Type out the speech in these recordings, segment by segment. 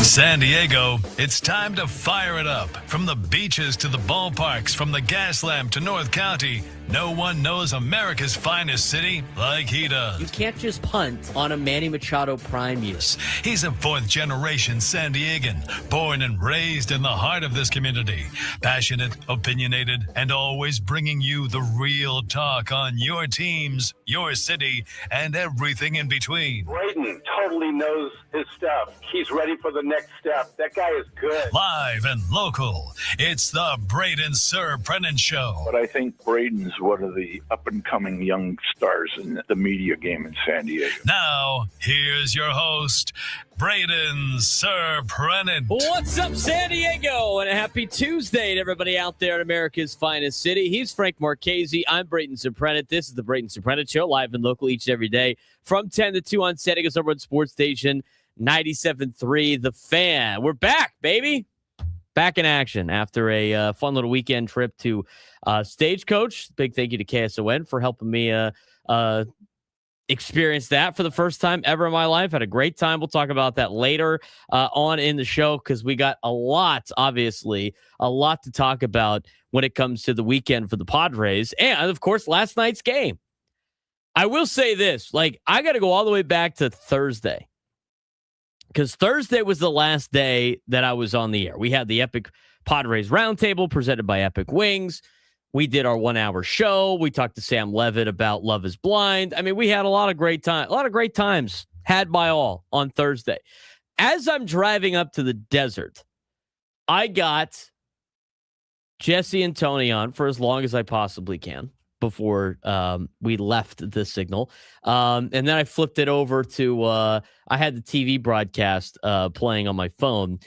San Diego, it's time to fire it up. From the beaches to the ballparks, from the Gaslamp to North County, no one knows America's finest city like he does. You can't just punt on a Manny Machado prime year. He's a fourth-generation San Diegan, born and raised in the heart of this community. Passionate, opinionated, and always bringing you the real talk on your teams, your city, and everything in between. Braden totally knows his stuff. He's ready for the next step. That guy is good. Live and local, it's the Braden Surprenant Show. But I think Braden's one of the up-and-coming young stars in the media game in San Diego. Now, here's your host, Braden Surprenant. What's up, San Diego? And a happy Tuesday to everybody out there in America's finest city. He's Frank Marchese. I'm Braden Surprenant. This is the Braden Surprenant Show, live and local each and every day from 10 to 2 on San Diego's number one sports station, 97.3 The Fan. We're back, baby. Back in action after a fun little weekend trip to Stagecoach. Big thank you to KSON for helping me experience that for the first time ever in my life. Had a great time. We'll talk about that later on in the show because we got a lot to talk about when it comes to the weekend for the Padres. And, of course, last night's game. I will say this. I got to go all the way back to Thursday. Because Thursday was the last day that I was on the air. We had the Epic Padres Roundtable presented by Epic Wings. We did our 1 hour show. We talked to Sam Levitt about Love is Blind. I mean, we had a lot of great times had by all on Thursday. As I'm driving up to the desert, I got Jesse and Tony on for as long as I possibly can before we left the signal. And then I flipped it over to, I had the TV broadcast playing on my phone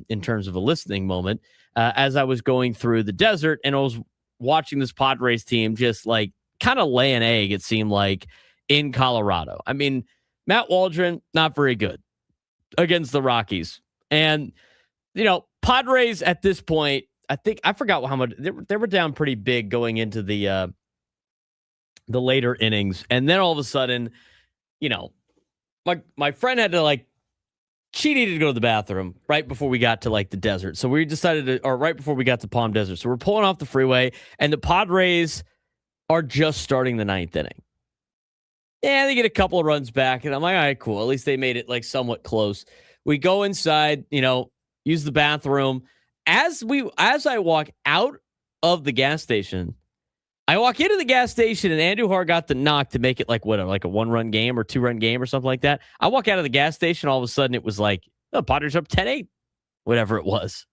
in terms of a listening moment as I was going through the desert, and I was watching this Padres team just kind of lay an egg, it seemed like, in Colorado. I mean, Matt Waldron, not very good against the Rockies. And, Padres at this point, I forgot how much they were down pretty big going into the later innings, and then all of a sudden, my friend had to she needed to go to the bathroom right before we got to the desert, so we decided or right before we got to Palm Desert, so we're pulling off the freeway, and the Padres are just starting the ninth inning. Yeah, they get a couple of runs back, and I'm like, all right, cool. At least they made it somewhat close. We go inside, use the bathroom. As I walk out of the gas station, I walk into the gas station, and Andujar got the knock to make it a 1-run game or 2-run game or something like that. I walk out of the gas station, all of a sudden it was the Padres are up 10-8, whatever it was.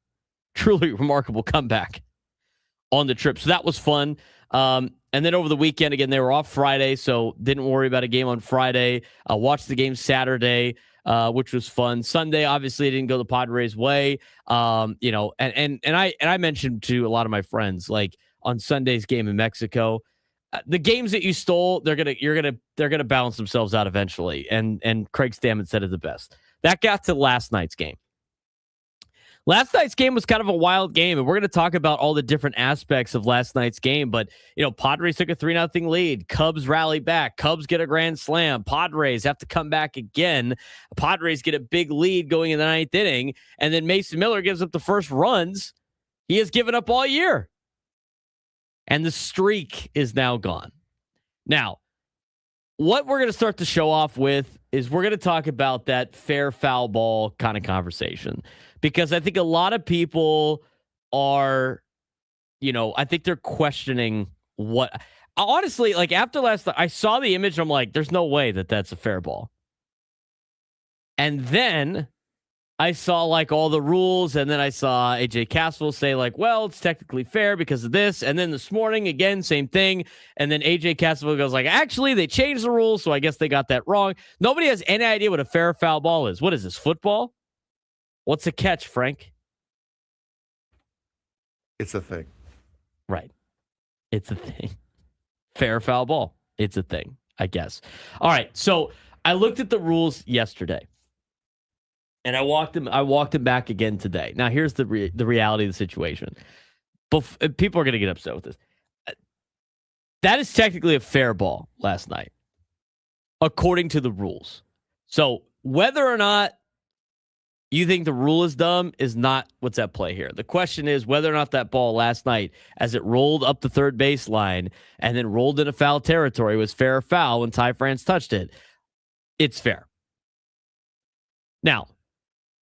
Truly remarkable comeback on the trip. So that was fun. And then over the weekend, again, they were off Friday, so didn't worry about a game on Friday. Watched the game Saturday, which was fun. Sunday, obviously, it didn't go the Padres' way. And I mentioned to a lot of my friends, on Sunday's game in Mexico, the games that you stole, they're gonna balance themselves out eventually. And Craig Stammen said it the best. That got to last night's game. Last night's game was kind of a wild game, and we're going to talk about all the different aspects of last night's game. But, Padres took a 3-0 lead. Cubs rally back. Cubs get a grand slam. Padres have to come back again. Padres get a big lead going in the ninth inning, and then Mason Miller gives up the first runs he has given up all year. And the streak is now gone. Now, what we're going to start to show off with is we're going to talk about that fair foul ball kind of conversation. Because I think a lot of people are, I think they're questioning what. Honestly, after last night, I saw the image. I'm like, there's no way that that's a fair ball. And then I saw all the rules, and then I saw AJ Castle say well, it's technically fair because of this. And then this morning, again, same thing. And then AJ Castle goes actually, they changed the rules, so I guess they got that wrong. Nobody has any idea what a fair foul ball is. What is this, football? What's a catch, Frank? It's a thing. Right. It's a thing. Fair foul ball. It's a thing, I guess. All right, so I looked at the rules yesterday. And I walked him back again today. Now, here's the reality of the situation. People are going to get upset with this. That is technically a fair ball last night, according to the rules. So whether or not you think the rule is dumb is not what's at play here. The question is whether or not that ball last night, as it rolled up the third baseline and then rolled into foul territory, was fair or foul when Ty France touched it. It's fair. Now,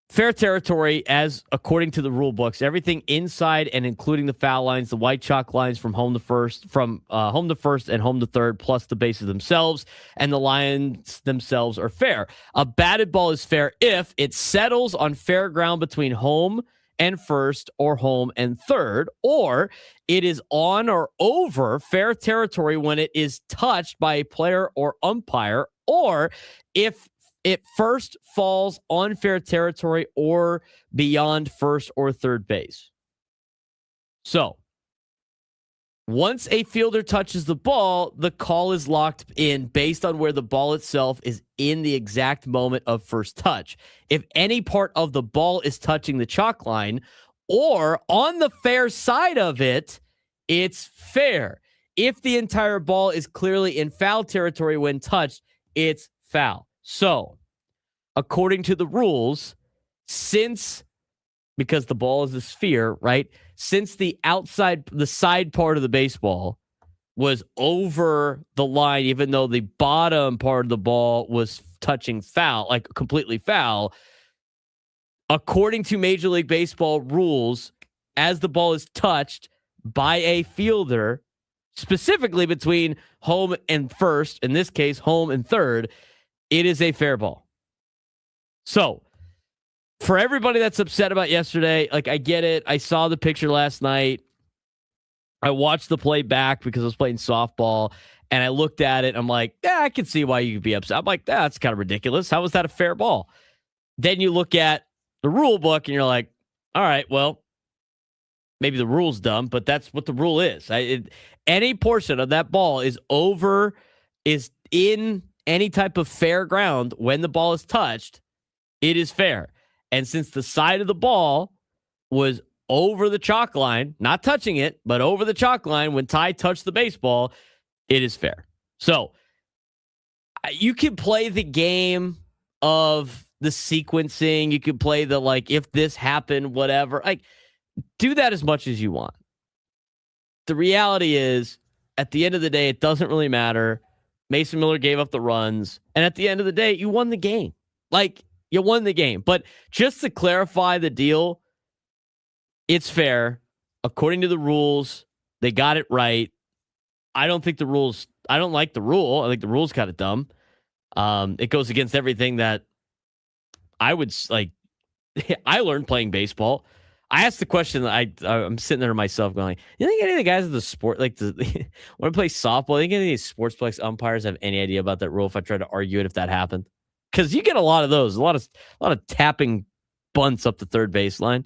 fair territory, as according to the rule books, everything inside and including the foul lines, the white chalk lines from home to first and home to third, plus the bases themselves, and the lines themselves are fair. A batted ball is fair if it settles on fair ground between home and first or home and third, or it is on or over fair territory when it is touched by a player or umpire, or if it first falls on fair territory or beyond first or third base. So, once a fielder touches the ball, the call is locked in based on where the ball itself is in the exact moment of first touch. If any part of the ball is touching the chalk line or on the fair side of it, it's fair. If the entire ball is clearly in foul territory when touched, it's foul. So, according to the rules, because the ball is a sphere, right? Since the side part of the baseball was over the line, even though the bottom part of the ball was touching foul, like completely foul, according to Major League Baseball rules, as the ball is touched by a fielder, specifically between home and first, in this case, home and third, it is a fair ball. So, for everybody that's upset about yesterday, like, I get it. I saw the picture last night. I watched the play back because I was playing softball, and I looked at it, and I'm like, yeah, I can see why you could be upset. I'm like, that's kind of ridiculous. How was that a fair ball? Then you look at the rule book, and you're like, all right, well, maybe the rule's dumb, but that's what the rule is. Any portion of that ball is in any type of fair ground when the ball is touched, it is fair. And since the side of the ball was over the chalk line, not touching it, but over the chalk line when Ty touched the baseball, it is fair. So you can play the game of the sequencing. You can play the, like, if this happened, whatever. Like, do that as much as you want. The reality is, at the end of the day, it doesn't really matter. Mason Miller gave up the runs, and at the end of the day, you won the game. Like, you won the game. But just to clarify the deal, it's fair. According to the rules, they got it right. I don't like the rule. I think the rule's kind of dumb. It goes against everything that I would like. I learned playing baseball. I asked the question. I'm sitting there to myself going, you think any of the guys in the sport, like, when I play softball, think any of these sportsplex umpires have any idea about that rule if I try to argue it if that happened? Because you get a lot of those, a lot of tapping bunts up the third baseline.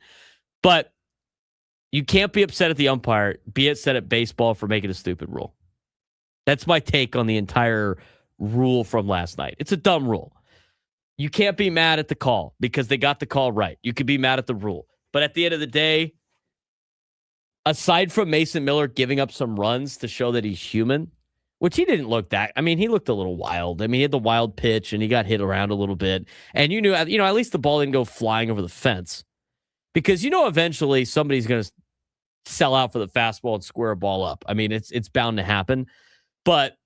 But you can't be upset at the umpire. Be upset at baseball for making a stupid rule. That's my take on the entire rule from last night. It's a dumb rule. You can't be mad at the call because they got the call right. You could be mad at the rule. But at the end of the day, aside from Mason Miller giving up some runs to show that he's human, which he didn't look that. I mean, he looked a little wild. I mean, he had the wild pitch and he got hit around a little bit. And you knew, at least the ball didn't go flying over the fence. Because eventually somebody's going to sell out for the fastball and square a ball up. I mean, it's bound to happen. But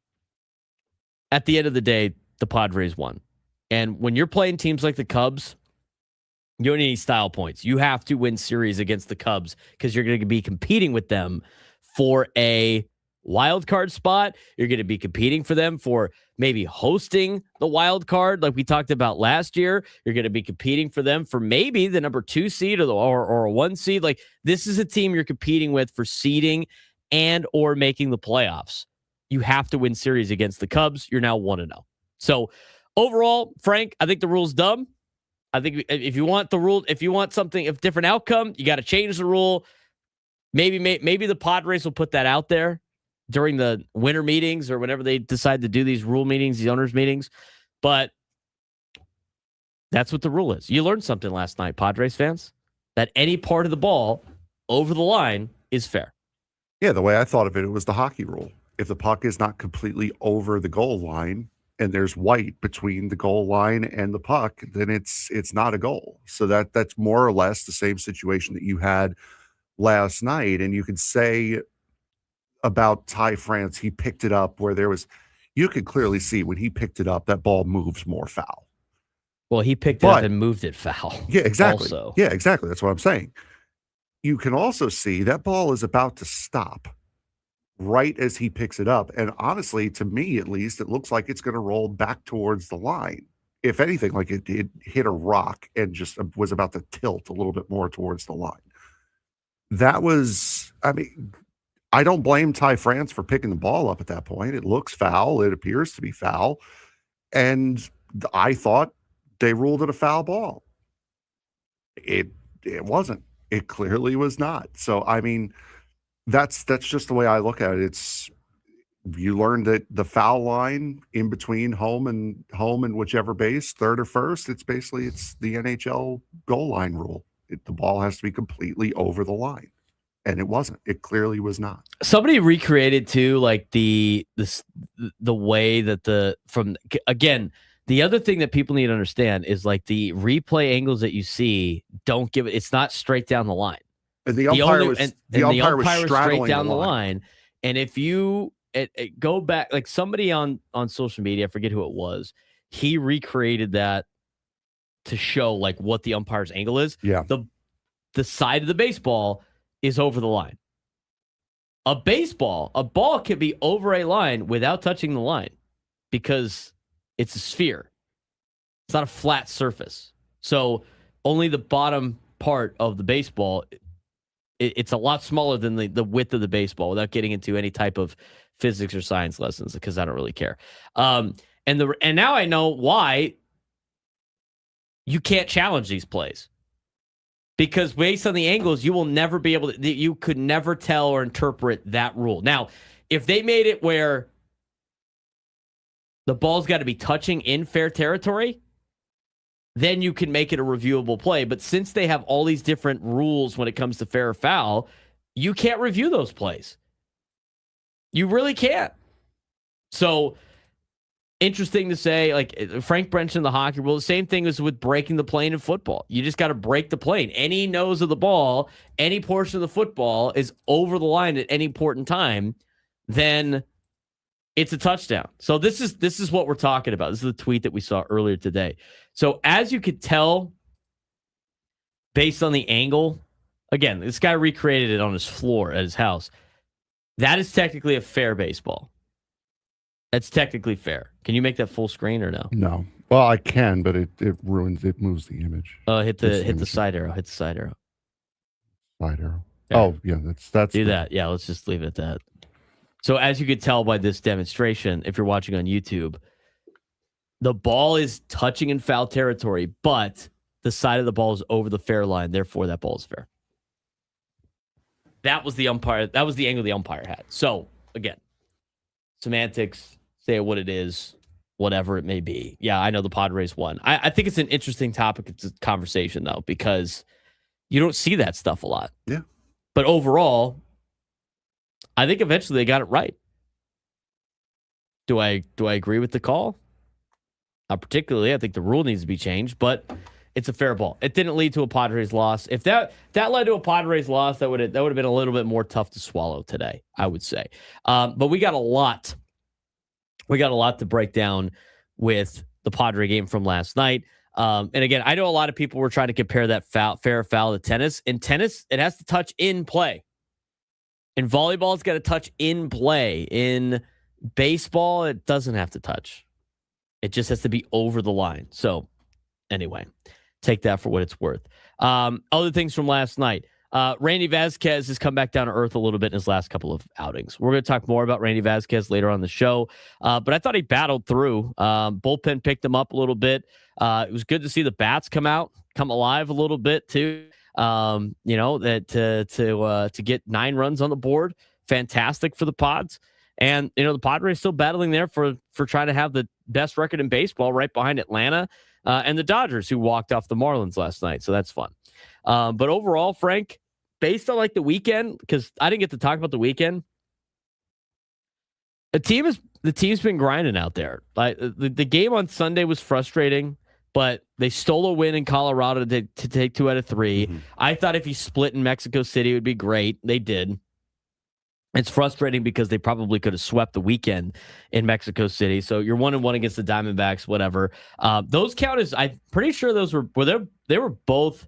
at the end of the day, the Padres won. And when you're playing teams like the Cubs, you don't need any style points. You have to win series against the Cubs because you're going to be competing with them for a wild card spot. You're going to be competing for them for maybe hosting the wild card like we talked about last year. You're going to be competing for them for maybe the number 2 seed or a 1 seed. Like, this is a team you're competing with for seeding and or making the playoffs. You have to win series against the Cubs. You're now 1-0. So overall, Frank, I think the rule's dumb. I think if you want the rule, if you want something, if different outcome, you got to change the rule. Maybe the Padres will put that out there during the winter meetings or whenever they decide to do these rule meetings, these owners meetings. But that's what the rule is. You learned something last night, Padres fans, that any part of the ball over the line is fair. Yeah, the way I thought of it, it was the hockey rule. If the puck is not completely over the goal line and there's white between the goal line and the puck, then it's not a goal. So that's more or less the same situation that you had last night. And you could say about Ty France, he picked it up where you could clearly see when he picked it up, that ball moves more foul. Well, he picked it up and moved it foul. Yeah, exactly. Also. Yeah, exactly. That's what I'm saying. You can also see that ball is about to stop right as he picks it up. And honestly, to me at least, it looks like it's going to roll back towards the line. If anything, like it hit a rock and just was about to tilt a little bit more towards the line. That was, I mean, I don't blame Ty France for picking the ball up at that point. It looks foul. It appears to be foul. And I thought they ruled it a foul ball. It wasn't. It clearly was not. So, I mean, that's just the way I look at it. You learn that the foul line in between home and whichever base, third or first, it's the NHL goal line rule. The ball has to be completely over the line. And it wasn't. It clearly was not. Somebody recreated too, like the way that the other thing that people need to understand is like the replay angles that you see don't give it. It's not straight down the line. And the umpire was straight down the line. And if you go back, like somebody on social media, I forget who it was, he recreated that to show like what the umpire's angle is. Yeah. The side of the baseball is over the line. A ball can be over a line without touching the line because it's a sphere. It's not a flat surface. So only the bottom part of the baseball, it's a lot smaller than the width of the baseball without getting into any type of physics or science lessons because I don't really care. And now I know why you can't challenge these plays. Because based on the angles, you will never be able to, you could never tell or interpret that rule. Now, if they made it where the ball's got to be touching in fair territory, then you can make it a reviewable play. But since they have all these different rules when it comes to fair or foul, you can't review those plays. You really can't. So, interesting to say, like Frank mentioned the hockey rule. The same thing is with breaking the plane in football. You just got to break the plane. Any nose of the ball, any portion of the football is over the line at any point in time, then it's a touchdown. So this is what we're talking about. This is the tweet that we saw earlier today. So as you could tell, based on the angle, again, this guy recreated it on his floor at his house. That is technically a fair baseball. That's technically fair. Can you make that full screen or no? No. Well, I can, but it moves the image. Hit the side arrow. Hit the side arrow. Side arrow. Yeah. Oh, yeah, that's that. Yeah, let's just leave it at that. So as you could tell by this demonstration, if you're watching on YouTube, the ball is touching in foul territory, but the side of the ball is over the fair line. Therefore, that ball is fair. That was the umpire. That was the angle the umpire had. So again, semantics. Say what it is, whatever it may be. Yeah, I know the Padres won. I think it's an interesting topic of conversation, though, because you don't see that stuff a lot. Yeah. But overall, I think eventually they got it right. Do I agree with the call? Not particularly. I think the rule needs to be changed, but it's a fair ball. It didn't lead to a Padres loss. If that led to a Padres loss, that would have been a little bit more tough to swallow today, I would say. But we got a lot. We got a lot to break down with the Padre game from last night. And again, I know a lot of people were trying to compare that fair foul to tennis. In tennis, it has to touch in play. In volleyball, it's got to touch in play. In baseball, it doesn't have to touch. It just has to be over the line. So anyway, take that for what it's worth. Other things from last night. Randy Vásquez has come back down to earth a little bit in his last couple of outings. We're going to talk more about Randy Vásquez later on the show. But I thought he battled through. Bullpen picked him up a little bit. It was good to see the bats come alive a little bit too. To get 9 runs on the board. Fantastic for the Pods. And, the Padres still battling there for trying to have the best record in baseball right behind Atlanta and the Dodgers, who walked off the Marlins last night. So that's fun. But overall, Frank, based on like the weekend, because I didn't get to talk about the weekend, the team is the team's been grinding out there. Like the game on Sunday was frustrating, but they stole a win in Colorado to take 2 out of 3. Mm-hmm. I thought if you split in Mexico City, it would be great. They did. It's frustrating because they probably could have swept the weekend in Mexico City. So you're 1-1 against the Diamondbacks, whatever. Those count as, I'm pretty sure those were they were both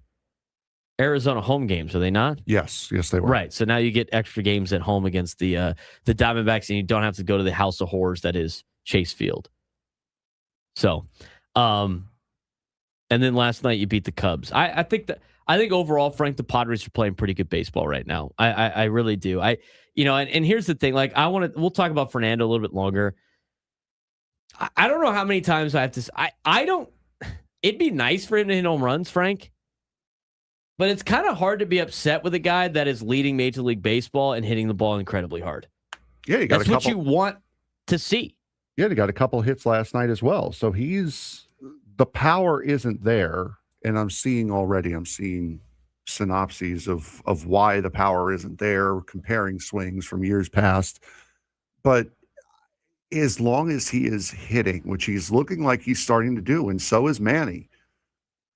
Arizona home games, are they not? Yes, they were. Right. So now you get extra games at home against the Diamondbacks, and you don't have to go to the house of horrors that is Chase Field. So, and then last night you beat the Cubs. I think overall, Frank, the Padres are playing pretty good baseball right now. I really do. And here's the thing. Like, we'll talk about Fernando a little bit longer. I don't know how many times I have to. I don't. It'd be nice for him to hit home runs, Frank. But it's kind of hard to be upset with a guy that is leading Major League Baseball and hitting the ball incredibly hard. Yeah, that's what you want to see. Yeah, he got a couple of hits last night as well. So the power isn't there, and I'm seeing synopses of why the power isn't there, comparing swings from years past. But as long as he is hitting, which he's looking like he's starting to do, and so is Manny,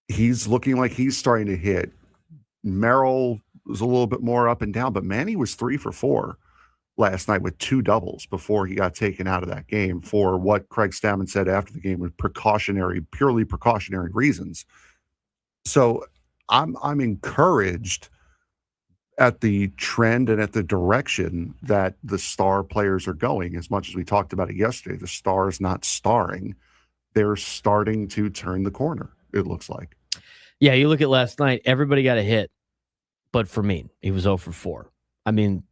he's looking like he's starting to hit. Merrill was a little bit more up and down, but Manny was 3 for 4 last night with 2 doubles before he got taken out of that game for what Craig Stammen said after the game was purely precautionary reasons. So I'm encouraged at the trend and at the direction that the star players are going. As much as we talked about it yesterday, the stars not starring, they're starting to turn the corner, it looks like. Yeah, you look at last night, everybody got a hit, but Fermin, he was 0 for 4. I mean,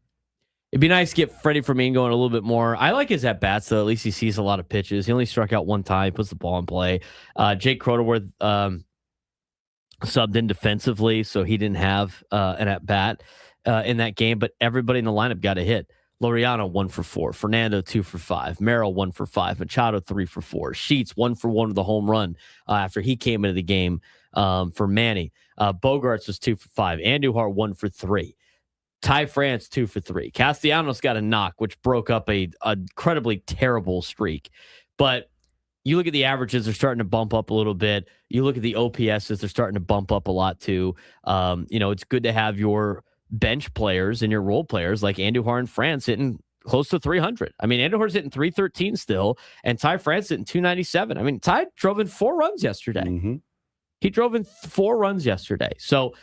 it'd be nice to get Freddie Fermin going a little bit more. I like his at-bats, though. At least he sees a lot of pitches. He only struck out 1 time, puts the ball in play. Jake Cronenworth subbed in defensively, so he didn't have an at-bat in that game, but everybody in the lineup got a hit. Laureano 1 for 4, Fernando 2 for 5, Merrill 1 for 5, Machado 3 for 4, Sheets 1 for 1 with a home run after he came into the game for Manny. Bogarts was 2 for 5, Andujar 1 for 3, Ty France 2 for 3. Castellanos got a knock, which broke up a incredibly terrible streak. But you look at the averages; they're starting to bump up a little bit. You look at the OPSs; they're starting to bump up a lot too. It's good to have your bench players and your role players like Andujar and France hitting close to 300. I mean, Andujar's hitting 313 still, and Ty France hitting 297. I mean, Ty drove in 4 runs yesterday. Mm-hmm. He drove in 4 runs yesterday. So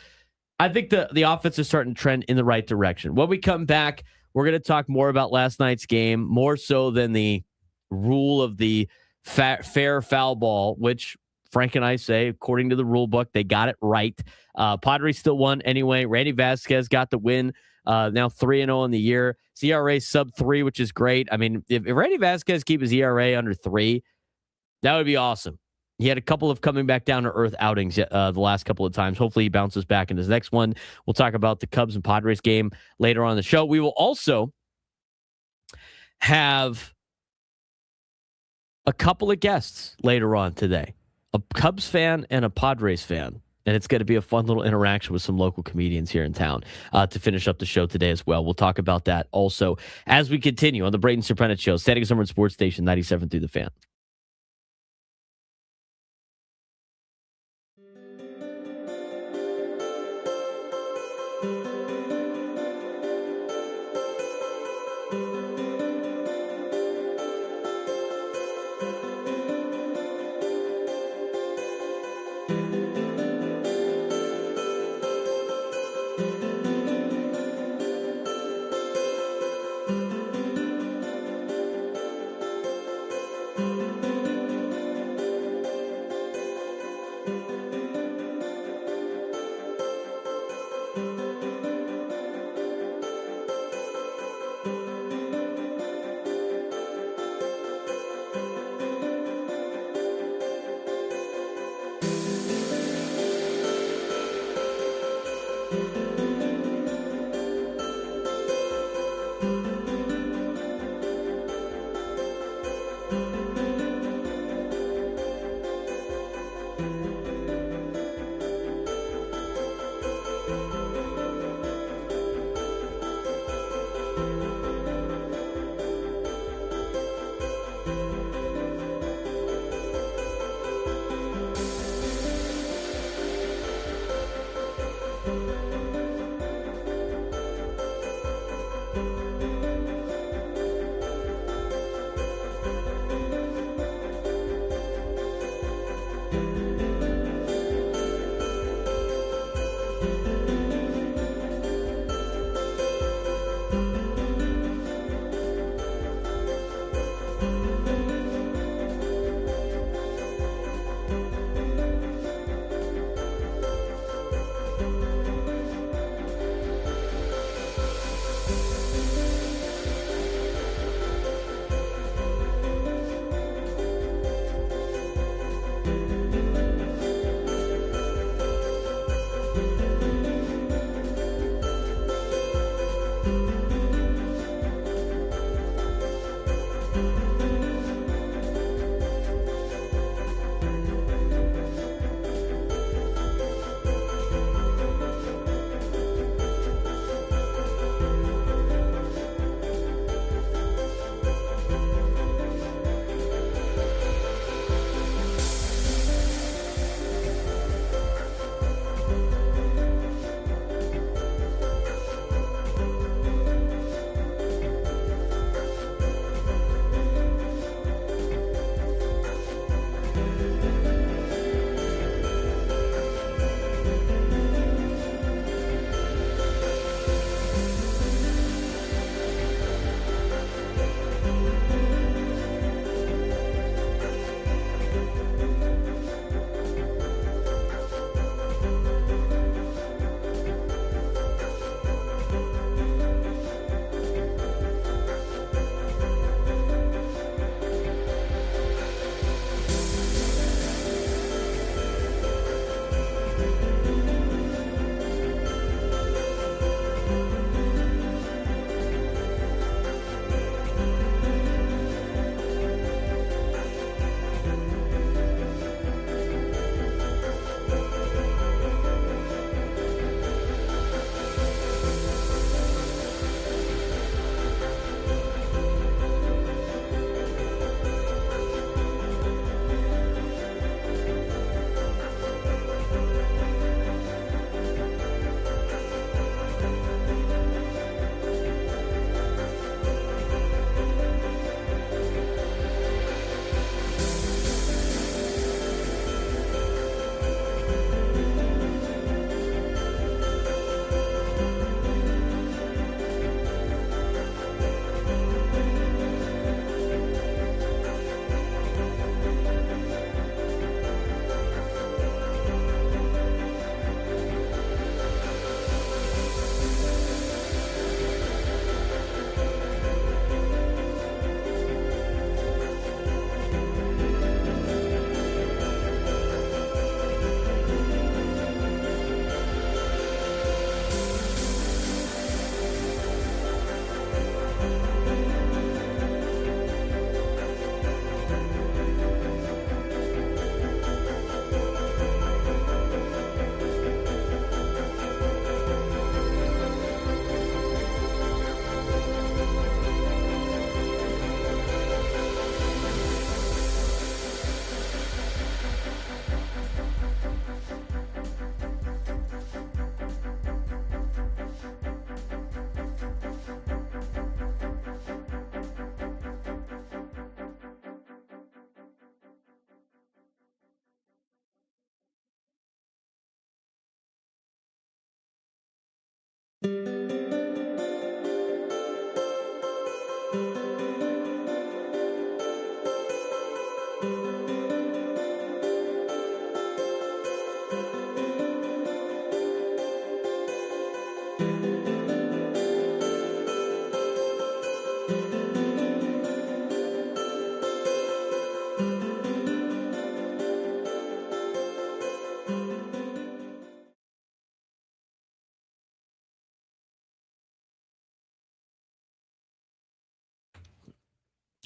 I think the offense is starting to trend in the right direction. When we come back, we're going to talk more about last night's game, more so than the rule of the fair foul ball, which Frank and I say, according to the rule book, they got it right. Padres still won anyway. Randy Vásquez got the win. Now 3-0 in the year. His ERA sub 3, which is great. I mean, if Randy Vásquez keep his ERA under 3, that would be awesome. He had a couple of coming back down to earth outings the last couple of times. Hopefully he bounces back in his next one. We'll talk about the Cubs and Padres game later on in the show. We will also have a couple of guests later on today. A Cubs fan and a Padres fan. And it's going to be a fun little interaction with some local comedians here in town to finish up the show today as well. We'll talk about that also as we continue on the Braden Surprenant Show, Static Summer Sports Station 97 through the Fan.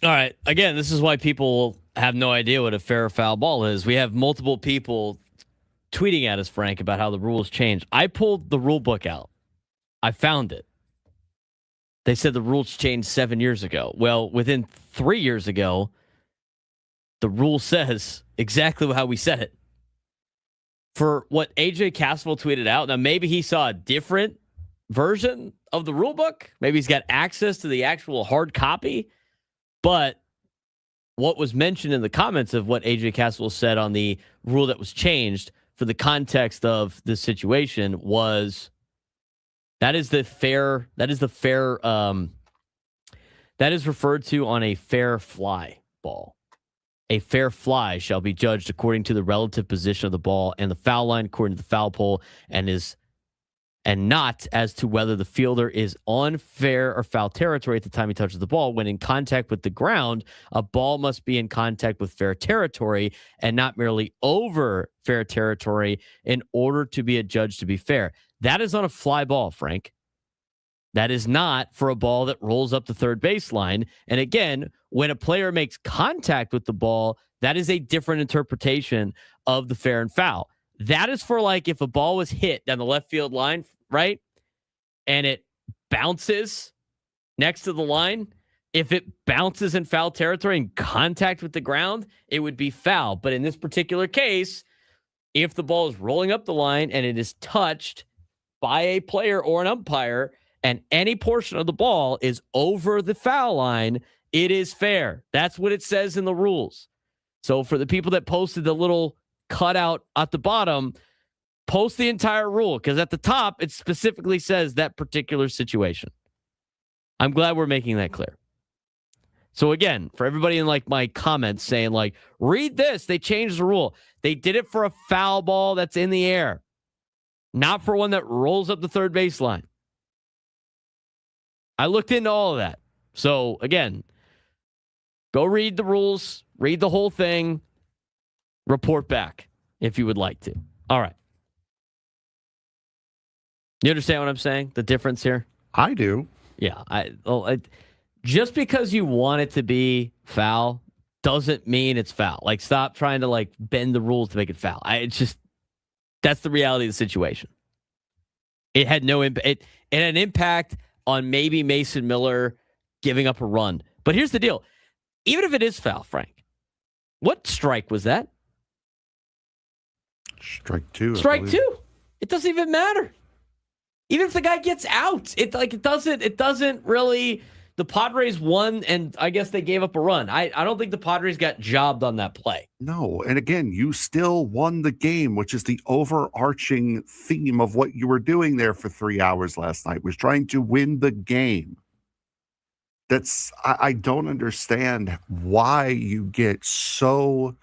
All right. Again, this is why people have no idea what a fair or foul ball is. We have multiple people tweeting at us, Frank, about how the rules changed. I pulled the rule book out. I found it. They said the rules changed 7 years ago. Well, within 3 years ago, the rule says exactly how we said it. For what AJ Castle tweeted out, now maybe he saw a different version of the rule book. Maybe he's got access to the actual hard copy. But what was mentioned in the comments of what AJ Castle said on the rule that was changed for the context of this situation was that is referred to on a fair fly ball. A fair fly shall be judged according to the relative position of the ball and the foul line according to the foul pole and not as to whether the fielder is on fair or foul territory at the time he touches the ball. When in contact with the ground, a ball must be in contact with fair territory and not merely over fair territory in order to be adjudged to be fair. That is on a fly ball, Frank. That is not for a ball that rolls up the third baseline. And again, when a player makes contact with the ball, that is a different interpretation of the fair and foul. That is for like if a ball was hit down the left field line, right? And it bounces next to the line. If it bounces in foul territory and contact with the ground, it would be foul. But in this particular case, if the ball is rolling up the line and it is touched by a player or an umpire, and any portion of the ball is over the foul line, it is fair. That's what it says in the rules. So for the people that posted the little cutout at the bottom, post the entire rule, because at the top, it specifically says that particular situation. I'm glad we're making that clear. So again, for everybody in like my comments saying like, read this, they changed the rule. They did it for a foul ball that's in the air, not for one that rolls up the third baseline. I looked into all of that. So again, go read the rules, read the whole thing, report back if you would like to. All right. You understand what I'm saying? The difference here? I do. Yeah. Just because you want it to be foul doesn't mean it's foul. Like, stop trying to like bend the rules to make it foul. That's the reality of the situation. It had no impact. It had an impact on maybe Mason Miller giving up a run. But here's the deal. Even if it is foul, Frank, what strike was that? Strike two. Strike two. It doesn't even matter. Even if the guy gets out, it doesn't really. The Padres won, and I guess they gave up a run. I don't think the Padres got jobbed on that play. No, and again, you still won the game, which is the overarching theme of what you were doing there for 3 hours last night, was trying to win the game. I don't understand why you get so...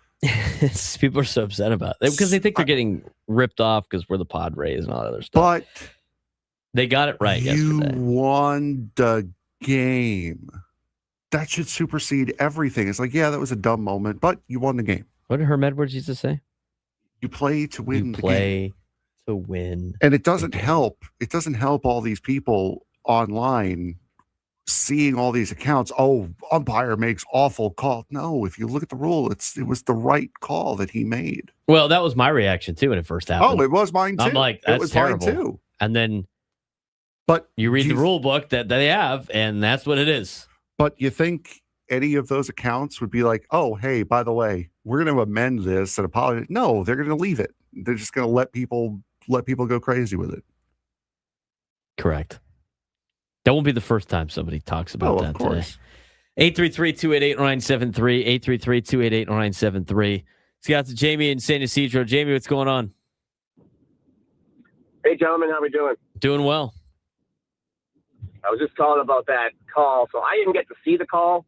People are so upset about it because they think they're getting ripped off because we're the Padres and all that other stuff. But they got it right yesterday. You won the game. That should supersede everything. It's like, yeah, that was a dumb moment, but you won the game. What did Herm Edwards used to say? You play to win the game. Play to win. And it doesn't help. It doesn't help all these people online seeing all these accounts. Oh, umpire makes awful call. No, if you look at the rule, it was the right call that he made. Well, that was my reaction too when it first happened. Oh, it was mine too. I'm like, that's it was terrible. Mine too. And then but you read the rule book that they have, and that's what it is. But you think any of those accounts would be like, oh, hey, by the way, we're going to amend this and apologize? No, they're going to leave it. They're just going to let people go crazy with it. Correct. That won't be the first time somebody talks about that today. 833-288-0973. 833-288-0973. Scott to Jamie in San Ysidro. Jamie, what's going on? Hey, gentlemen, how we doing? Doing well. I was just calling about that call. So I didn't get to see the call.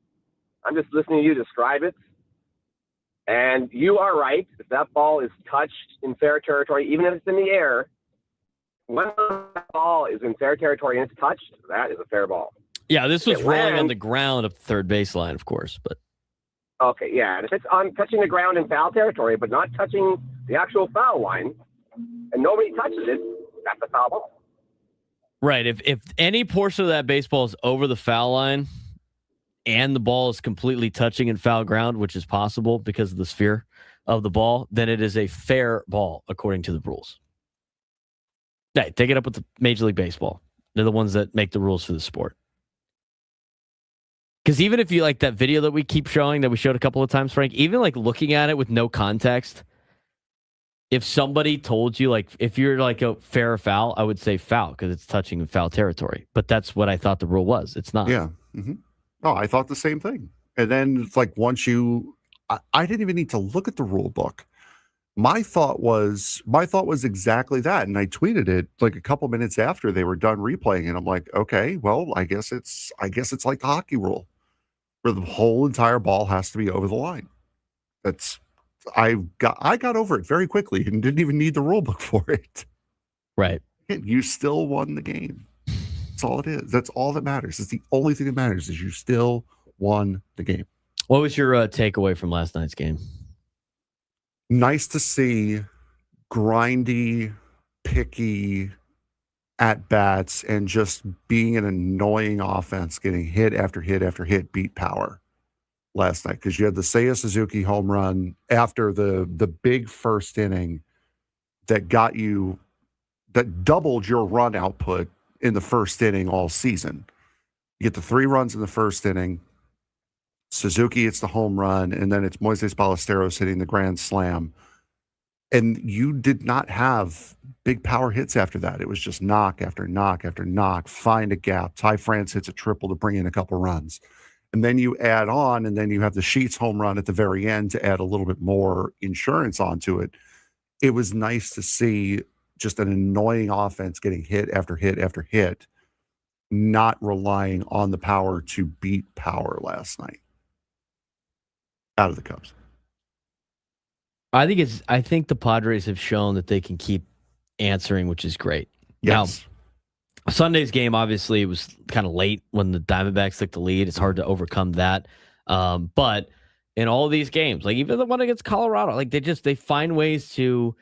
I'm just listening to you describe it. And you are right. If that ball is touched in fair territory, even if it's in the air, when that ball is in fair territory and it's touched, that is a fair ball. Yeah, this was rolling on the ground up the third baseline, of course. But okay, yeah. And if it's on touching the ground in foul territory, but not touching the actual foul line, and nobody touches it, that's a foul ball. Right. If any portion of that baseball is over the foul line, and the ball is completely touching and foul ground, which is possible because of the sphere of the ball, then it is a fair ball according to the rules. Hey, take it up with the Major League Baseball. They're the ones that make the rules for the sport. Because even if you like that video that we keep showing, that we showed a couple of times, Frank, even like looking at it with no context, if somebody told you, like, if you're like a fair or foul, I would say foul because it's touching in foul territory. But that's what I thought the rule was. It's not. Yeah. Mm-hmm. Oh, I thought the same thing. And then it's like once I didn't even need to look at the rule book. My thought was exactly that. And I tweeted it like a couple minutes after they were done replaying it. I'm like, okay, well, I guess it's like the hockey rule where the whole entire ball has to be over the line. I got over it very quickly and didn't even need the rule book for it. Right. You still won the game. That's all it is. That's all that matters. It's the only thing that matters is you still won the game. What was your takeaway from last night's game? Nice to see grindy, picky at-bats and just being an annoying offense, getting hit after hit after hit, beat power last night. Because you had the Seiya Suzuki home run after the big first inning that doubled your run output in the first inning all season. You get the 3 runs in the first inning. Suzuki, it's the home run, and then it's Moises Ballesteros hitting the grand slam. And you did not have big power hits after that. It was just knock after knock after knock, find a gap. Ty France hits a triple to bring in a couple runs. And then you add on, and then you have the Sheets home run at the very end to add a little bit more insurance onto it. It was nice to see just an annoying offense getting hit after hit after hit, not relying on the power to beat power last night out of the Cubs. I think the Padres have shown that they can keep answering, which is great. Yes. Now, Sunday's game, obviously, it was kind of late when the Diamondbacks took the lead. It's hard to overcome that. But in all of these games, like even the one against Colorado, like they find ways to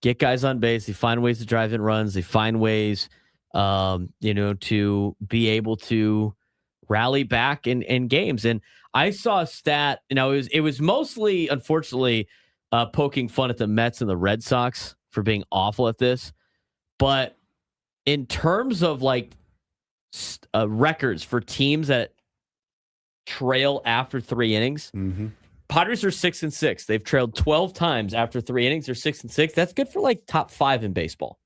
get guys on base. They find ways to drive in runs. They find ways, to be able to rally back in games. And I saw a stat, it was mostly, unfortunately, poking fun at the Mets and the Red Sox for being awful at this. But in terms of like records for teams that trail after 3 innings, Padres are 6-6. They've trailed 12 times after 3 innings. They're 6-6. That's good for like top 5 in baseball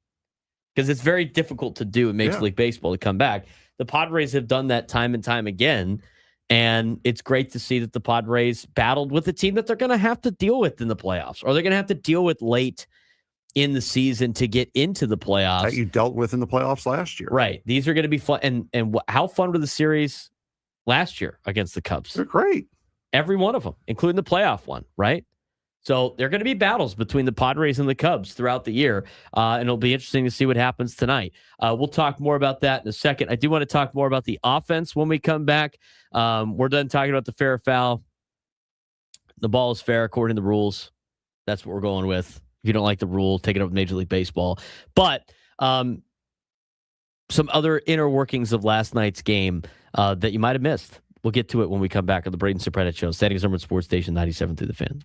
because it's very difficult to do in Major League Baseball to come back. The Padres have done that time and time again. And it's great to see that the Padres battled with a team that they're going to have to deal with in the playoffs, or they're going to have to deal with late in the season to get into the playoffs. That you dealt with in the playoffs last year. Right. These are going to be fun. And how fun were the series last year against the Cubs? They're great. Every one of them, including the playoff one, right? So there are going to be battles between the Padres and the Cubs throughout the year, and it'll be interesting to see what happens tonight. We'll talk more about that in a second. I do want to talk more about the offense when we come back. We're done talking about the fair or foul. The ball is fair according to the rules. That's what we're going with. If you don't like the rule, take it up with Major League Baseball. But some other inner workings of last night's game that you might have missed. We'll get to it when we come back on the Braden Surprenant Show. Standings number Sports Station 97 through the Fan.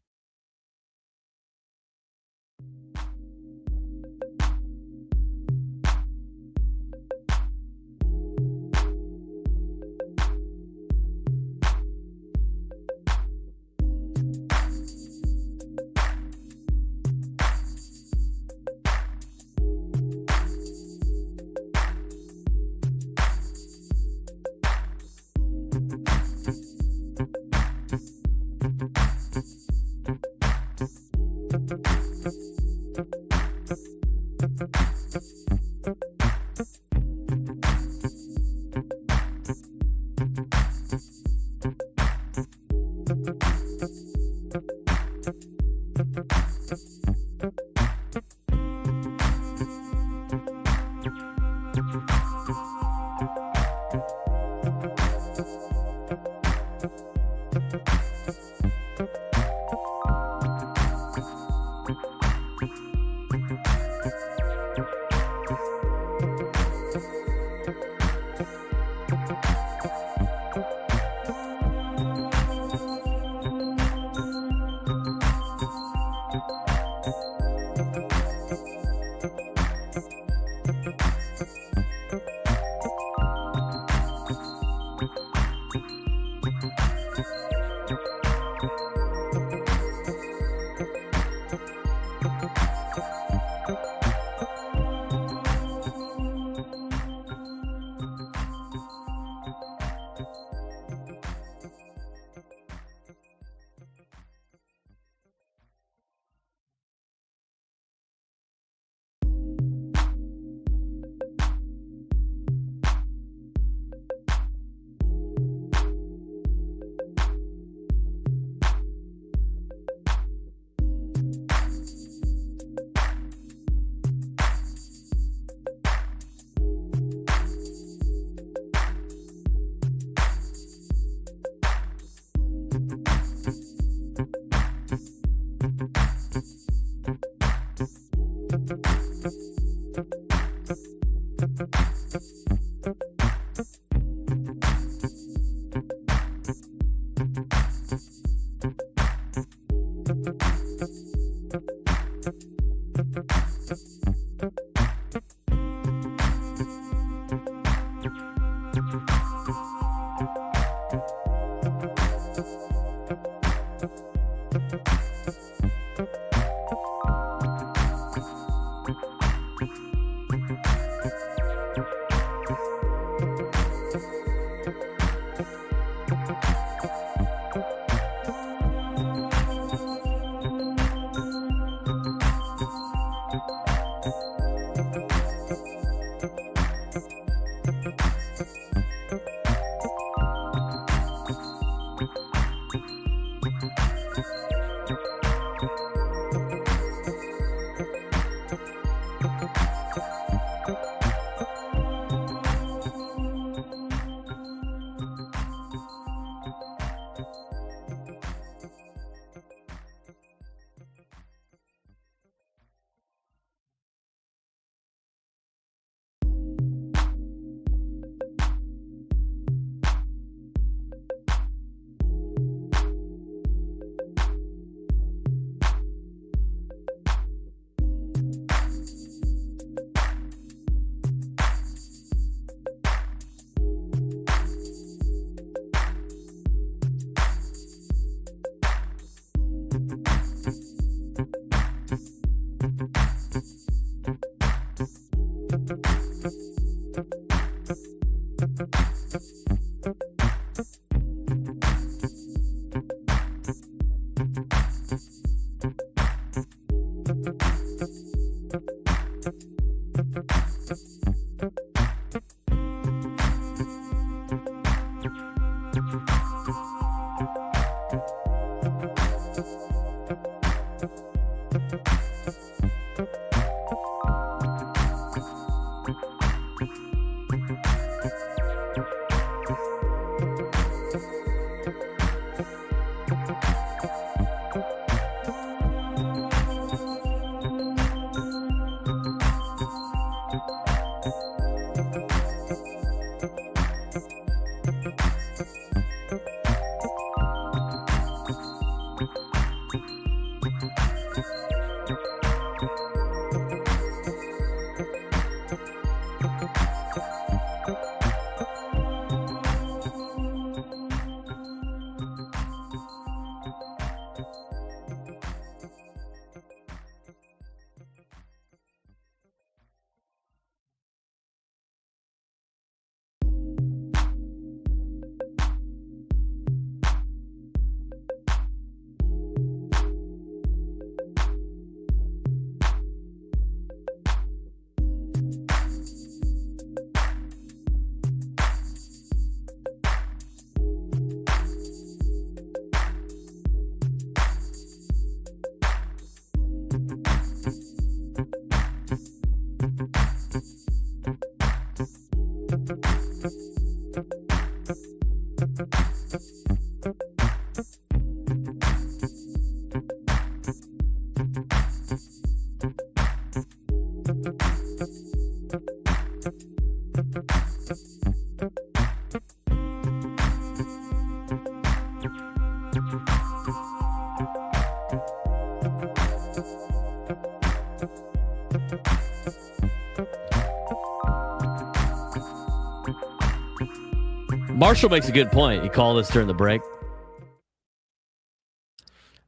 Marshall makes a good point. He called us during the break.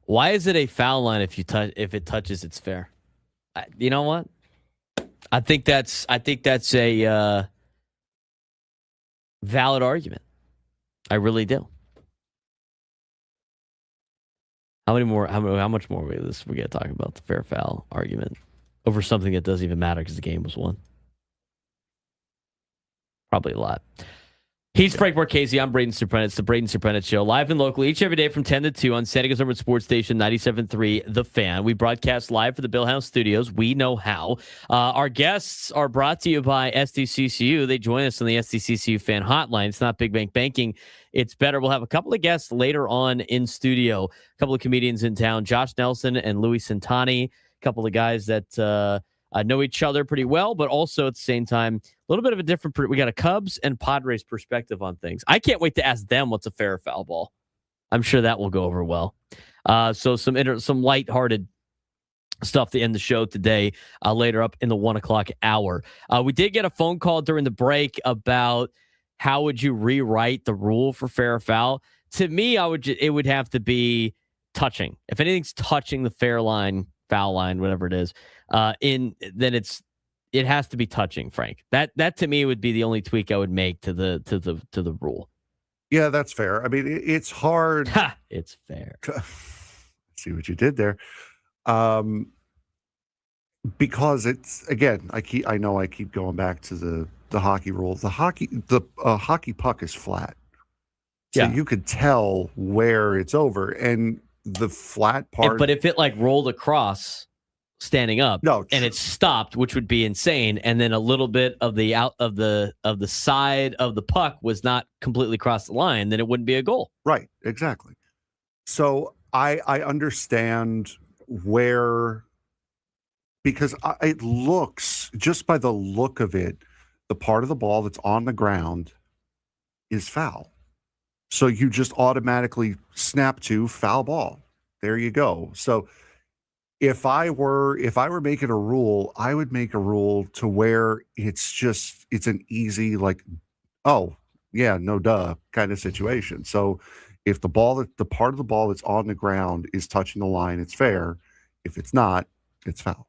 Why is it a foul line if it touches, it's fair? You know what? I think that's a valid argument. I really do. How much more we got to talk about the fair foul argument over something that doesn't even matter because the game was won? Probably a lot. He's Frank Marchese. I'm Braden Surprenant. It's the Braden Surprenant Show, live and local each every day from 10 to 2 on San Diego's number sports station 97.3 The Fan. We broadcast live for the Bill House Studios. We know how. Our guests are brought to you by SDCCU. They join us on the SDCCU fan hotline. It's not Big Bank Banking. It's better. We'll have a couple of guests later on in studio. A couple of comedians in town, Josh Nelson and Louis Santani. A couple of guys that know each other pretty well, but also at the same time, a little bit of a different. We got a Cubs and Padres perspective on things. I can't wait to ask them what's a fair foul ball. I'm sure that will go over well. So some lighthearted stuff to end the show today. Later up in the 1 o'clock hour, we did get a phone call during the break about how would you rewrite the rule for fair foul. To me, it would have to be touching. If anything's touching the fair line, foul line, whatever it is, then it has to be touching, Frank. That to me would be the only tweak I would make to the rule. Yeah, that's fair. I mean, it's hard. It's fair. See what you did there. Because it's, again, I know I keep going back to the hockey rule. The hockey puck is flat. So you could tell where it's over, and the flat part. But if it like rolled across standing up, and it stopped, which would be insane, and then a little bit of the side of the puck was not completely across the line, then it wouldn't be a goal. Right, exactly. So I understand where, because it looks, just by the look of it, the part of the ball that's on the ground is foul. So you just automatically snap to foul ball. There you go. So if I were making a rule, I would make a rule to where it's an easy, like, oh yeah, no duh kind of situation. So if the part of the ball that's on the ground is touching the line, it's fair. If it's not, it's foul.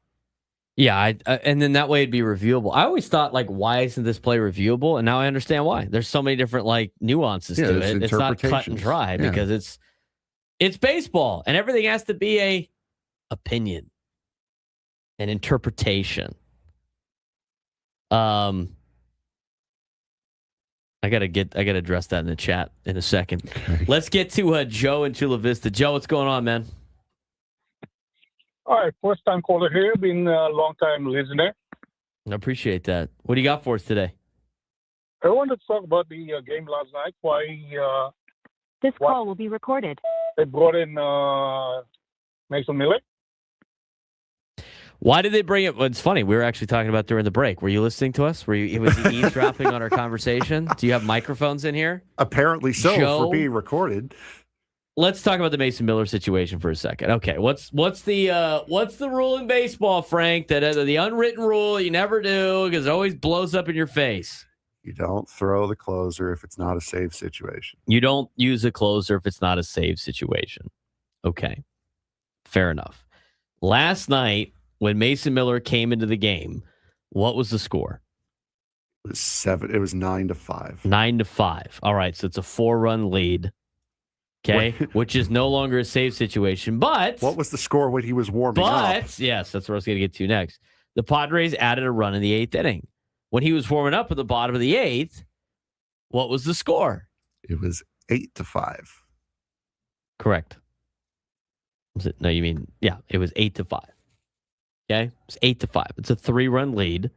Yeah, and then that way it'd be reviewable. I always thought, like, why isn't this play reviewable? And now I understand why. There's so many different like nuances to it. It's not cut and dry because it's baseball, and everything has to be a opinion, an interpretation. I gotta address that in the chat in a second. Okay. Let's get to Joe in Chula Vista. Joe, what's going on, man? All right, first time caller here, been a long time listener. I appreciate that. What do you got for us today? I wanted to talk about the game last night. Why this call will be recorded. They brought in Mason Miller. Why did they bring it? Well, it's funny. We were actually talking about during the break. Were you listening to us? Was he eavesdropping on our conversation? Do you have microphones in here? Apparently so, Joe, for being recorded. Let's talk about the Mason Miller situation for a second. Okay, what's the rule in baseball, Frank? That the unwritten rule you never do because it always blows up in your face. You don't throw the closer if it's not a save situation. You don't use a closer if it's not a save situation. Okay, fair enough. Last night, when Mason Miller came into the game, what was the score? It was 7. It was 9-5. 9-5. All right, so it's a 4-run lead. Okay, which is no longer a save situation. But what was the score when he was warming up? But yes, that's what I was going to get to next. The Padres added a run in the 8th inning. When he was warming up at the bottom of the 8th, what was the score? It was 8-5. Correct. Was it? No, you mean it was 8-5. Okay, it's 8-5. It's a 3-run lead.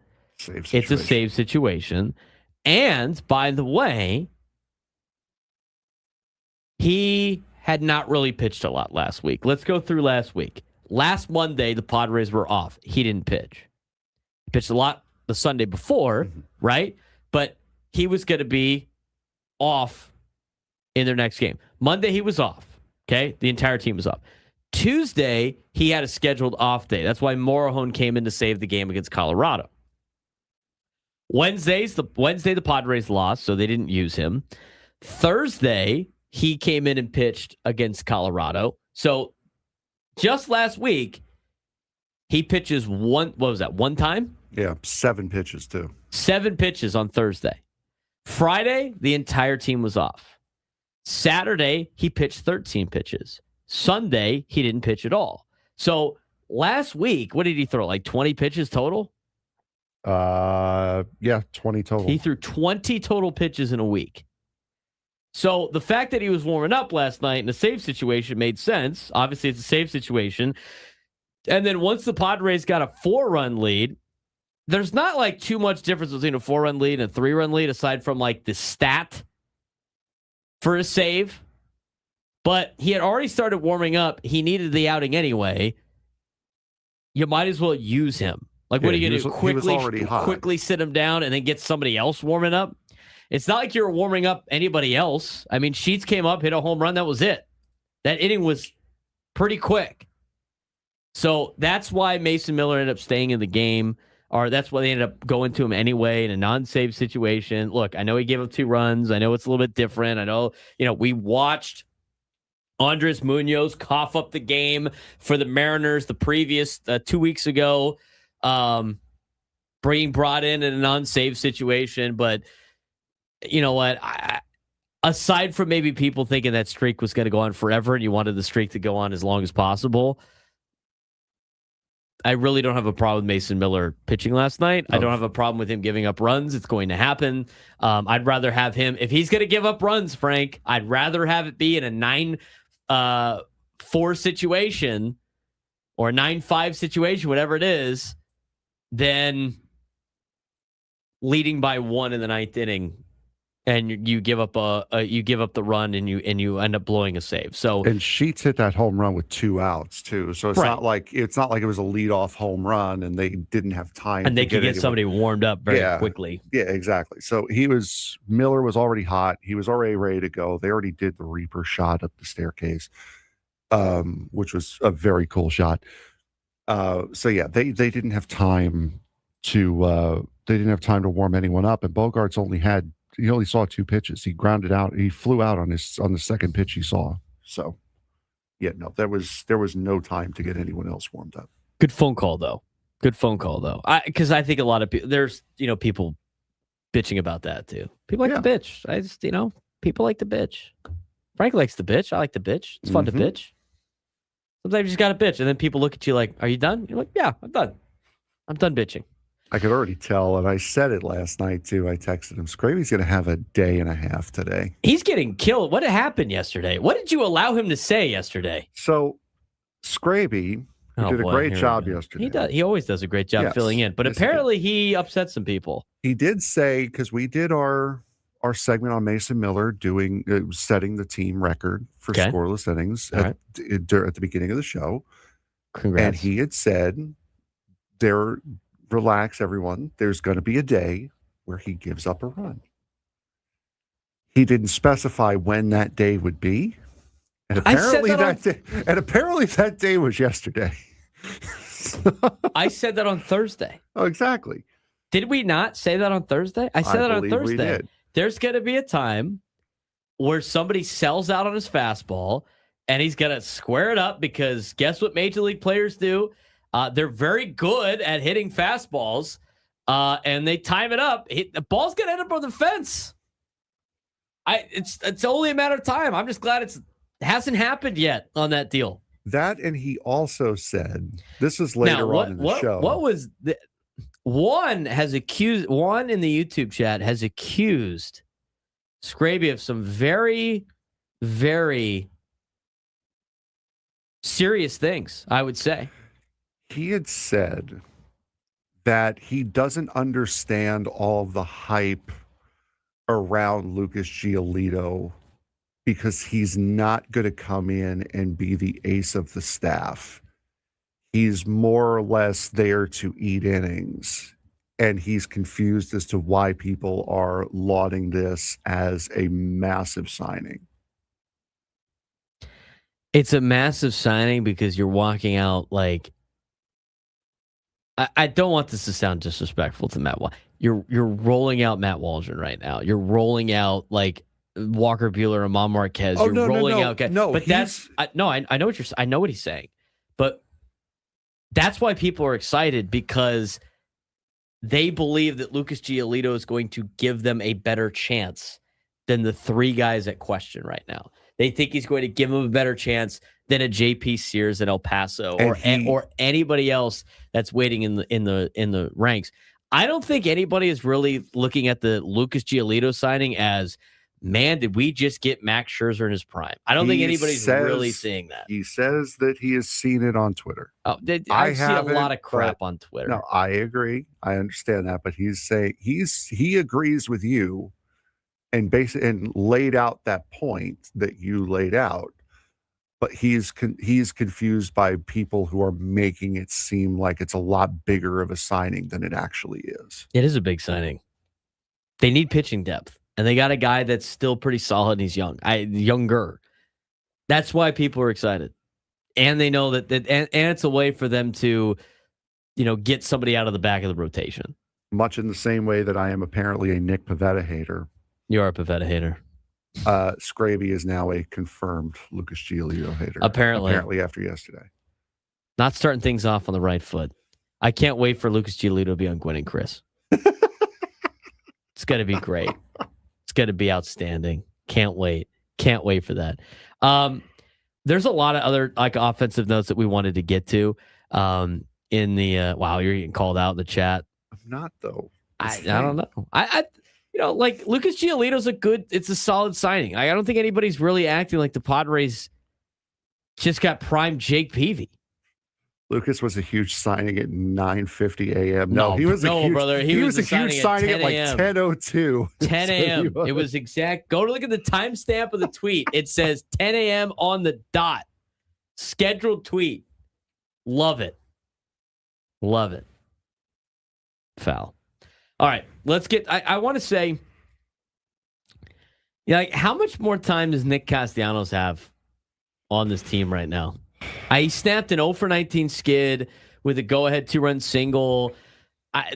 It's a save situation. And by the way, he had not really pitched a lot last week. Let's go through last week. Last Monday, the Padres were off. He didn't pitch. He pitched a lot the Sunday before, right? But he was going to be off in their next game. Monday, he was off. Okay? The entire team was off. Tuesday, he had a scheduled off day. That's why Morejon came in to save the game against Colorado. Wednesday, the Padres lost, so they didn't use him. Thursday, he came in and pitched against Colorado. So just last week, he pitches one time? Yeah, 7 pitches too. 7 pitches on Thursday. Friday, the entire team was off. Saturday, he pitched 13 pitches. Sunday, he didn't pitch at all. So last week, what did he throw? Like 20 pitches total? Yeah, 20 total. He threw 20 total pitches in a week. So the fact that he was warming up last night in a save situation made sense. Obviously, it's a save situation. And then once the Padres got a 4-run lead, there's not like too much difference between a 4-run lead and a 3-run lead aside from like the stat for a save. But he had already started warming up. He needed the outing anyway. You might as well use him. Like, what are you going to do? Quickly sit him down and then get somebody else warming up? It's not like you're warming up anybody else. I mean, Sheets came up, hit a home run. That was it. That inning was pretty quick. So that's why Mason Miller ended up staying in the game, or that's why they ended up going to him anyway in a non-save situation. Look, I know he gave up 2 runs. I know it's a little bit different. I know, we watched Andres Munoz cough up the game for the Mariners the previous 2 weeks ago, bringing Braden in a non-save situation. But you know what? Aside from maybe people thinking that streak was going to go on forever and you wanted the streak to go on as long as possible, I really don't have a problem with Mason Miller pitching last night. I don't have a problem with him giving up runs. It's going to happen. I'd rather have him, if he's going to give up runs, Frank, I'd rather have it be in a 9-4 situation or a 9-5 situation, whatever it is, than leading by 1 in the 9th inning. And you give up the run and you end up blowing a save. So, and Sheets hit that home run with 2 outs too. So it's not like it was a leadoff home run and they didn't have time. And they could get somebody warmed up very quickly. Yeah, exactly. So Miller was already hot. He was already ready to go. They already did the Reaper shot up the staircase, which was a very cool shot. So yeah, they didn't have time to warm anyone up, and Bogarts he only saw 2 pitches. He grounded out. He flew out on the second pitch he saw. So, yeah, no, there was no time to get anyone else warmed up. Good phone call though. Because I think a lot of people, there's people bitching about that too. People like to bitch. I just people like to bitch. Frank likes to bitch. I like to bitch. It's fun to bitch. Sometimes you just got to bitch, and then people look at you like, "Are you done?" You're like, "Yeah, I'm done. I'm done bitching." I could already tell, and I said it last night too. I texted him, Scravy's going to have a day and a half today. He's getting killed. What happened yesterday? What did you allow him to say yesterday? So, Scravy did a great job yesterday. He does. He always does a great job filling in, but apparently he upset some people. He did say, because we did our segment on Mason Miller setting the team record for scoreless innings at the beginning of the show. Congrats. And he had said, relax, everyone. There's going to be a day where he gives up a run. He didn't specify when that day would be, and apparently that day was yesterday. I said that on Thursday. Oh, exactly. Did we not say that on Thursday? I said that on Thursday. We did. There's going to be a time where somebody sells out on his fastball, and he's going to square it up because guess what Major League players do? They're very good at hitting fastballs, and they time it up. The ball's going to end up on the fence. It's only a matter of time. I'm just glad it hasn't happened yet on that deal. That, and he also said, this is later on in the show. What was Juan in the YouTube chat has accused Scraby of some very, very serious things, I would say. He had said that he doesn't understand all of the hype around Lucas Giolito because he's not going to come in and be the ace of the staff. He's more or less there to eat innings, and he's confused as to why people are lauding this as a massive signing. It's a massive signing because you're walking out like, I don't want this to sound disrespectful to Matt Waldron. You're rolling out Matt Waldron right now. You're rolling out like Walker Buehler and Manny Marquez. Oh, You're rolling out guys. No, but I know what you're. I know what he's saying, but that's why people are excited because they believe that Lucas Giolito is going to give them a better chance than the three guys at question right now. They think he's going to give them a better chance than a JP Sears at El Paso or anybody else that's waiting in the ranks. I don't think anybody is really looking at the Lucas Giolito signing as, man, did we just get Max Scherzer in his prime? I don't think anybody's really seeing that. He says that he has seen it on Twitter. Oh, I see a lot of crap on Twitter. No, I agree. I understand that, but he's saying he agrees with you and laid out that point that you laid out. But he's confused by people who are making it seem like it's a lot bigger of a signing than it actually is. It is a big signing. They need pitching depth, and they got a guy that's still pretty solid and he's younger. That's why people are excited. And they know that and it's a way for them to, get somebody out of the back of the rotation. Much in the same way that I am apparently a Nick Pivetta hater. You are a Pivetta hater. Scraby is now a confirmed Lucas Giolito hater. Apparently after yesterday. Not starting things off on the right foot. I can't wait for Lucas Giolito to be on Gwen and Chris. It's going to be great. It's going to be outstanding. Can't wait. Can't wait for that. There's a lot of other offensive notes that we wanted to get to. In the wow, you're getting called out in the chat. I'm not though. I don't know. I Lucas Giolito's it's a solid signing. I don't think anybody's really acting like the Padres just got prime Jake Peavy. Lucas was a huge signing at 9:50 a.m. No, he was a huge signing at like 10:02. 10 a.m. It was exact. Go to look at the timestamp of the tweet. It says 10 a.m. on the dot. Scheduled tweet. Love it. Love it. Foul. All right, let's get. I want to say, how much more time does Nick Castellanos have on this team right now? He snapped an 0-for-19 skid with a go-ahead 2-run single. I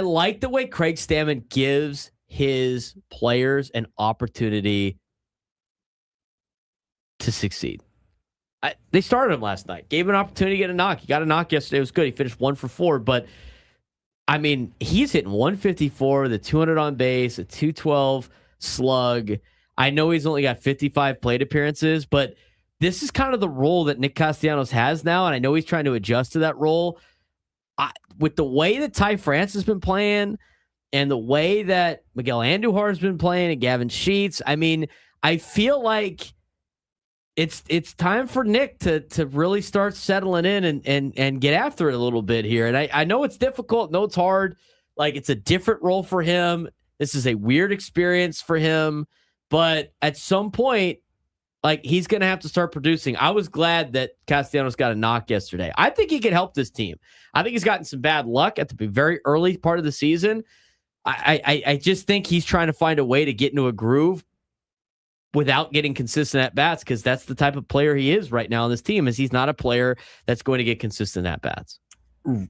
like the way Craig Stammen gives his players an opportunity to succeed. They started him last night, gave him an opportunity to get a knock. He got a knock yesterday. It was good. He finished 1 for 4, but I mean, he's hitting 154, the 200 on base, a 212 slug. I know he's only got 55 plate appearances, but this is kind of the role that Nick Castellanos has now, and I know he's trying to adjust to that role. With the way that Ty France has been playing and the way that Miguel Andujar has been playing and Gavin Sheets, I mean, I feel like it's time for Nick to really start settling in and get after it a little bit here. And I know it's difficult. No, it's hard. Like, it's a different role for him. This is a weird experience for him. But at some point, he's going to have to start producing. I was glad that Castellanos got a knock yesterday. I think he could help this team. I think he's gotten some bad luck at the very early part of the season. I just think he's trying to find a way to get into a groove without getting consistent at-bats, because that's the type of player he is right now on this team, is he's not a player that's going to get consistent at-bats.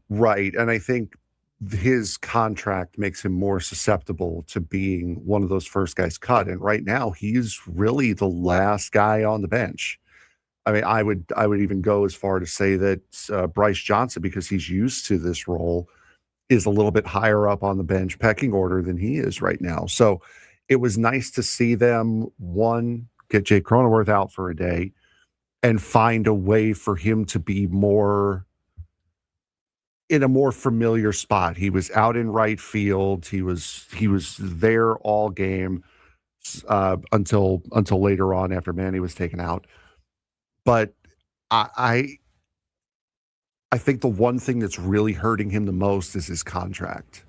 Right, and I think his contract makes him more susceptible to being one of those first guys cut, and right now he's really the last guy on the bench. I mean, I would even go as far to say that Bryce Johnson, because he's used to this role, is a little bit higher up on the bench pecking order than he is right now. So it was nice to see them, one, get Jake Cronenworth out for a day and find a way for him to be in a more familiar spot. He was out in right field. He was there all game until later on after Manny was taken out. But I think the one thing that's really hurting him the most is his contract.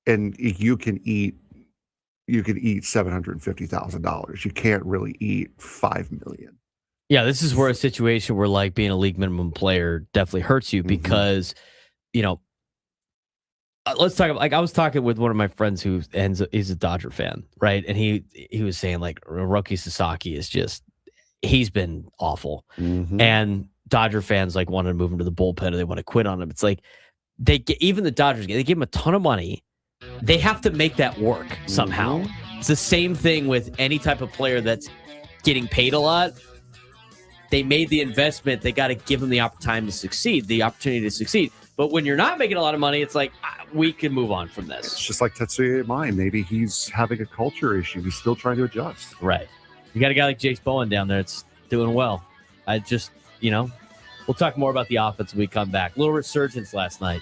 And you can eat $750,000. You can't really eat $5 million. Yeah, this is where a situation where being a league minimum player definitely hurts you, because let's talk about, I was talking with one of my friends who he's a Dodger fan, right? And he was saying Roki Sasaki is he's been awful. Mm-hmm. And Dodger fans want to move him to the bullpen, or they want to quit on him. It's even the Dodgers, they give him a ton of money. They have to make that work somehow. It's the same thing with any type of player that's getting paid a lot. They made the investment. They got to give them the opportunity to succeed. But when you're not making a lot of money, it's like, we can move on from this. It's just like Tetsuya Mai. Maybe he's having a culture issue. He's still trying to adjust. Right. You got a guy like Jace Bowen down there that's doing well. I just, we'll talk more about the offense when we come back. Little resurgence last night.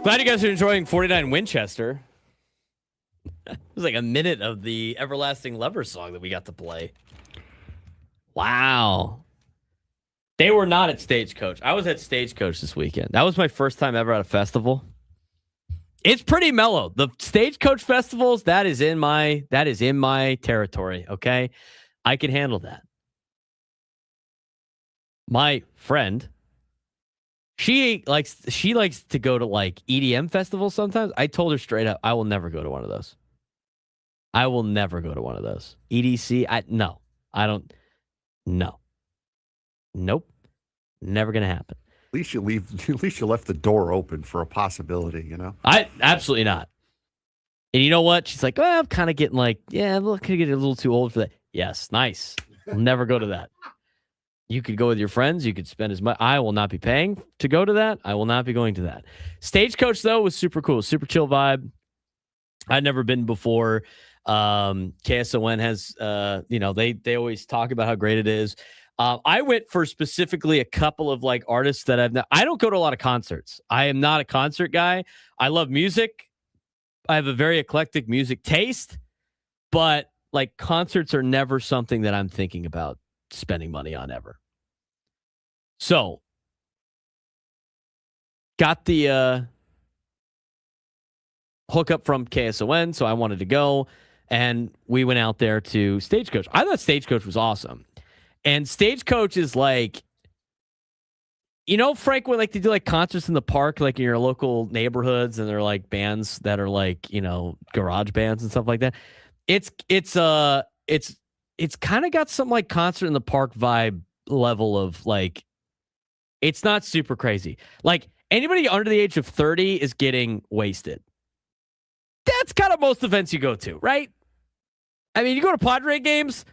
Glad you guys are enjoying 49 Winchester. It was like a minute of the Everlasting Lover song that we got to play. Wow. They were not at Stagecoach. I was at Stagecoach this weekend. That was my first time ever at a festival. It's pretty mellow. The Stagecoach festivals, that is in my territory, okay? I can handle that. My friend, she likes to go to like EDM festivals sometimes. I told her straight up, I will never go to one of those. I will never go to one of those. EDC, no. I don't. No. Nope. Never gonna happen. At least you left the door open for a possibility, you know? I absolutely not. And you know what? She's like, I'm kind of getting like, I'm looking to get a little too old for that. Yes, nice. I'll never go to that. You could go with your friends. You could spend as much. I will not be paying to go to that. I will not be going to that. Stagecoach, though, was super cool. Super chill vibe. I'd never been before. KSON has, they always talk about how great it is. I went for specifically a couple of like artists that I don't go to a lot of concerts. I am not a concert guy. I love music. I have a very eclectic music taste, but like concerts are never something that I'm thinking about spending money on ever. So got the hookup from KSON, so I wanted to go, and we went out there to Stagecoach. I thought Stagecoach was awesome. And Stagecoach is like, Frank, when like they do like concerts in the park, like in your local neighborhoods, and they're like bands that are like, garage bands and stuff like that. It's kind of got some like concert in the park vibe level of like, it's not super crazy. Like anybody under the age of 30 is getting wasted. That's kind of most events you go to, right? I mean, you go to Padres games,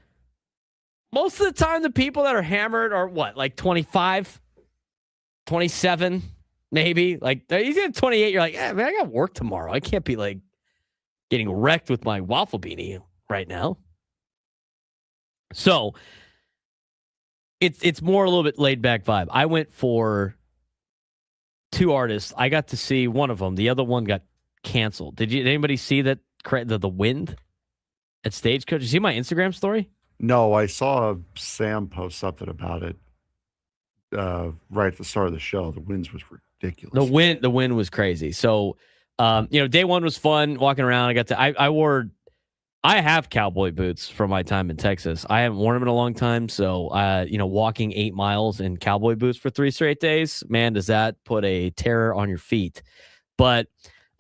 most of the time the people that are hammered are what, like 25, 27, maybe? Like he's at 28, you're like, man, I got work tomorrow. I can't be like getting wrecked with my waffle beanie right now. So it's more a little bit laid back vibe. I went for two artists. I got to see one of them. The other one got canceled. Did anybody see that the Wind at Stagecoach? Did you see my Instagram story? No, I saw Sam post something about it right at the start of the show. The Winds was ridiculous. The wind was crazy. So day one was fun walking around. I have cowboy boots from my time in Texas. I haven't worn them in a long time. So, walking 8 miles in cowboy boots for 3 straight days, man, does that put a terror on your feet. But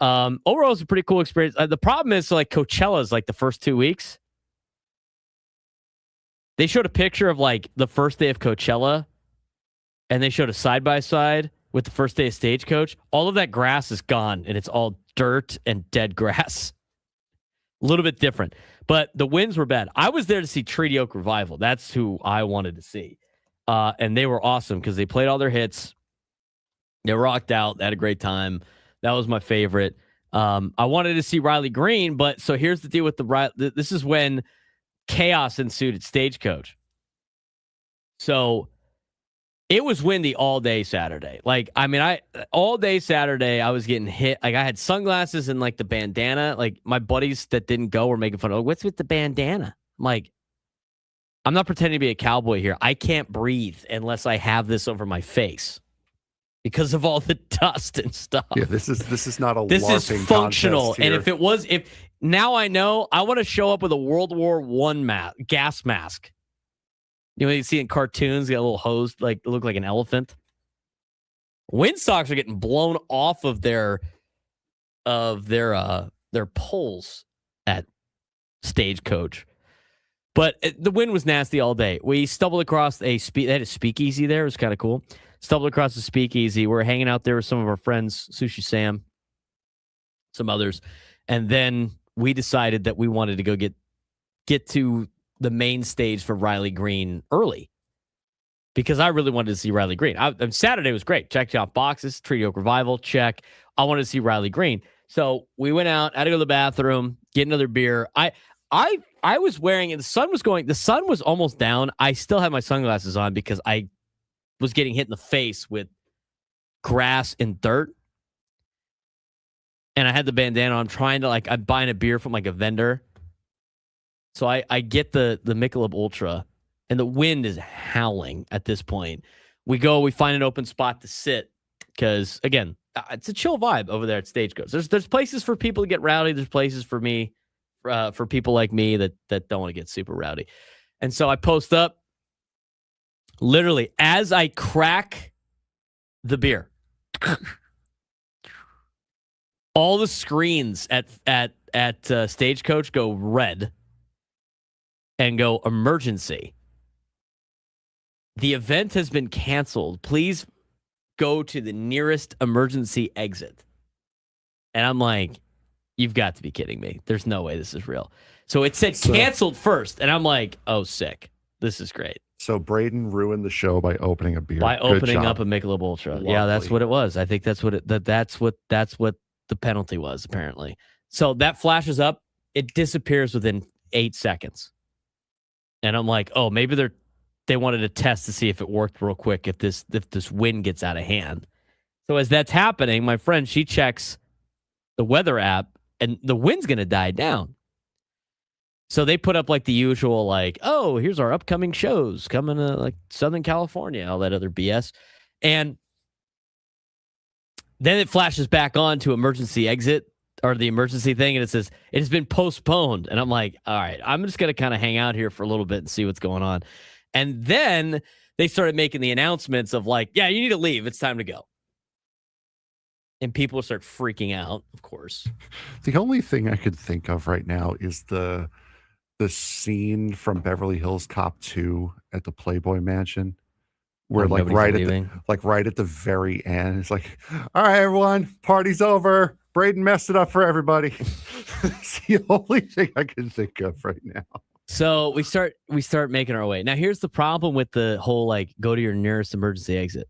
overall, it's a pretty cool experience. The problem is, like, Coachella's like the first 2 weeks. They showed a picture of like the first day of Coachella, and they showed a side-by-side with the first day of Stagecoach. All of that grass is gone, and it's all dirt and dead grass. A little bit different, but the winds were bad. I was there to see Treaty Oak Revival. That's who I wanted to see. And they were awesome because they played all their hits. They rocked out. They had a great time. That was my favorite. I wanted to see Riley Green, but so here's the deal with this is when chaos ensued at Stagecoach. So it was windy all day Saturday. Like, I mean, all day Saturday, I was getting hit. Like, I had sunglasses and like the bandana. Like, my buddies that didn't go were making fun of, what's with the bandana? I'm like, I'm not pretending to be a cowboy here. I can't breathe unless I have this over my face because of all the dust and stuff. Yeah, this is not a this LARPing is functional. contest here. And if now I know, I want to show up with a World War I gas mask. You see in cartoons, got a little hose, like look like an elephant. Windsocks are getting blown off of their poles at Stagecoach. But the wind was nasty all day. We stumbled across they had a speakeasy there. It was kind of cool. Stumbled across the speakeasy. We're hanging out there with some of our friends, Sushi Sam, some others. And then we decided that we wanted to go get to the main stage for Riley Green early because I really wanted to see Riley Green. Saturday was great. Checked off boxes, Treaty Oak Revival, check. I wanted to see Riley Green. So we went out, had to go to the bathroom, get another beer. I was wearing, and the sun was almost down. I still had my sunglasses on because I was getting hit in the face with grass and dirt. and I had the bandana. I'm trying to I'm buying a beer from like a vendor. So I get the Michelob Ultra, and the wind is howling at this point. We find an open spot to sit because, again, it's a chill vibe over there at Stagecoach. There's places for people to get rowdy. There's places for me, for people like me that don't want to get super rowdy. And so I post up, literally, as I crack the beer. All the screens at Stagecoach go red and go emergency. The event has been canceled. Please go to the nearest emergency exit. And I'm like, you've got to be kidding me. There's no way this is real. So it said canceled first. And I'm like, oh, sick. This is great. So Braden ruined the show by opening a beer. By opening up a Michelob Ultra. Lovely. Yeah, that's what it was. I think that's what that's what the penalty was, apparently. So that flashes up. It disappears within 8 seconds. And I'm like, oh, maybe they wanted to test to see if it worked real quick, if this wind gets out of hand. So as that's happening, my friend, she checks the weather app, and the wind's going to die down. So they put up like the usual, oh, here's our upcoming shows coming to Southern California, all that other BS. And then it flashes back on to emergency exit, or the emergency thing, and it says it has been postponed. And I'm like, all right, I'm just going to kind of hang out here for a little bit and see what's going on. And then they started making the announcements of yeah, you need to leave. It's time to go. And people start freaking out, of course. The only thing I could think of right now is the scene from Beverly Hills Cop 2 at the Playboy Mansion, where right at the very end, it's like, all right, everyone, party's over. Braden messed it up for everybody. It's the only thing I can think of right now. So we start making our way. Now, here's the problem with the whole go to your nearest emergency exit.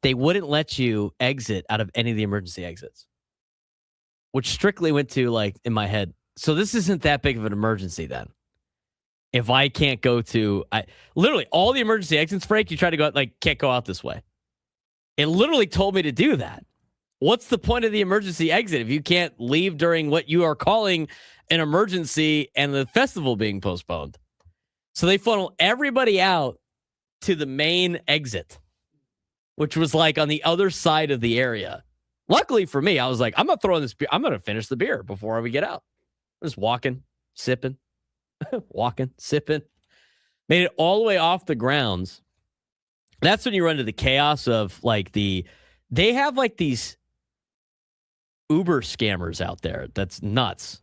They wouldn't let you exit out of any of the emergency exits, which strictly went to in my head. So this isn't that big of an emergency then. If I can't go to, literally all the emergency exits, Frank, you try to go out, can't go out this way. It literally told me to do that. What's the point of the emergency exit if you can't leave during what you are calling an emergency and the festival being postponed? So they funnel everybody out to the main exit, which was on the other side of the area. Luckily for me, I was like, I'm not throwing this beer. I'm going to finish the beer before we get out. Just walking, sipping, walking, sipping. Made it all the way off the grounds. That's when you run into the chaos of they have these Uber scammers out there. That's nuts.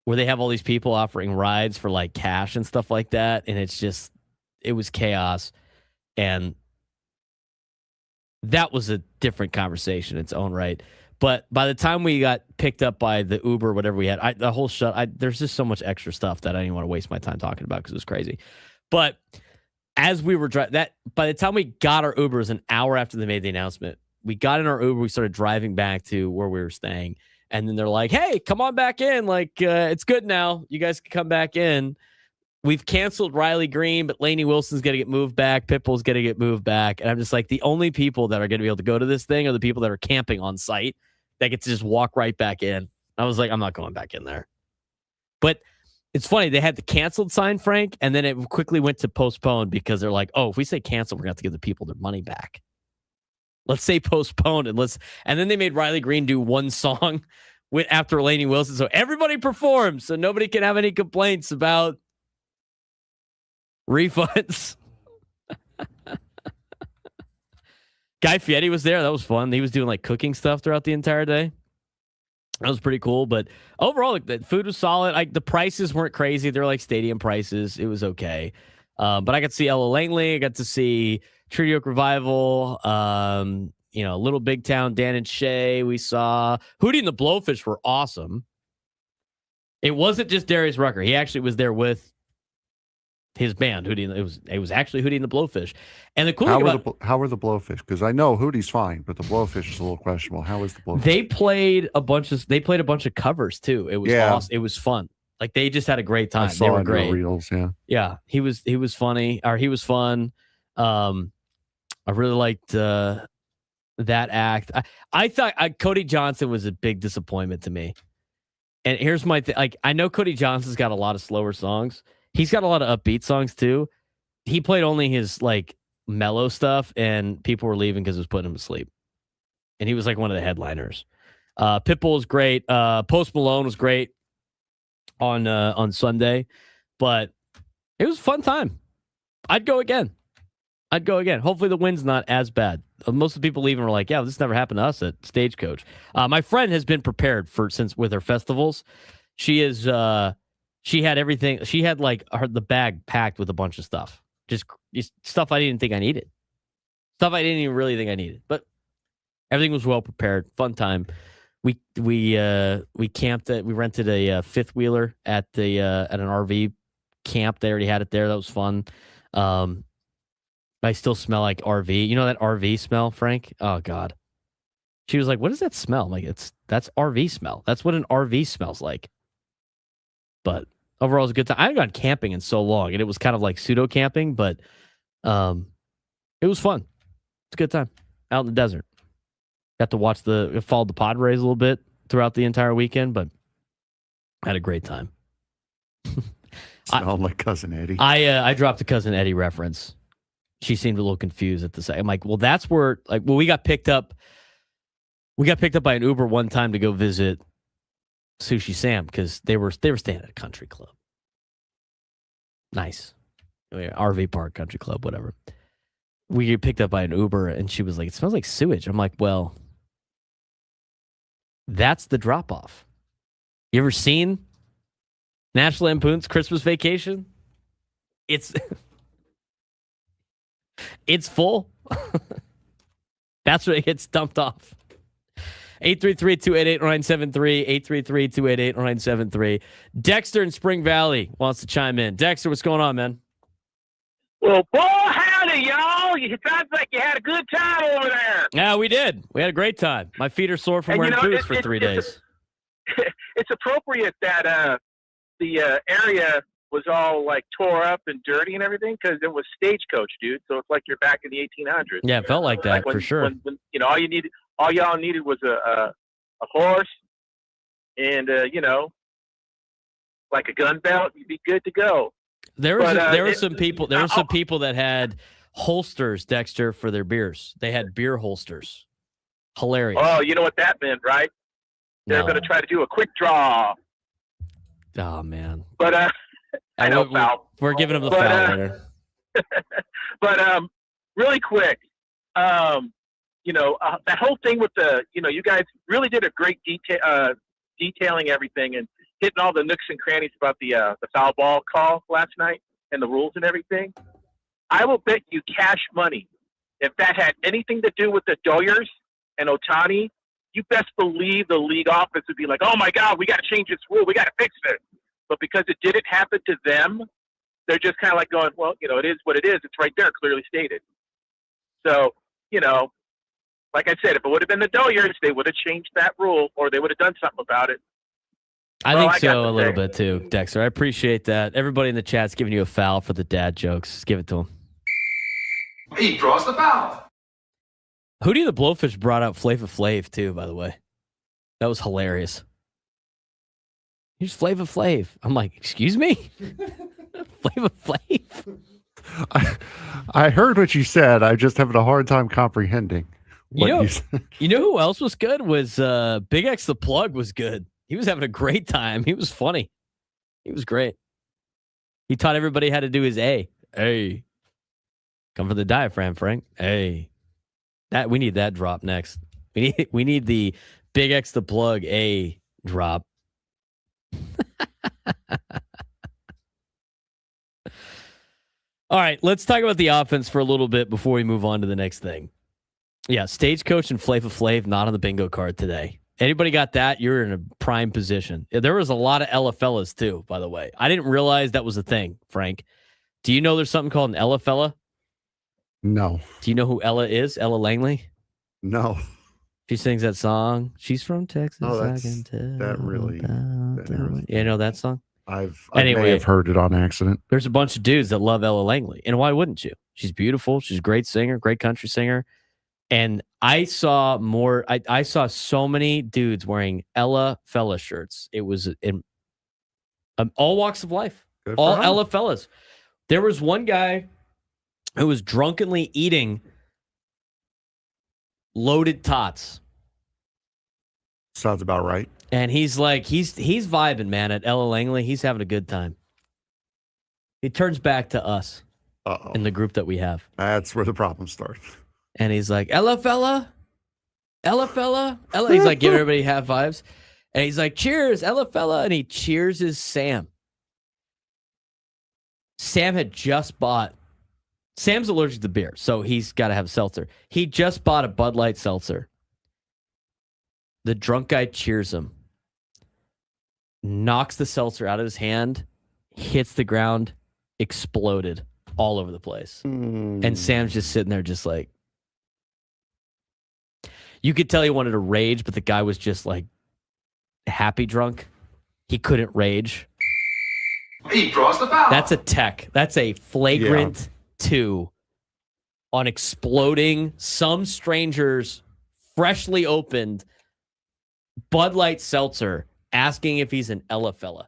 Where they have all these people offering rides for cash and stuff like that. And it was chaos. And that was a different conversation in its own right. But by the time we got picked up by the Uber, whatever we had, there's just so much extra stuff that I didn't want to waste my time talking about because it was crazy. But as we were driving, by the time we got our Uber, it was an hour after they made the announcement. We got in our Uber, we started driving back to where we were staying. And then they're like, hey, come on back in. It's good now. You guys can come back in. We've canceled Riley Green, but Lainey Wilson's going to get moved back. Pitbull's going to get moved back. And I'm just the only people that are going to be able to go to this thing are the people that are camping on site that get to just walk right back in. I was like, I'm not going back in there. But it's funny. They had the canceled sign, Frank, and then it quickly went to postponed because they're like, oh, if we say cancel, we're going to have to give the people their money back. Let's say postponed and then they made Riley Green do one song after Lainey Wilson. So everybody performs so nobody can have any complaints about refunds. Guy Fieri was there. That was fun. He was doing cooking stuff throughout the entire day. That was pretty cool. But overall, the food was solid. The prices weren't crazy. They're stadium prices. It was okay. But I got to see Ella Langley. I got to see Treaty Oak Revival. Little Big Town, Dan and Shay. We saw Hootie and the Blowfish were awesome. It wasn't just Darius Rucker. He actually was there with his band, Hootie. It was actually Hootie and the Blowfish. And the cool thing about how were the Blowfish? Because I know Hootie's fine, but the Blowfish is a little questionable. How was the Blowfish? They played a bunch of covers too. It was awesome. It was fun. They just had a great time. They were great. Reels, yeah. Yeah, he was funny, or he was fun. I really liked the that act. I thought Cody Johnson was a big disappointment to me. And here's my thing. Like, I know Cody Johnson's got a lot of slower songs. He's got a lot of upbeat songs too. He played only his like mellow stuff, and people were leaving because it was putting him to sleep. And he was like one of the headliners. Pitbull was great. Post Malone was great on Sunday, but it was a fun time. I'd go again. Hopefully the wind's not as bad. Most of the people leaving were like, yeah, this never happened to us at Stagecoach. My friend has been prepared since with her festivals. She had everything. She had like the bag packed with a bunch of stuff. Just stuff I didn't think I needed. Stuff I didn't even really think I needed. But everything was well prepared. Fun time. We camped we rented a fifth wheeler at an RV camp. They already had it there. That was fun. I still smell like RV. You know that RV smell, Frank? Oh God. She was like, "What does that smell?" I'm like, that's RV smell. That's what an RV smells like. But overall, it was a good time. I haven't gone camping in so long, and it was kind of like pseudo camping, but it was fun. It's a good time out in the desert. Got to followed the Padres a little bit throughout the entire weekend, but I had a great time. Smelled like Cousin Eddie. I dropped the Cousin Eddie reference. She seemed a little confused at the second. I'm like, well, that's where we got picked up. We got picked up by an Uber one time to go visit Sushi Sam because they were staying at a country club. Nice. RV park, country club, whatever. We get picked up by an Uber and she was like, it smells like sewage. I'm like, well, that's the drop off. You ever seen National Lampoon's Christmas Vacation? It's full. That's where it gets dumped off. 833-288-0973. 833-288-0973. Dexter in Spring Valley wants to chime in. Dexter, what's going on, man? Well, boy, howdy, y'all. It sounds like you had a good time over there. Yeah, we did. We had a great time. My feet are sore from wearing boots for 3 days. It's appropriate that the area was all like tore up and dirty and everything because it was Stagecoach, dude. So it's like you're back in the 1800s. Yeah, it felt like that for sure. When, all y'all needed was a horse and like a gun belt. You'd be good to go. There were some people that had holsters, Dexter, for their beers. They had beer holsters. Hilarious. Oh, you know what that meant, right? They're going to try to do a quick draw. Oh man. But I know foul. We're giving them the foul later. But really quick, that whole thing with you guys really did a great detailing everything and hitting all the nooks and crannies about the foul ball call last night and the rules and everything. I will bet you cash money if that had anything to do with the Doyers and Ohtani, you best believe the league office would be like, "Oh my God, we got to change this rule. We got to fix it." But because it didn't happen to them, they're just kind of like going, "Well, it is what it is. It's right there, clearly stated." So, like I said, if it would have been the Doyers, they would have changed that rule or they would have done something about it. I think so a little bit too, Dexter. I appreciate that. Everybody in the chat's giving you a foul for the dad jokes. Give it to him. He draws the foul. Hootie the Blowfish brought out Flava Flav too, by the way. That was hilarious. Here's Flava Flav. I'm like, excuse me? Flava Flav? I heard what you said. I'm just having a hard time comprehending what you said. You know who else was good? Was Big X the Plug was good. He was having a great time. He was funny. He was great. He taught everybody how to do his A. A. Come for the diaphragm, Frank. A. We need that drop next. We need the Big X the Plug A drop. All right, let's talk about the offense for a little bit before we move on to the next thing. Yeah, Stagecoach and Flava Flav not on the bingo card today. Anybody got that? You're in a prime position. There was a lot of Ella fellas too, by the way. I didn't realize that was a thing, Frank. Do you know there's something called an Ella fella? No. Do you know who Ella is? Ella Langley? No. She sings that song. She's from Texas. Oh, I can tell that really. You know that song? I may have heard it on accident. There's a bunch of dudes that love Ella Langley. And why wouldn't you? She's beautiful. She's a great singer, great country singer. And I saw more. I saw so many dudes wearing Ella Fella shirts. It was in all walks of life, Good for all him. Ella Fellas. There was one guy who was drunkenly eating loaded tots. Sounds about right. And he's like, he's vibing, man, at Ella Langley. He's having a good time. He turns back to us in the group that we have. That's where the problem starts. And he's like, Ella fella. He's like giving everybody half fives. And he's like, cheers, Ella fella. And he cheers Sam. Sam had just bought. Sam's allergic to beer, so he's got to have seltzer. He just bought a Bud Light seltzer. The drunk guy cheers him, knocks the seltzer out of his hand, hits the ground, exploded all over the place. And Sam's just sitting there just like, you could tell he wanted to rage, but the guy was just like happy drunk. He couldn't rage. He draws the foul. That's a tech. That's a flagrant 2 on exploding some stranger's freshly opened Bud Light seltzer, asking if he's an Ella fella.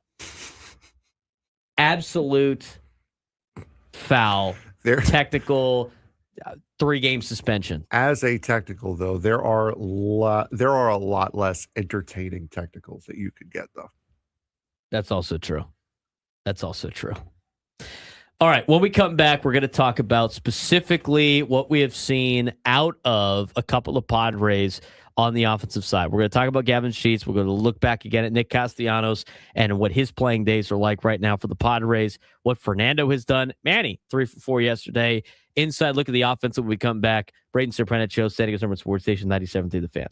Absolute foul. Technical 3-game suspension. As a technical, though, there are a lot less entertaining technicals that you could get, though. That's also true. All right, when we come back, we're going to talk about specifically what we have seen out of a couple of Padres on the offensive side. We're going to talk about Gavin Sheets. We're going to look back again at Nick Castellanos and what his playing days are like right now for the Padres, what Fernando has done. Manny, 3 for 4 yesterday. Inside look at the offense when we come back. Braden Surprenant Show, San Diego's number Sports Station 97.3 The Fan.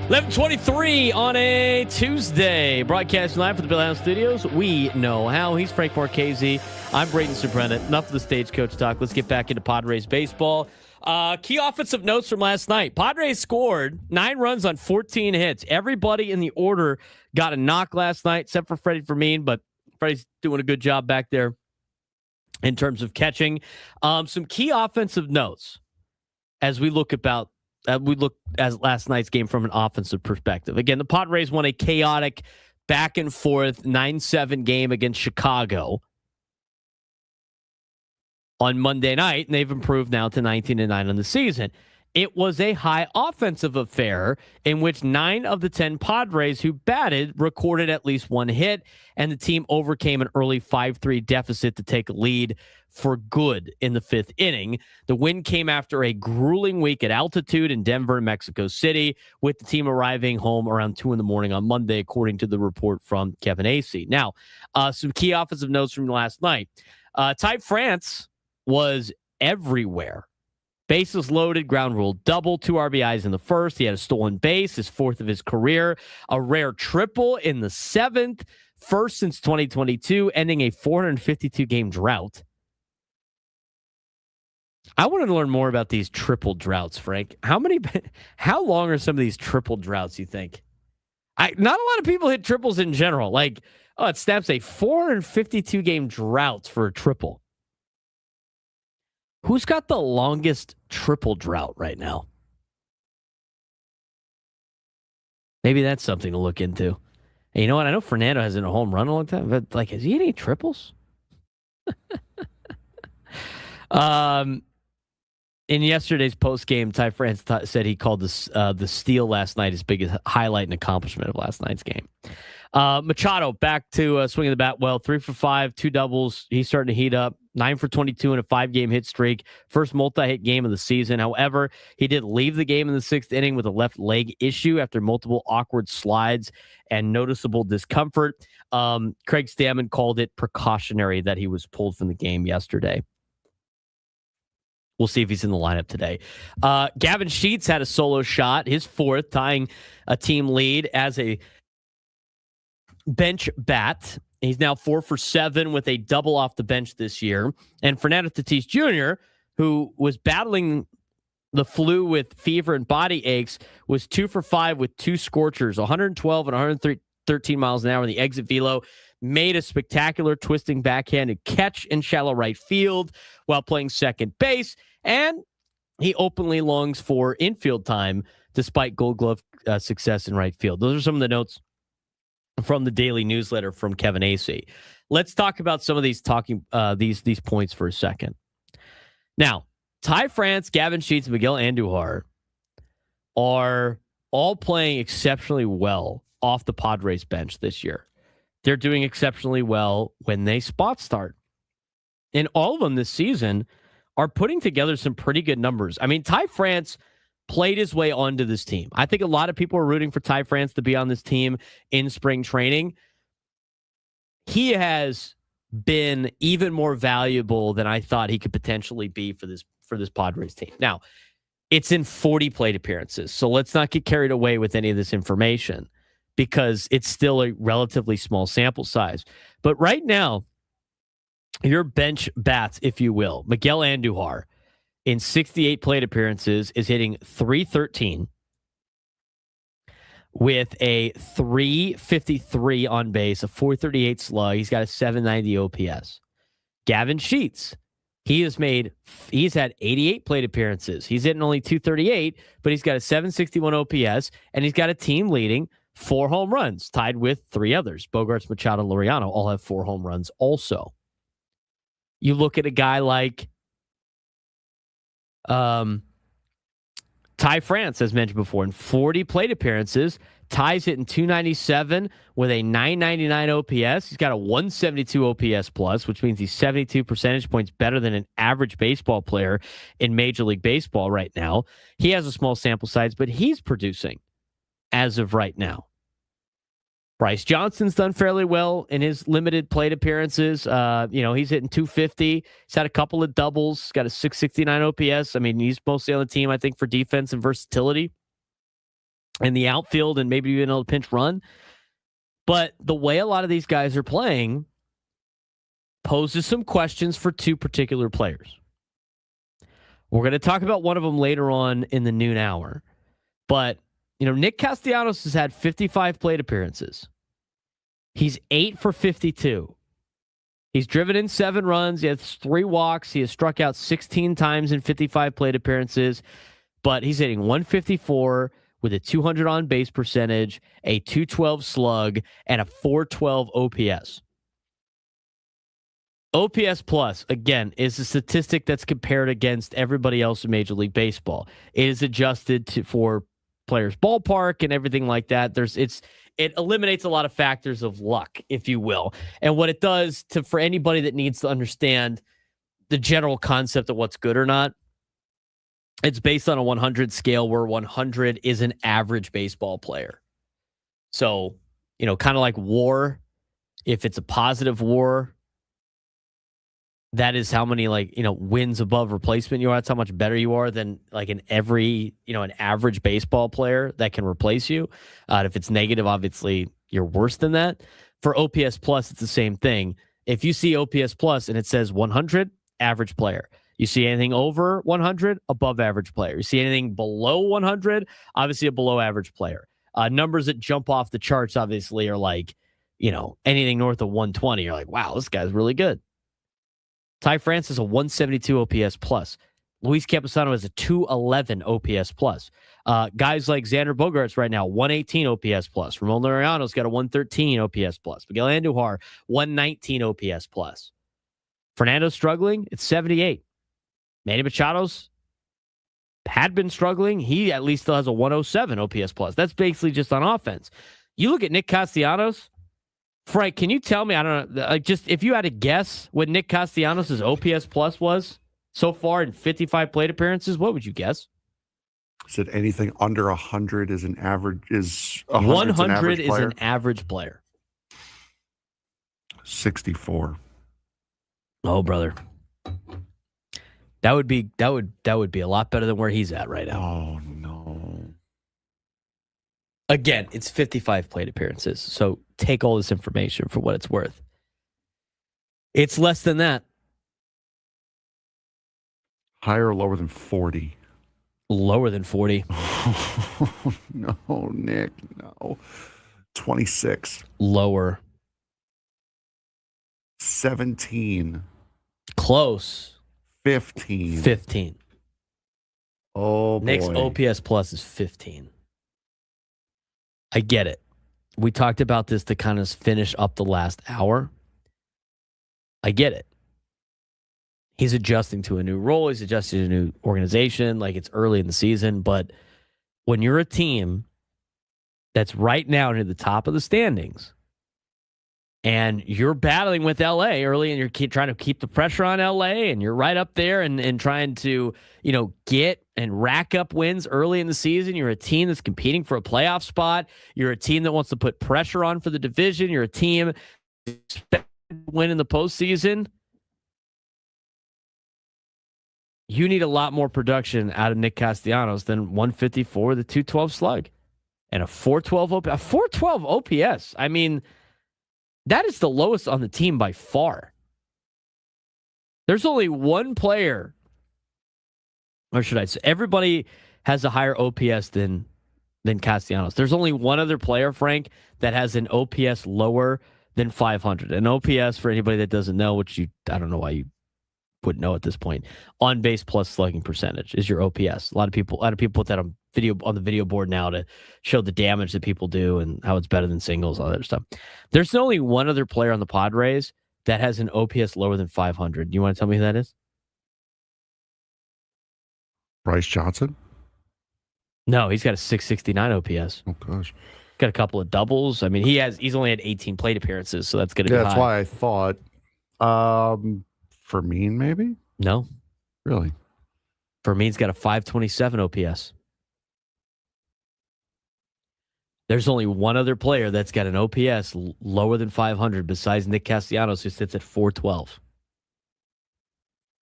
11:23 on a Tuesday. Broadcasting live from the Bill House Studios. We know how. He's Frank Marchese. I'm Braden Surprenant. Enough of the Stagecoach talk. Let's get back into Padres baseball. Key offensive notes from last night. Padres scored 9 runs on 14 hits. Everybody in the order got a knock last night, except for Freddie Fermin, but Freddie's doing a good job back there in terms of catching. Some key offensive notes as we look at last night's game from an offensive perspective. Again, the Padres won a chaotic back and forth 9-7 game against Chicago on Monday night, and they've improved now to 19-9 on the season. It was a high offensive affair in which 9 of the 10 Padres who batted recorded at least 1 hit, and the team overcame an early 5-3 deficit to take a lead for good in the 5th inning. The win came after a grueling week at altitude in Denver and Mexico City, with the team arriving home around 2 a.m. on Monday, according to the report from Kevin Acee. Now, some key offensive notes from last night. Ty France was everywhere. Bases loaded, ground rule double, 2 RBIs in the first. He had a stolen base, his 4th of his career, a rare triple in the 7th, first since 2022, ending a 452-game drought. I want to learn more about these triple droughts, Frank. How long are some of these triple droughts, you think? Not a lot of people hit triples in general. It snaps a 452-game drought for a triple. Who's got the longest triple drought right now? Maybe that's something to look into. And you know what? I know Fernando hasn't a home run in a long time, but has he hit any triples? In yesterday's postgame, Ty France said he called the steal last night his biggest highlight and accomplishment of last night's game. Machado back to swinging the bat well, 3 for 5, 2 doubles. He's starting to heat up. 9 for 22 in a 5-game hit streak. First multi-hit game of the season. However, he did leave the game in the 6th inning with a left leg issue after multiple awkward slides and noticeable discomfort. Craig Stammen called it precautionary that he was pulled from the game yesterday. We'll see if he's in the lineup today. Gavin Sheets had a solo shot, his 4th, tying a team lead as a bench bat. He's now 4 for 7 with a double off the bench this year. And Fernando Tatis Jr., who was battling the flu with fever and body aches, was 2 for 5 with 2 scorchers, 112 and 113 miles an hour in the exit velo. Made a spectacular twisting backhanded catch in shallow right field while playing second base. And he openly longs for infield time despite Gold Glove success in right field. Those are some of the notes from the daily newsletter from Kevin Acee. Let's talk about some of these these points for a second. Now, Ty France, Gavin Sheets, and Miguel Andujar are all playing exceptionally well off the Padres bench this year. They're doing exceptionally well when they spot start. And all of them this season are putting together some pretty good numbers. I mean, Ty France played his way onto this team. I think a lot of people are rooting for Ty France to be on this team in spring training. He has been even more valuable than I thought he could potentially be for this Padres team. Now, it's in 40 plate appearances, so let's not get carried away with any of this information because it's still a relatively small sample size. But right now, your bench bats, if you will, Miguel Andujar, in 68 plate appearances, is hitting .313 with a .353 on base, a .438 slug. He's got a .790 OPS. Gavin Sheets, he's had 88 plate appearances. He's hitting only .238, but he's got a .761 OPS, and he's got a team leading 4 home runs, tied with 3 others. Bogarts, Machado, and Laureano all have 4 home runs also. You look at a guy like Ty France, as mentioned before, in 40 plate appearances. Ty's hitting .297 with a .999 OPS. He's got a .172 OPS plus, which means he's 72 percentage points better than an average baseball player in Major League Baseball right now. He has a small sample size, but he's producing as of right now. Bryce Johnson's done fairly well in his limited plate appearances. He's hitting .250. He's had a couple of doubles. Got a .669 OPS. I mean, he's mostly on the team, I think, for defense and versatility. in the outfield and maybe even a pinch run. But the way a lot of these guys are playing poses some questions for two particular players. We're going to talk about one of them later on in the noon hour. But, Nick Castellanos has had 55 plate appearances. He's 8 for 52. He's driven in 7 runs. He has 3 walks. He has struck out 16 times in 55 plate appearances. But he's hitting 154 with a 200 on base percentage, a 212 slug, and a 412 OPS. OPS plus, again, is a statistic that's compared against everybody else in Major League Baseball. It is adjusted for players' ballpark and everything like that. It eliminates a lot of factors of luck, if you will. And what it does for anybody that needs to understand the general concept of what's good or not, it's based on a 100 scale where 100 is an average baseball player. So, kind of like WAR, if it's a positive WAR, that is how many wins above replacement you are. That's how much better you are than an average baseball player that can replace you. If it's negative, obviously you're worse than that. For OPS plus, it's the same thing. If you see OPS plus and it says 100, average player. You see anything over 100, above average player. You see anything below 100, obviously a below average player. Numbers that jump off the charts obviously are anything north of 120. You're like, wow, this guy's really good. Ty France has a 172 OPS plus. Luis Campusano has a 211 OPS plus. Guys like Xander Bogaerts right now, 118 OPS plus. Ramon Laureano's got a 113 OPS plus. Miguel Andujar, 119 OPS plus. Fernando's struggling. It's 78. Manny Machado's had been struggling. He at least still has a 107 OPS plus. That's basically just on offense. You look at Nick Castellanos. Frank, can you tell me, I don't know, just if you had to guess what Nick Castellanos' OPS plus was so far in 55 plate appearances, what would you guess? Said anything under 100 is an average, 100 is an average player. 64. Oh, brother. That would be a lot better than where he's at right now. Oh, no. Again, it's 55 plate appearances, so take all this information for what it's worth. It's less than that. Higher or lower than 40? Lower than 40. No, Nick, no. 26. Lower. 17. Close. 15. 15. Oh, boy. Nick's OPS plus is 15. I get it. We talked about this to kind of finish up the last hour. I get it. He's adjusting to a new role. He's adjusting to a new organization. It's early in the season. But when you're a team that's right now near the top of the standings and you're battling with LA early and you're trying to keep the pressure on LA and you're right up there and trying to, get and rack up wins early in the season. You're a team that's competing for a playoff spot. You're a team that wants to put pressure on for the division. You're a team that win in the postseason. You need a lot more production out of Nick Castellanos than 154 with a 212 slug and a 412 OPS. A 412 OPS. I mean, that is the lowest on the team by far. There's only one player, or should I say, everybody has a higher OPS than Castellanos. There's only one other player, Frank, that has an OPS lower than 500. An OPS, for anybody that doesn't know, which I don't know why you wouldn't know at this point, on base plus slugging percentage is your OPS. A lot of people put that on the video board now to show the damage that people do and how it's better than singles, all that other stuff. There's only one other player on the Padres that has an OPS lower than 500. You want to tell me who that is? Bryce Johnson? No, he's got a 669 OPS. Oh, gosh. Got a couple of doubles. I mean, he's only had 18 plate appearances, so that's going to be high. That's why I thought Fermin, maybe? No. Really? Fermin's got a 527 OPS. There's only one other player that's got an OPS lower than 500 besides Nick Castellanos, who sits at 412.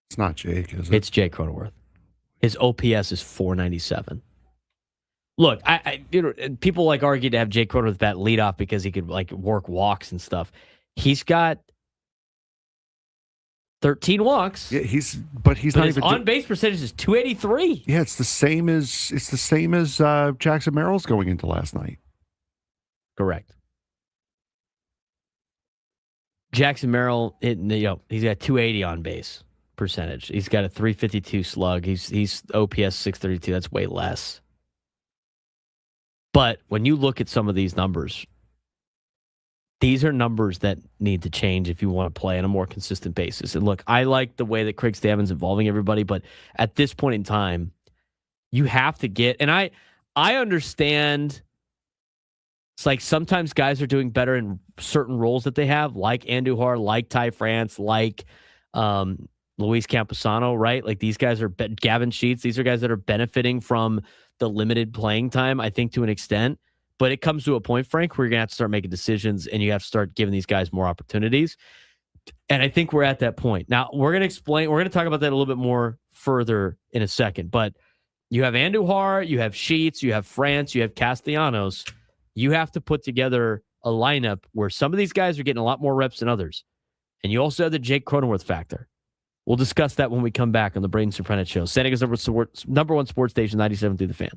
It's not Jake, is it? It's Jake Cronenworth. His OPS is 497. Look, people like argue to have Jake Cronenworth bat leadoff because he could like work walks and stuff. He's got 13 walks. Yeah, he's not his even on base percentage is 283. Yeah, it's the same as Jackson Merrill's going into last night. Correct. Jackson Merrill, he's got 280 on base percentage. He's got a 352 slug. He's OPS 632. That's way less. But when you look at some of these numbers, these are numbers that need to change if you want to play on a more consistent basis. And look, I like the way that Craig Stammen's involving everybody, but at this point in time, you have to get, and I understand it's like sometimes guys are doing better in certain roles that they have, like Andujar, like Ty France, like Luis Camposano, right? Like these guys are Gavin Sheets. These are guys that are benefiting from the limited playing time, I think, to an extent. But it comes to a point, Frank, where you're going to have to start making decisions and you have to start giving these guys more opportunities. And I think we're at that point. Now, we're going to talk about that a little bit more further in a second. But you have Andujar, you have Sheets, you have France, you have Castellanos. You have to put together a lineup where some of these guys are getting a lot more reps than others. And you also have the Jake Cronenworth factor. We'll discuss that when we come back on the Braden Surprenant Show. San Diego's number one sports station, 97 through the Fan.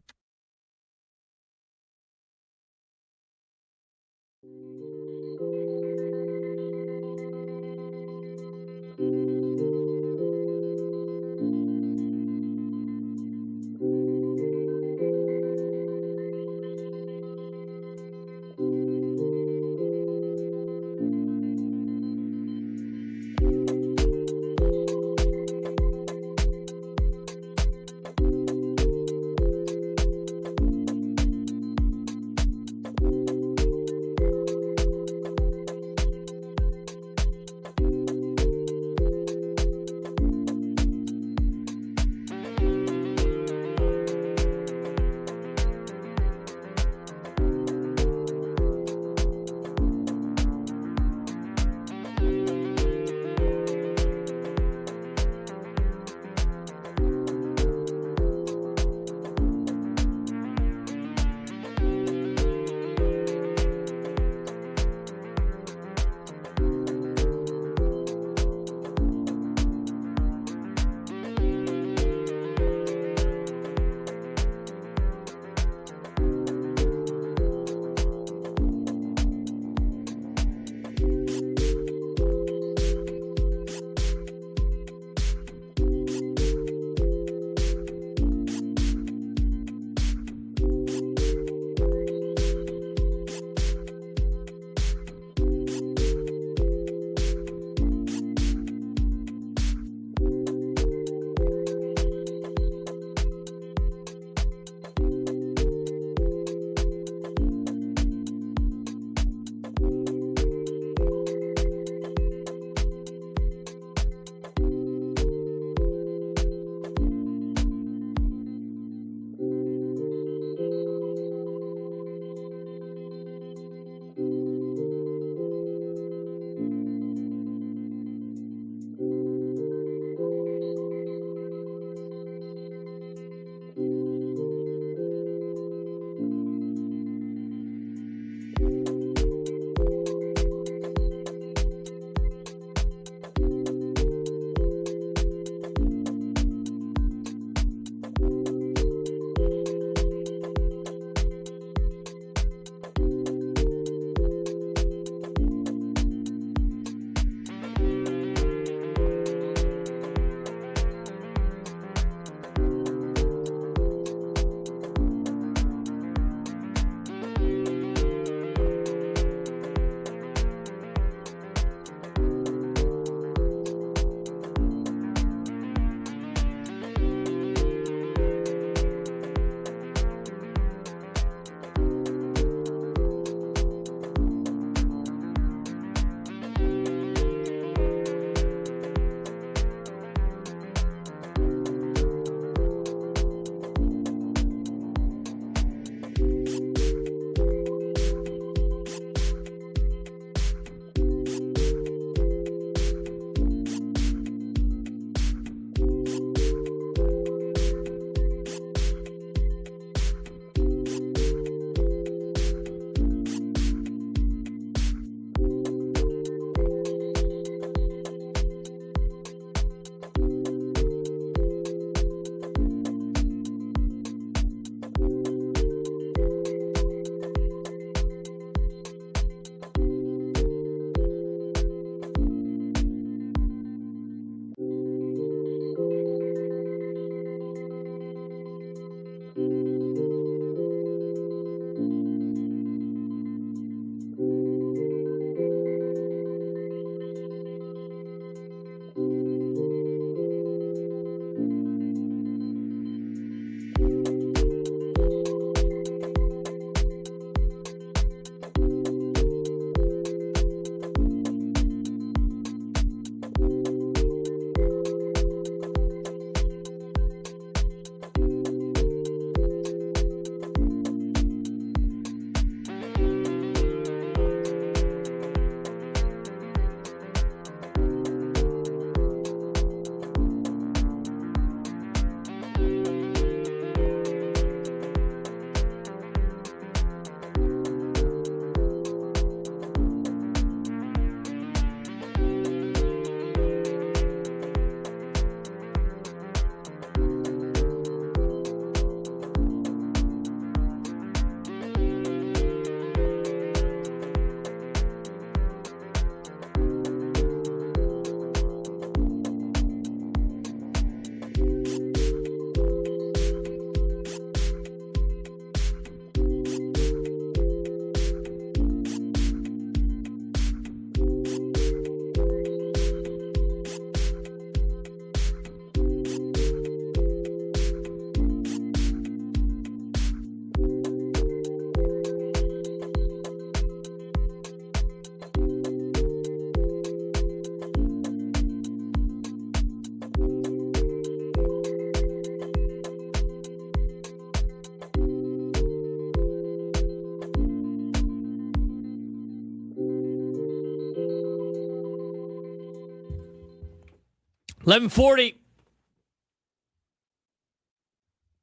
11:40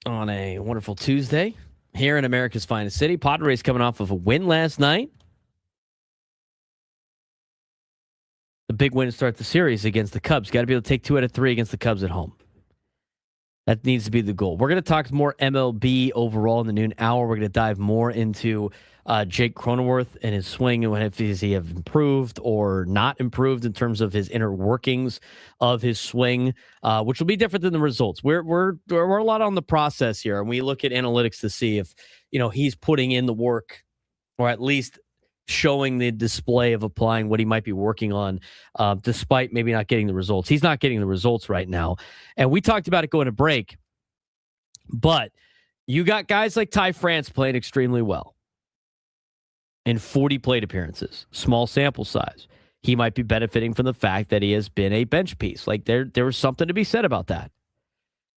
on a wonderful Tuesday here in America's finest city. Padres coming off of a win last night. The big win to start the series against the Cubs. Got to be able to take 2 out of 3 against the Cubs at home. That needs to be the goal. We're going to talk more MLB overall in the noon hour. We're going to dive more into Jake Cronenworth and his swing and if he have improved or not improved in terms of his inner workings of his swing, which will be different than the results. We're a lot on the process here, and we look at analytics to see if he's putting in the work, or at least showing the display of applying what he might be working on, despite maybe not getting the results. He's not getting the results right now. And we talked about it going to break, but you got guys like Ty France playing extremely well in 40 plate appearances, small sample size. He might be benefiting from the fact that he has been a bench piece. Like there was something to be said about that.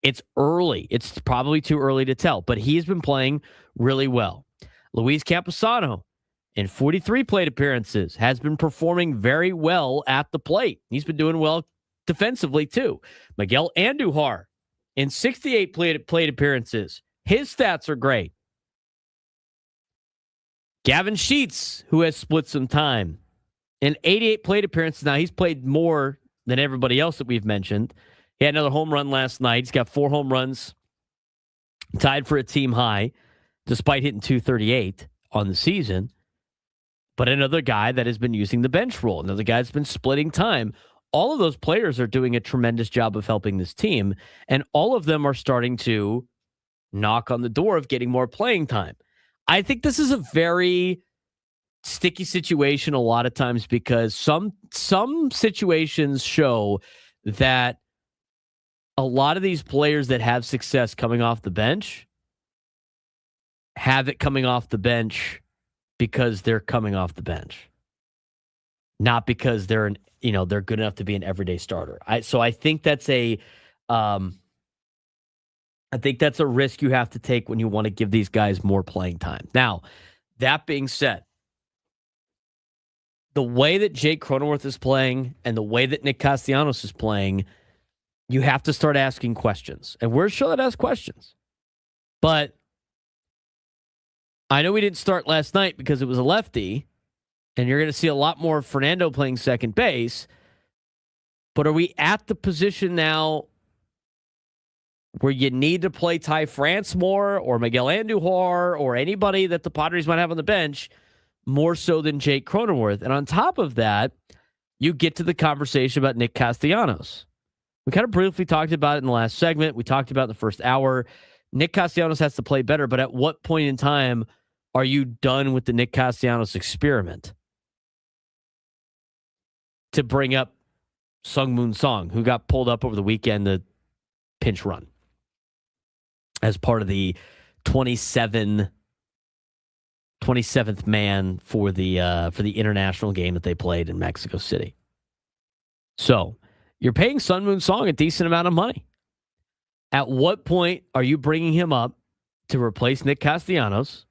It's early. It's probably too early to tell, but he's been playing really well. Luis Camposano, in 43 plate appearances, has been performing very well at the plate. He's been doing well defensively, too. Miguel Andujar, in 68 plate appearances, his stats are great. Gavin Sheets, who has split some time, in 88 plate appearances. Now, he's played more than everybody else that we've mentioned. He had another home run last night. He's got 4 home runs, tied for a team high, despite hitting 238 on the season. But another guy that has been using the bench role, another guy that's been splitting time. All of those players are doing a tremendous job of helping this team, and all of them are starting to knock on the door of getting more playing time. I think this is a very sticky situation a lot of times because some situations show that a lot of these players that have success coming off the bench have it coming off the bench because they're coming off the bench, not because they're good enough to be an everyday starter. So I think that's a risk you have to take when you want to give these guys more playing time. Now, that being said, the way that Jake Cronenworth is playing and the way that Nick Castellanos is playing, you have to start asking questions. And we're a show that asks questions. But I know we didn't start last night because it was a lefty, and you're going to see a lot more of Fernando playing second base. But are we at the position now where you need to play Ty France more or Miguel Andujar or anybody that the Padres might have on the bench more so than Jake Cronenworth? And on top of that, you get to the conversation about Nick Castellanos. We kind of briefly talked about it in the last segment. We talked about it in the first hour. Nick Castellanos has to play better, but at what point in time are you done with the Nick Castellanos experiment? To bring up Sung-Moon Song, who got pulled up over the weekend to pinch run as part of the 27th man for the international game that they played in Mexico City. So you're paying Sung-Moon Song a decent amount of money. At what point are you bringing him up to replace Nick Castellanos?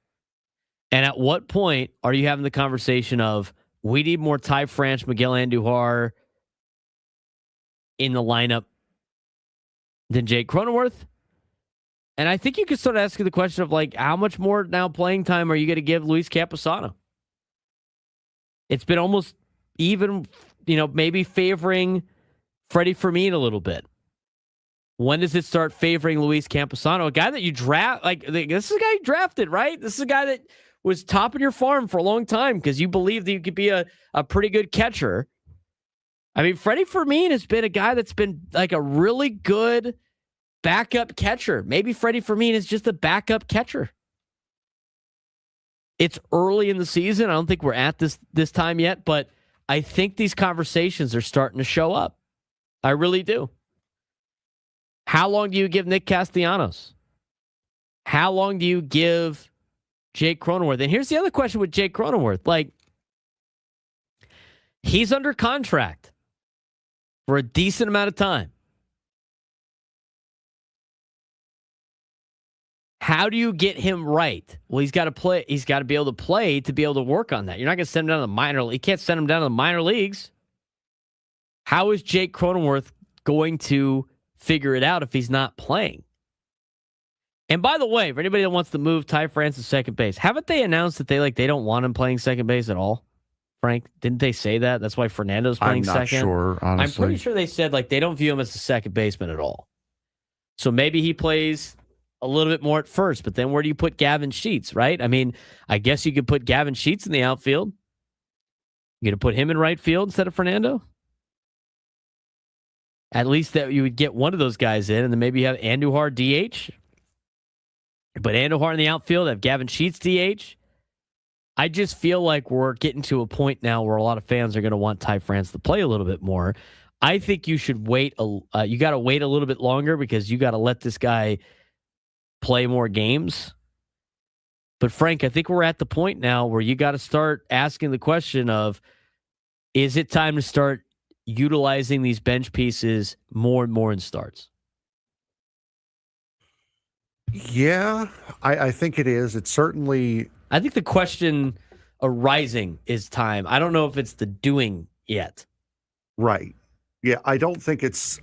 And at what point are you having the conversation of, we need more Ty France, Miguel Andujar in the lineup than Jake Cronenworth? And I think you could start asking the question of, like, how much more now playing time are you going to give Luis Camposano? It's been almost even, maybe favoring Freddie Fermin a little bit. When does it start favoring Luis Camposano? A guy that you draft, this is a guy you drafted, right? This is a guy that was top of your farm for a long time because you believed that you could be a pretty good catcher. I mean, Freddie Fermin has been a guy that's been like a really good backup catcher. Maybe Freddie Fermin is just a backup catcher. It's early in the season. I don't think we're at this time yet, but I think these conversations are starting to show up. I really do. How long do you give Nick Castellanos? How long do you give Jake Cronenworth? And here's the other question with Jake Cronenworth. Like, he's under contract for a decent amount of time. How do you get him right? Well, he's got to play. He's got to be able to play to be able to work on that. You're not going to send him down to the minor league. You can't send him down to the minor leagues. How is Jake Cronenworth going to figure it out if he's not playing. And by the way, for anybody that wants to move Ty France to second base, haven't they announced that they don't want him playing second base at all? Frank, didn't they say that? That's why Fernando's playing second. I'm not sure, honestly. I'm pretty sure they said they don't view him as a second baseman at all. So maybe he plays a little bit more at first, but then where do you put Gavin Sheets, right? I mean, I guess you could put Gavin Sheets in the outfield. You're going to put him in right field instead of Fernando? At least that you would get one of those guys in, and then maybe you have Andujar DH. But Andujar in the outfield, have Gavin Sheets DH. I just feel like we're getting to a point now where a lot of fans are going to want Ty France to play a little bit more. I think you should wait. You got to wait a little bit longer because you got to let this guy play more games. But Frank, I think we're at the point now where you got to start asking the question of, is it time to start utilizing these bench pieces more and more in starts? Yeah, I think it is. It's certainly. I think the question arising is time. I don't know if it's the doing yet. Right. Yeah, I don't think it's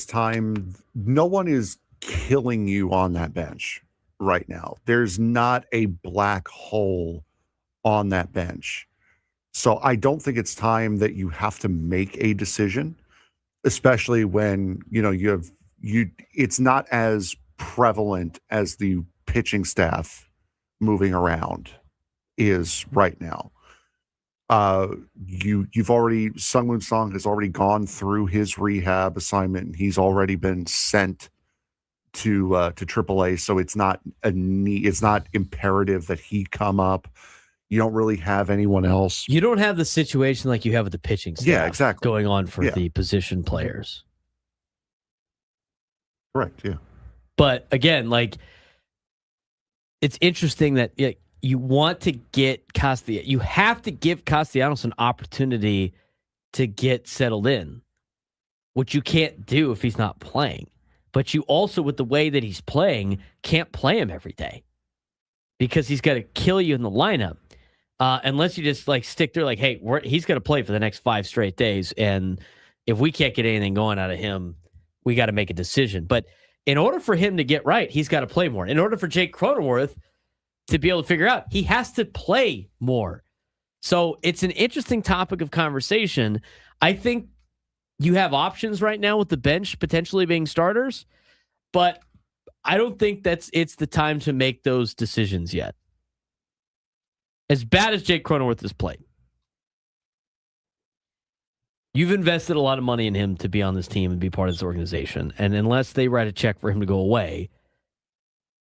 time. No one is killing you on that bench right now. There's not a black hole on that bench. So I don't think it's time that you have to make a decision, especially when, it's not as prevalent as the pitching staff moving around is right now. You've already, Sungwoo Song has already gone through his rehab assignment, and he's already been sent to AAA. So it's not imperative that he come up. You don't really have anyone else. You don't have the situation like you have with the pitching staff exactly. going on for the position players. Correct, yeah. But again, it's interesting that you want to get Castellanos. You have to give Castellanos an opportunity to get settled in, which you can't do if he's not playing. But you also, with the way that he's playing, can't play him every day because he's got to kill you in the lineup. Unless you just stick there hey, he's going to play for the next 5 straight days. And if we can't get anything going out of him, we got to make a decision. But in order for him to get right, he's got to play more. In order for Jake Cronenworth to be able to figure out, he has to play more. So it's an interesting topic of conversation. I think you have options right now with the bench potentially being starters, but I don't think it's the time to make those decisions yet. As bad as Jake Cronenworth has played, you've invested a lot of money in him to be on this team and be part of this organization. And unless they write a check for him to go away,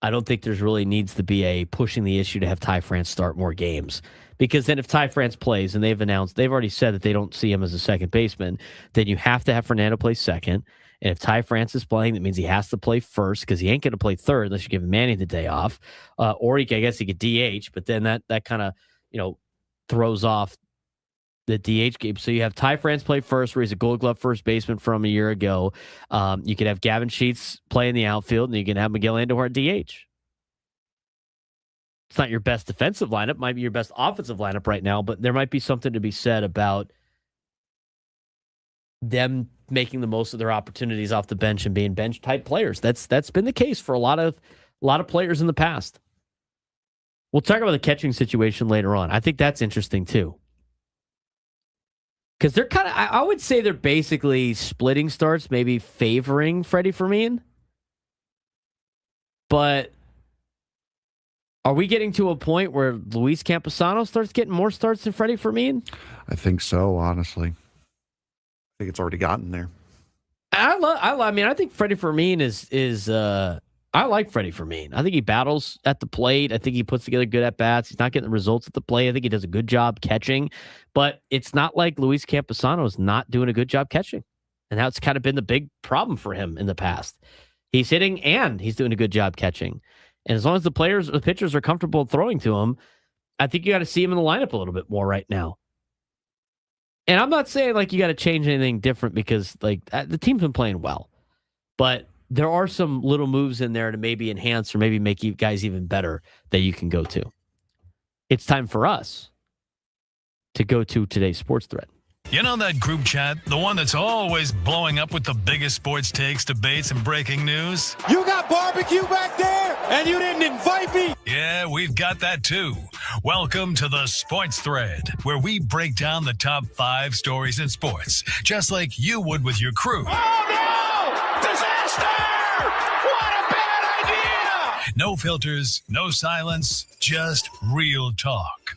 I don't think there's really needs to be a pushing the issue to have Ty France start more games. Because then if Ty France plays, and they've already said that they don't see him as a second baseman, then you have to have Fernando play second. And if Ty France is playing, that means he has to play first because he ain't going to play third unless you give Manny the day off. Or I guess he could DH, but then that kind of, throws off the DH game. So you have Ty France play first, where he's a Gold Glove first baseman from a year ago. You could have Gavin Sheets play in the outfield, and you can have Miguel Andujar DH. It's not your best defensive lineup, might be your best offensive lineup right now, but there might be something to be said about them making the most of their opportunities off the bench and being bench type players. That's been the case for a lot of players in the past. We'll talk about the catching situation later on. I think that's interesting too. Because they're kind of, I would say they're basically splitting starts, maybe favoring Freddie Fermin. But are we getting to a point where Luis Camposano starts getting more starts than Freddie Fermin? I think so, honestly. I think it's already gotten there. I think Freddie Fermin is I like Freddie Fermin. I think he battles at the plate. I think he puts together good at-bats. He's not getting the results at the plate. I think he does a good job catching. But it's not like Luis Camposano is not doing a good job catching. And that's kind of been the big problem for him in the past. He's hitting and he's doing a good job catching. And as long as the pitchers are comfortable throwing to him, I think you got to see him in the lineup a little bit more right now. And I'm not saying you got to change anything different because the team's been playing well. But there are some little moves in there to maybe enhance or maybe make you guys even better that you can go to. It's time for us to go to today's sports thread. You know that group chat? The one that's always blowing up with the biggest sports takes, debates, and breaking news? You got barbecue back there, and you didn't invite me? Yeah, we've got that too. Welcome to the Sports Thread, where we break down the top 5 stories in sports, just like you would with your crew. Oh, no! Disaster! What a bad idea! No filters, no silence, just real talk.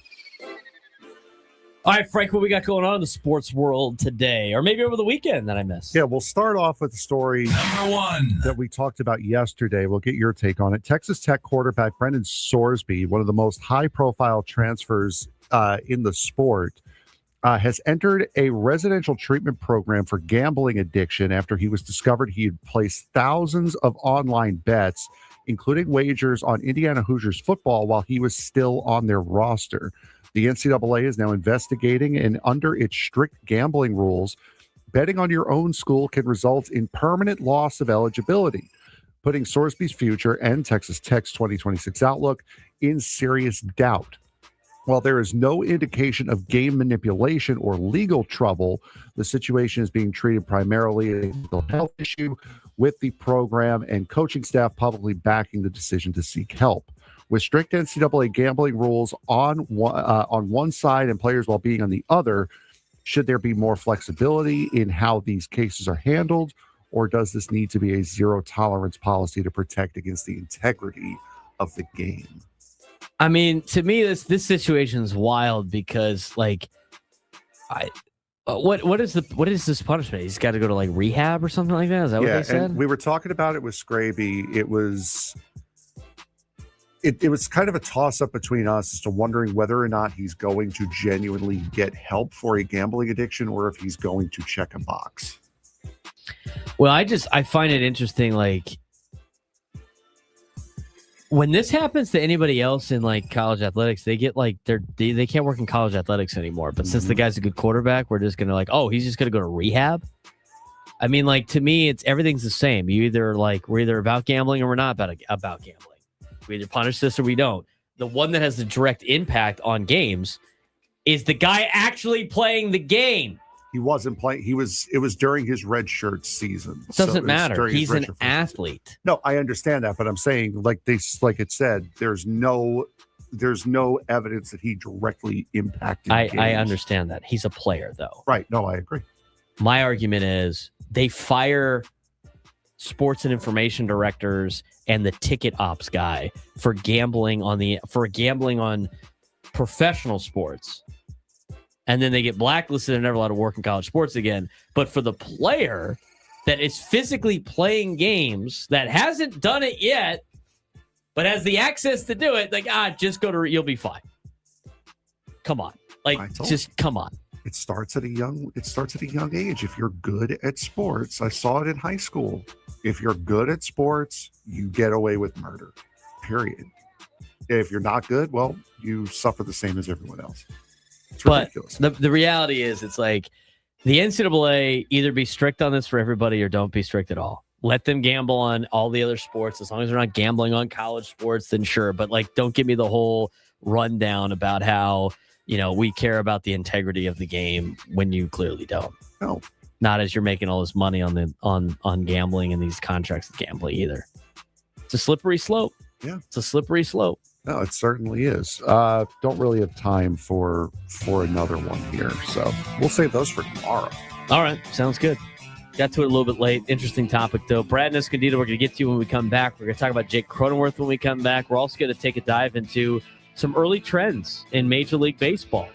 All right, Frank, what we got going on in the sports world today, or maybe over the weekend that I missed? Yeah, we'll start off with the story Number 1 that we talked about yesterday. We'll get your take on it. Texas Tech quarterback Brendan Sorsby, one of the most high-profile transfers in the sport, has entered a residential treatment program for gambling addiction after he was discovered he had placed thousands of online bets, including wagers on Indiana Hoosiers football, while he was still on their roster. The NCAA is now investigating, and under its strict gambling rules, betting on your own school can result in permanent loss of eligibility, putting Sorsby's future and Texas Tech's 2026 outlook in serious doubt. While there is no indication of game manipulation or legal trouble, the situation is being treated primarily as a mental health issue, with the program and coaching staff publicly backing the decision to seek help. With strict NCAA gambling rules on one side and players' well-being on the other, should there be more flexibility in how these cases are handled, or does this need to be a zero-tolerance policy to protect against the integrity of the game? I mean, to me, this situation is wild because, like, what is this punishment? He's got to go to like rehab or something like that. Is that what they said? And we were talking about it with Scraby. It was kind of a toss-up between us as to wondering whether or not he's going to genuinely get help for a gambling addiction or if he's going to check a box. Well, I find it interesting, like, when this happens to anybody else in like college athletics, they get like they can't work in college athletics anymore. But since the guy's a good quarterback, we're just gonna like, oh, he's just gonna go to rehab. I mean, like, to me, everything's the same. We're either about gambling or we're not about gambling. We either punish this or we don't. The one that has the direct impact on games is the guy actually playing the game. He wasn't playing. It was during his red shirt season. It doesn't matter. He's an athlete. No, I understand that, but I'm saying, like it said, there's no evidence that he directly impacted games. I understand that. He's a player, though. Right. No, I agree. My argument is they fire sports and information directors and the ticket ops guy for gambling on professional sports. And then they get blacklisted and never allowed to work in college sports again. But for the player that is physically playing games, that hasn't done it yet, but has the access to do it, like, just go to, you'll be fine. Come on. Like, just come on. It starts at a young age. If you're good at sports, I saw it in high school. If you're good at sports, you get away with murder, period. If you're not good, well, you suffer the same as everyone else. It's ridiculous. But the reality is, it's like the NCAA either be strict on this for everybody or don't be strict at all. Let them gamble on all the other sports. As long as they're not gambling on college sports, then sure. But like, don't give me the whole rundown about how, we care about the integrity of the game when you clearly don't. No. Not as you're making all this money on gambling and these contracts with gambling either. It's a slippery slope. Yeah. It's a slippery slope. No, it certainly is. Don't really have time for another one here. So we'll save those for tomorrow. All right. Sounds good. Got to it a little bit late. Interesting topic, though. Brad and Escondido, we're going to get to you when we come back. We're going to talk about Jake Cronenworth when we come back. We're also going to take a dive into some early trends in Major League Baseball.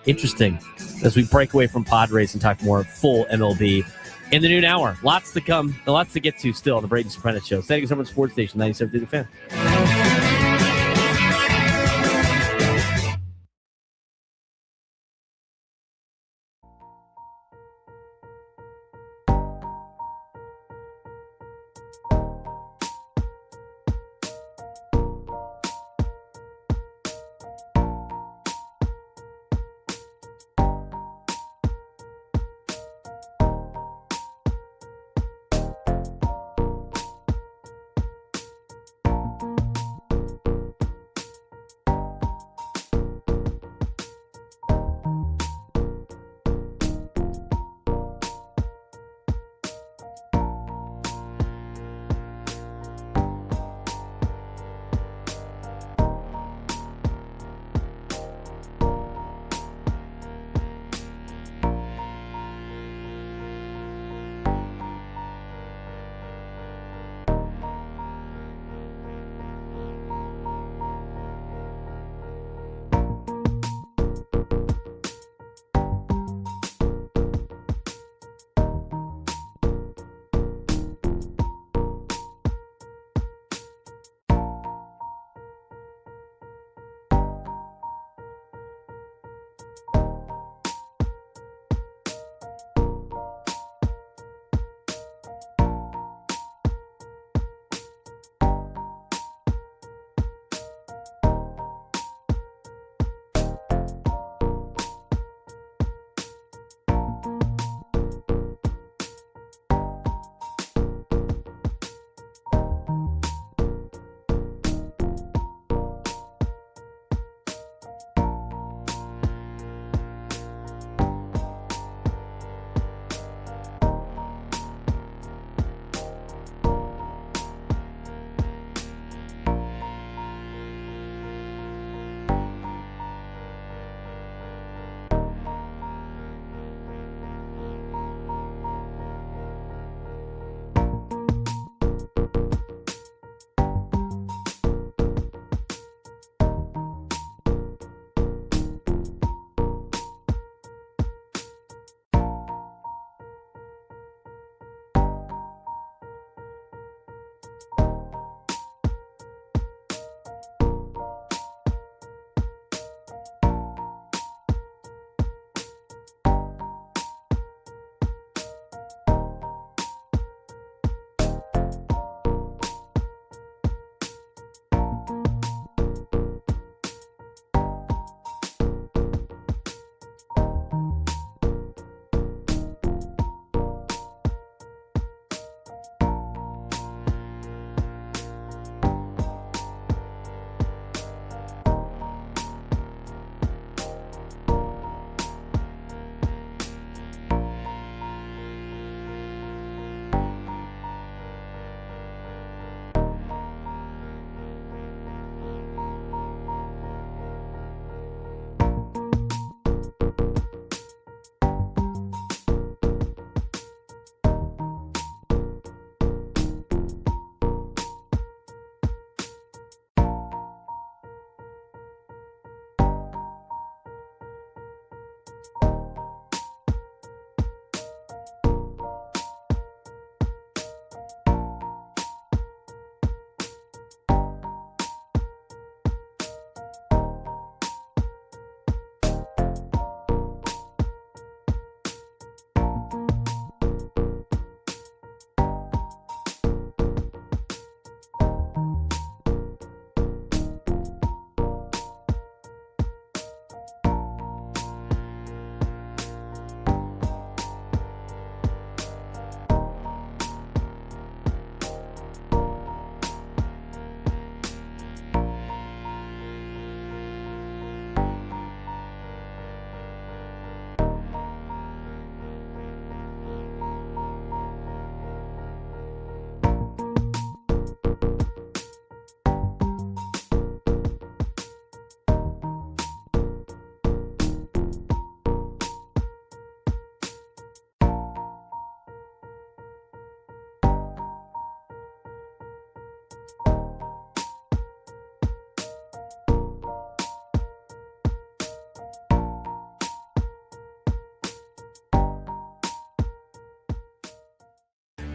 Interesting as we break away from Padres and talk more full MLB in the noon hour. Lots to come, lots to get to still on the Braden Surprenant Show. Standing over Sports Station 97.3 The Fan.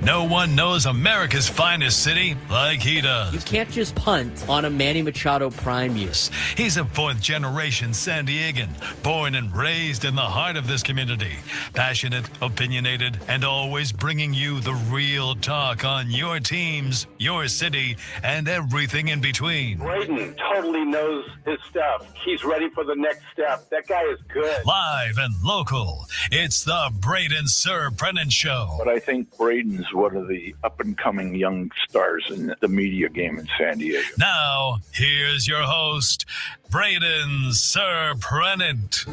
No one knows America's finest city like he does. You can't just punt on a Manny Machado prime year. He's a fourth-generation San Diegan, born and raised in the heart of this community. Passionate, opinionated, and always bringing you the real talk on your teams, your city, and everything in between. Braden totally knows his stuff. He's ready for the next step. That guy is good. Live and local, it's the Braden Surprenant Show. But I think Braden's one of the up-and-coming young stars in the media game in San Diego. Now, here's your host, Braden Surprenant.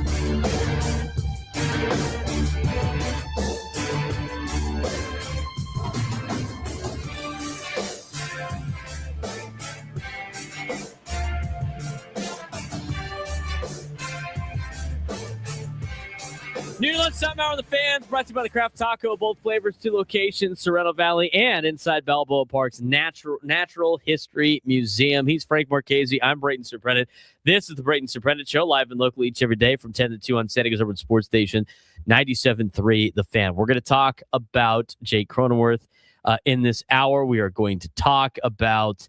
New lunchtime hour of the fans, brought to you by the Craft Taco, both flavors, 2 locations, Sorrento Valley and inside Balboa Park's Natural History Museum. He's Frank Marchese. I'm Braden Surprenant. This is the Braden Surprenant Show, live and local each every day from 10 to 2 on San Diego's Urban Sports Station, 97.3 The Fan. We're going to talk about Jake Cronenworth in this hour. We are going to talk about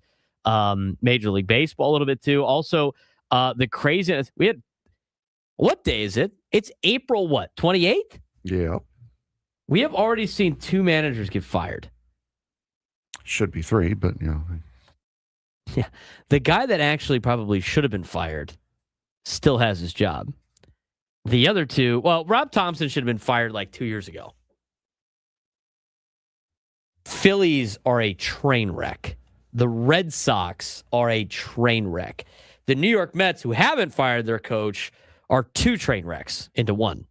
Major League Baseball a little bit too. Also, the craziness. What day is it? It's April, 28th? Yeah. We have already seen 2 managers get fired. Should be 3, but, Yeah. The guy that actually probably should have been fired still has his job. The other 2, Rob Thompson should have been fired like 2 years ago. Phillies are a train wreck. The Red Sox are a train wreck. The New York Mets, who haven't fired their coach, are 2 train wrecks into 1.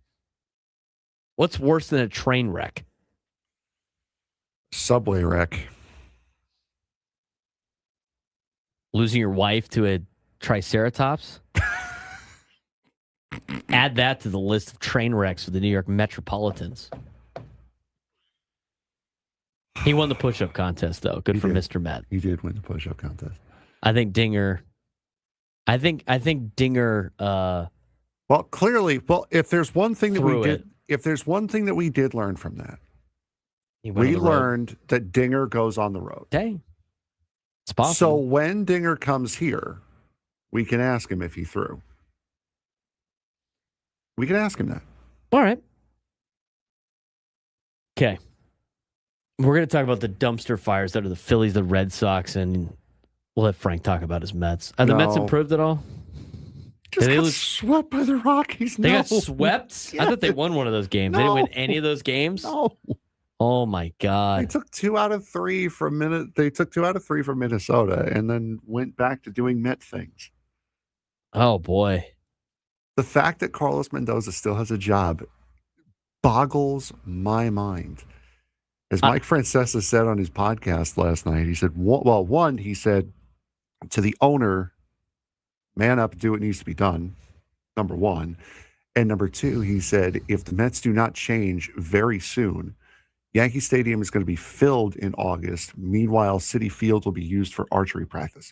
What's worse than a train wreck? subway wreck. Losing your wife to a triceratops? Add that to the list of train wrecks for the New York Metropolitans. He won the push-up contest, though. Good for Mr. Met. He did win the push-up contest. I think Dinger. Well, clearly, if there's one thing that we did learn from that, we learned that Dinger goes on the road. Dang, it's possible. So when Dinger comes here, we can ask him if he threw. We can ask him that. All right. Okay. We're going to talk about the dumpster fires that are the Phillies, the Red Sox, and we'll let Frank talk about his Mets. Have the Mets improved at all? Just got swept by the Rockies. They got swept? Yes. I thought they won one of those games. They didn't win any of those games? No. Oh, my God. They took 2 out of 3 from Minnesota and then went back to doing Met things. Oh, boy. The fact that Carlos Mendoza still has a job boggles my mind. As Mike Francesa said on his podcast last night, he said, he said to the owner, man up, do what needs to be done, number 1. And number 2, he said, if the Mets do not change very soon, Yankee Stadium is going to be filled in August. Meanwhile, Citi Field will be used for archery practice.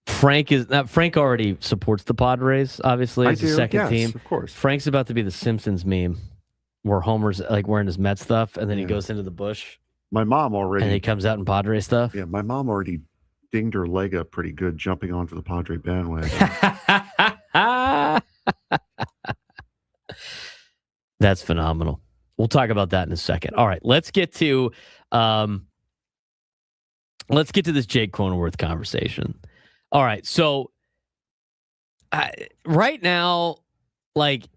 Frank already supports the Padres, obviously, as his second team. Of course. Frank's about to be the Simpsons meme where Homer's like wearing his Mets stuff and then he goes into the bush. My mom already. And he comes out in Padre stuff. Yeah, my mom already dinged her leg up pretty good jumping onto the Padre bandwagon. That's phenomenal. We'll talk about that in a second. All right, let's get to this Jake Cronenworth conversation. All right, so right now, like,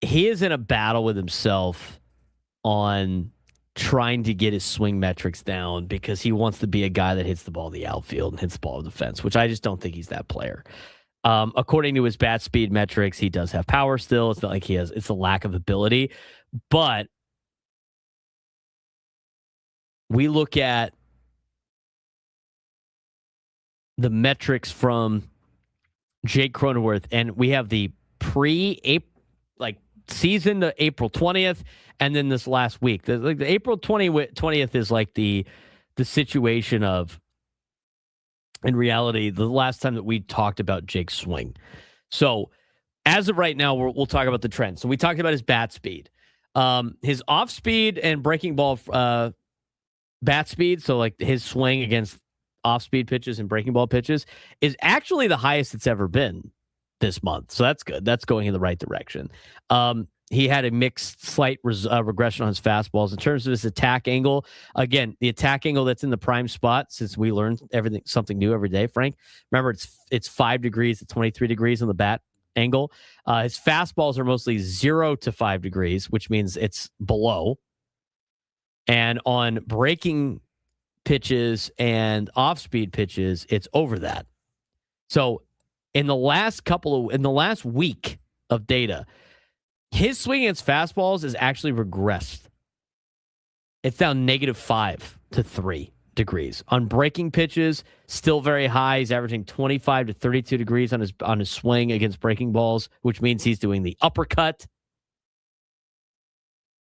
he is in a battle with himself on trying to get his swing metrics down because he wants to be a guy that hits the ball in the outfield and hits the ball in the fence, which I just don't think he's that player. According to his bat speed metrics, he does have power still. It's not like it's a lack of ability, but we look at the metrics from Jake Cronenworth, and we have the season to April 20th, and then this last week. The April 20th is like the situation of, in reality, the last time that we talked about Jake's swing. So As of right now, we'll talk about the trend. So we talked about his bat speed. His off speed and breaking ball bat speed, so like his swing against off speed pitches and breaking ball pitches, is actually the highest it's ever been this month. So that's good. That's going in the right direction. He had a mixed slight regression on his fastballs. In terms of his attack angle, again, the attack angle that's in the prime spot, since we learn something new every day, Frank. Remember, it's 5 degrees to 23 degrees on the bat angle. His fastballs are mostly 0 to 5 degrees, which means it's below. And on breaking pitches and off-speed pitches, it's over that. So in the last week of data, his swing against fastballs is actually regressed. It's down -5 to 3 degrees. On breaking pitches, still very high. He's averaging 25 to 32 degrees on his swing against breaking balls, which means he's doing the uppercut.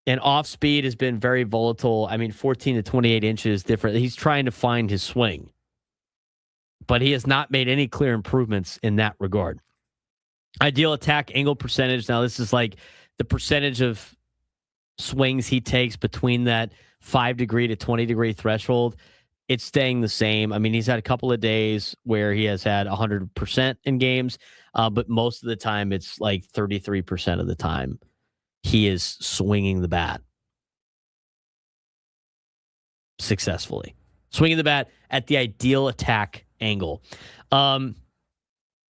And off speed has been very volatile. 14 to 28 inches different. He's trying to find his swing, but he has not made any clear improvements in that regard. Ideal attack angle percentage. Now, this is like the percentage of swings he takes between that 5 degree to 20 degree threshold. It's staying the same. He's had a couple of days where he has had 100% in games, but most of the time it's like 33% of the time he is swinging the bat successfully. Swinging the bat at the ideal attack angle.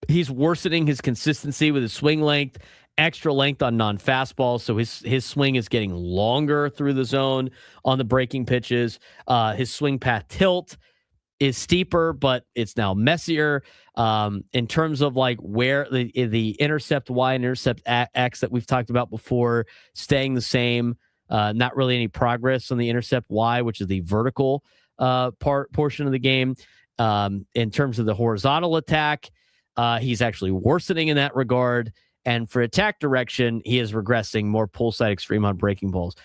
He's worsening his consistency with his swing length, extra length on non-fastballs, so his swing is getting longer through the zone on the breaking pitches. His swing path tilt is steeper, but it's now messier. In terms of like where the intercept Y and intercept X that we've talked about before, staying the same. Not really any progress on the intercept Y, which is the vertical portion of the game. In terms of the horizontal attack, he's actually worsening in that regard. And for attack direction, he is regressing, more pull side extreme on breaking balls.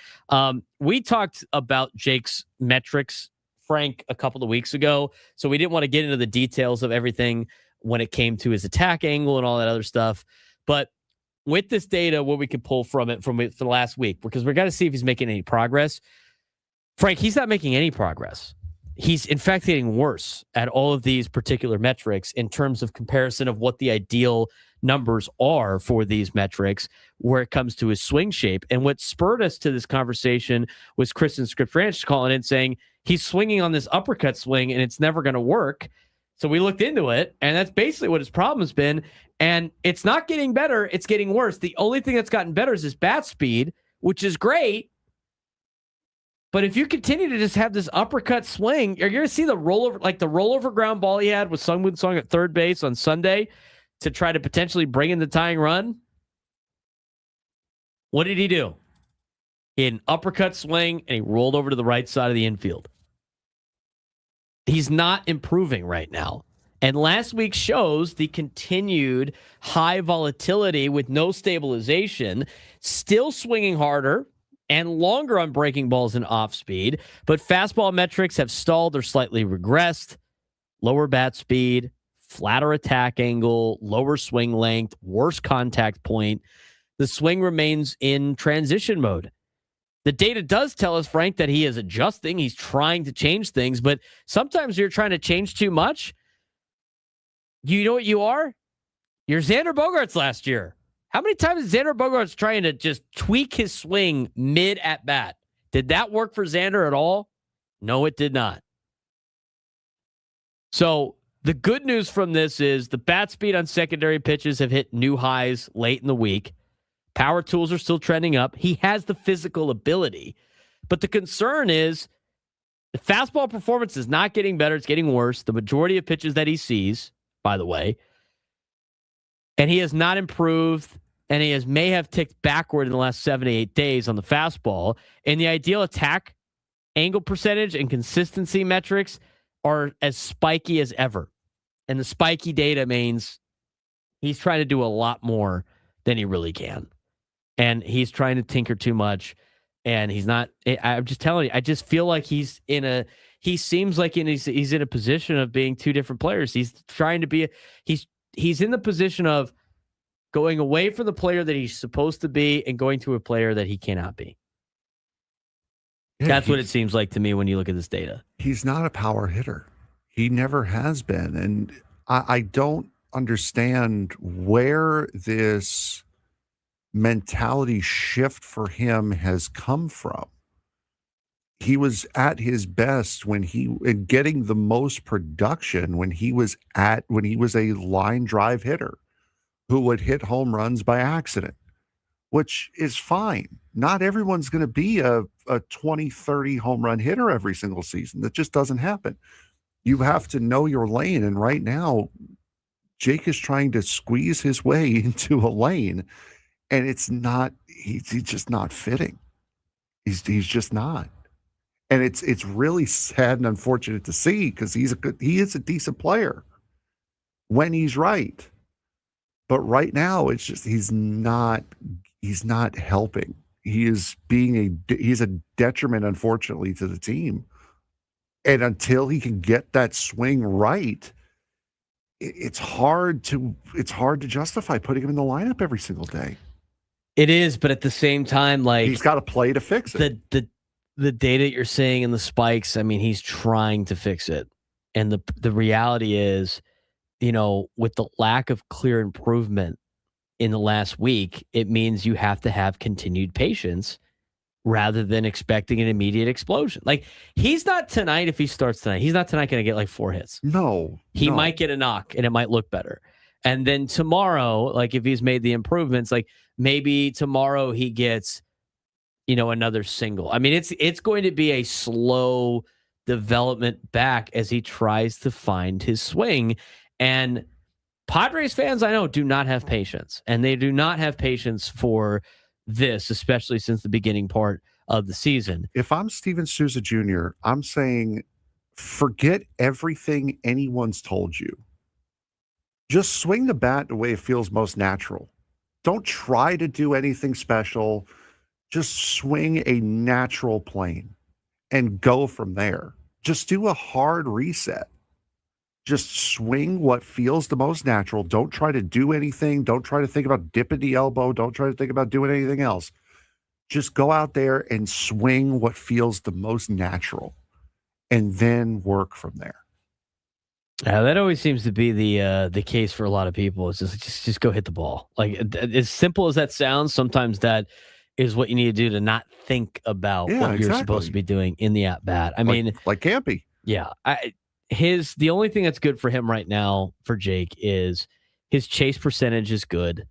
We talked about Jake's metrics, Frank, a couple of weeks ago, so we didn't want to get into the details of everything when it came to his attack angle and all that other stuff. But with this data, what we could pull from it for the last week, because we're going to see if he's making any progress. Frank, he's not making any progress. He's, in fact, getting worse at all of these particular metrics in terms of comparison of what the ideal numbers are for these metrics where it comes to his swing shape. And what spurred us to this conversation was Kristen Script Ranch calling in saying he's swinging on this uppercut swing and it's never going to work. So we looked into it, and that's basically what his problem has been. And it's not getting better. It's getting worse. The only thing that's gotten better is his bat speed, which is great. But if you continue to just have this uppercut swing, you're going to see the rollover ground ball he had with Sung Moon Sung at third base on Sunday to try to potentially bring in the tying run. What did he do? He had an uppercut swing, and he rolled over to the right side of the infield. He's not improving right now. And last week shows the continued high volatility with no stabilization, still swinging harder and longer on breaking balls and off speed, but fastball metrics have stalled or slightly regressed. Lower bat speed, flatter attack angle, lower swing length, worse contact point. The swing remains in transition mode. The data does tell us, Frank, that he is adjusting. He's trying to change things, but sometimes you're trying to change too much. You know what you are? You're Xander Bogaerts last year. How many times is Xander Bogaerts trying to just tweak his swing mid at bat? Did that work for Xander at all? No, it did not. So the good news from this is the bat speed on secondary pitches have hit new highs late in the week. Power tools are still trending up. He has the physical ability. But the concern is the fastball performance is not getting better. It's getting worse. The majority of pitches that he sees, by the way, and he has not improved, and he may have ticked backward in the last 7 to 8 days on the fastball. And the ideal attack angle percentage and consistency metrics are as spiky as ever. And the spiky data means he's trying to do a lot more than he really can. And he's trying to tinker too much. And he's not, I'm just telling you, I just feel like he seems like he's in a position of being two different players. He's trying to be, he's in the position of, going away from the player that he's supposed to be and going to a player that he cannot be. Yeah, that's what it seems like to me when you look at this data. He's not a power hitter. He never has been. And I don't understand where this mentality shift for him has come from. He was at his best in getting the most production when he was a line drive hitter who would hit home runs by accident, which is fine. Not everyone's going to be a 20, 30 home run hitter every single season. That just doesn't happen. You have to know your lane. And right now, Jake is trying to squeeze his way into a lane, and he's just not fitting. He's just not. And it's really sad and unfortunate to see because he is a decent player when he's right. But right now, it's just he's not helping. He's a detriment, unfortunately, to the team. And until he can get that swing right, it's hard to justify putting him in the lineup every single day. It is, but at the same time, like he's got to play to fix it. The data you're seeing in the spikes, I mean, he's trying to fix it. And the reality is, with the lack of clear improvement in the last week, it means you have to have continued patience rather than expecting an immediate explosion. Like, he's not tonight, if he starts tonight, he's not tonight going to get like 4 hits. No. He might get a knock and it might look better. And then tomorrow, like if he's made the improvements, like maybe tomorrow he gets another single. I mean, it's going to be a slow development back as he tries to find his swing. And Padres fans, I know, do not have patience. And they do not have patience for this, especially since the beginning part of the season. If I'm Steven Souza Jr., I'm saying forget everything anyone's told you. Just swing the bat the way it feels most natural. Don't try to do anything special. Just swing a natural plane and go from there. Just do a hard reset. Just swing what feels the most natural. Don't try to do anything. Don't try to think about dipping the elbow. Don't try to think about doing anything else. Just go out there and swing what feels the most natural and then work from there. Yeah, that always seems to be the case for a lot of people. It's just go hit the ball. Like, as simple as that sounds, sometimes that is what you need to do to not think about what you're supposed to be doing in the at bat. I mean, like Campy. Yeah. The only thing that's good for him right now for Jake is his chase percentage is good.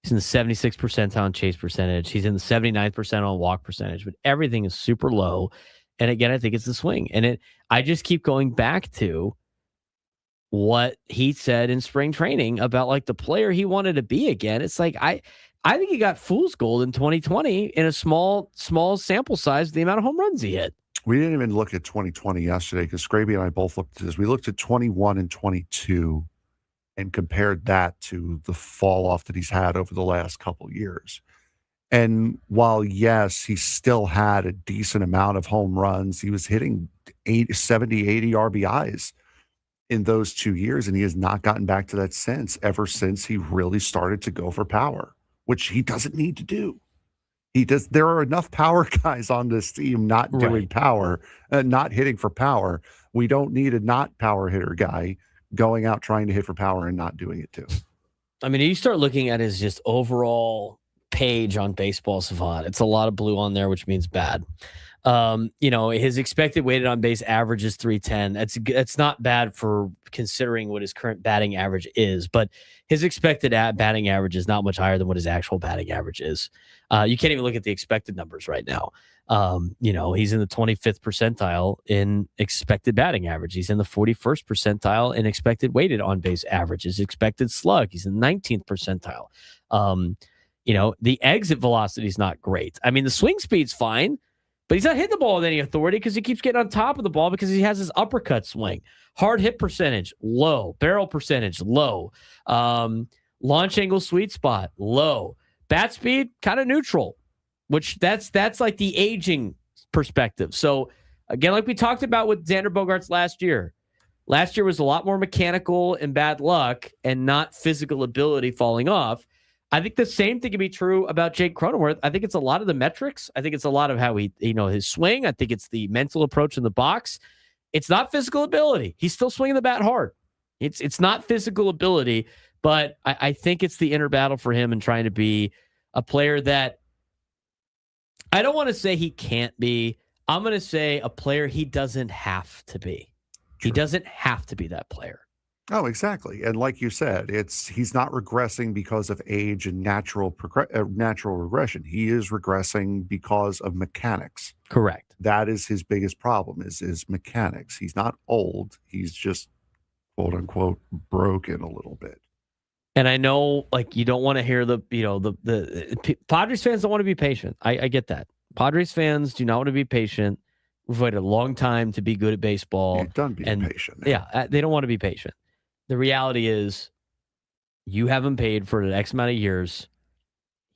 He's in the 76th percentile on chase percentage. He's in the 79th percentile on walk percentage, but everything is super low. And again, I think it's the swing. And I just keep going back to what he said in spring training about like the player he wanted to be again. It's like, I think he got fool's gold in 2020 in a small sample size of the amount of home runs he hit. We didn't even look at 2020 yesterday because Scraby and I both looked at this. We looked at 21 and 22 and compared that to the fall off that he's had over the last couple of years. And while, yes, he still had a decent amount of home runs, he was hitting 70, 80 RBIs in those 2 years, and he has not gotten back to that sense ever since he really started to go for power, which he doesn't need to do. There are enough power guys on this team not doing power, not hitting for power. We don't need a not power hitter guy going out trying to hit for power and not doing it too. I mean, you start looking at his just overall page on Baseball Savant. It's a lot of blue on there, which means bad. His expected weighted on base average is 310. That's not bad for considering what his current batting average is, but his expected batting average is not much higher than what his actual batting average is. You can't even look at the expected numbers right now. He's in the 25th percentile in expected batting average. He's in the 41st percentile in expected weighted on base average. His expected slug, he's in the 19th percentile. The exit velocity is not great. I mean, the swing speed's fine, but he's not hitting the ball with any authority because he keeps getting on top of the ball because he has his uppercut swing. Hard hit percentage, low. Barrel percentage, low. Launch angle sweet spot, low. Bat speed, kind of neutral, which that's like the aging perspective. So, again, like we talked about with Xander Bogaerts last year. Last year was a lot more mechanical and bad luck and not physical ability falling off. I think the same thing can be true about Jake Cronenworth. I think it's a lot of the metrics. I think it's a lot of how his swing. I think it's the mental approach in the box. It's not physical ability. He's still swinging the bat hard. It's not physical ability, but I think it's the inner battle for him and trying to be a player that I don't want to say he can't be. I'm going to say a player he doesn't have to be. True. He doesn't have to be that player. Oh, exactly. And like you said, he's not regressing because of age and natural regression. He is regressing because of mechanics. Correct. That is his biggest problem is mechanics. He's not old. He's just, quote unquote, broken a little bit. And I know, like, you don't want to hear the Padres fans don't want to be patient. I get that. Padres fans do not want to be patient. We've waited a long time to be good at baseball. You're done being patient now. Yeah, they don't want to be patient. The reality is you haven't paid for an X amount of years.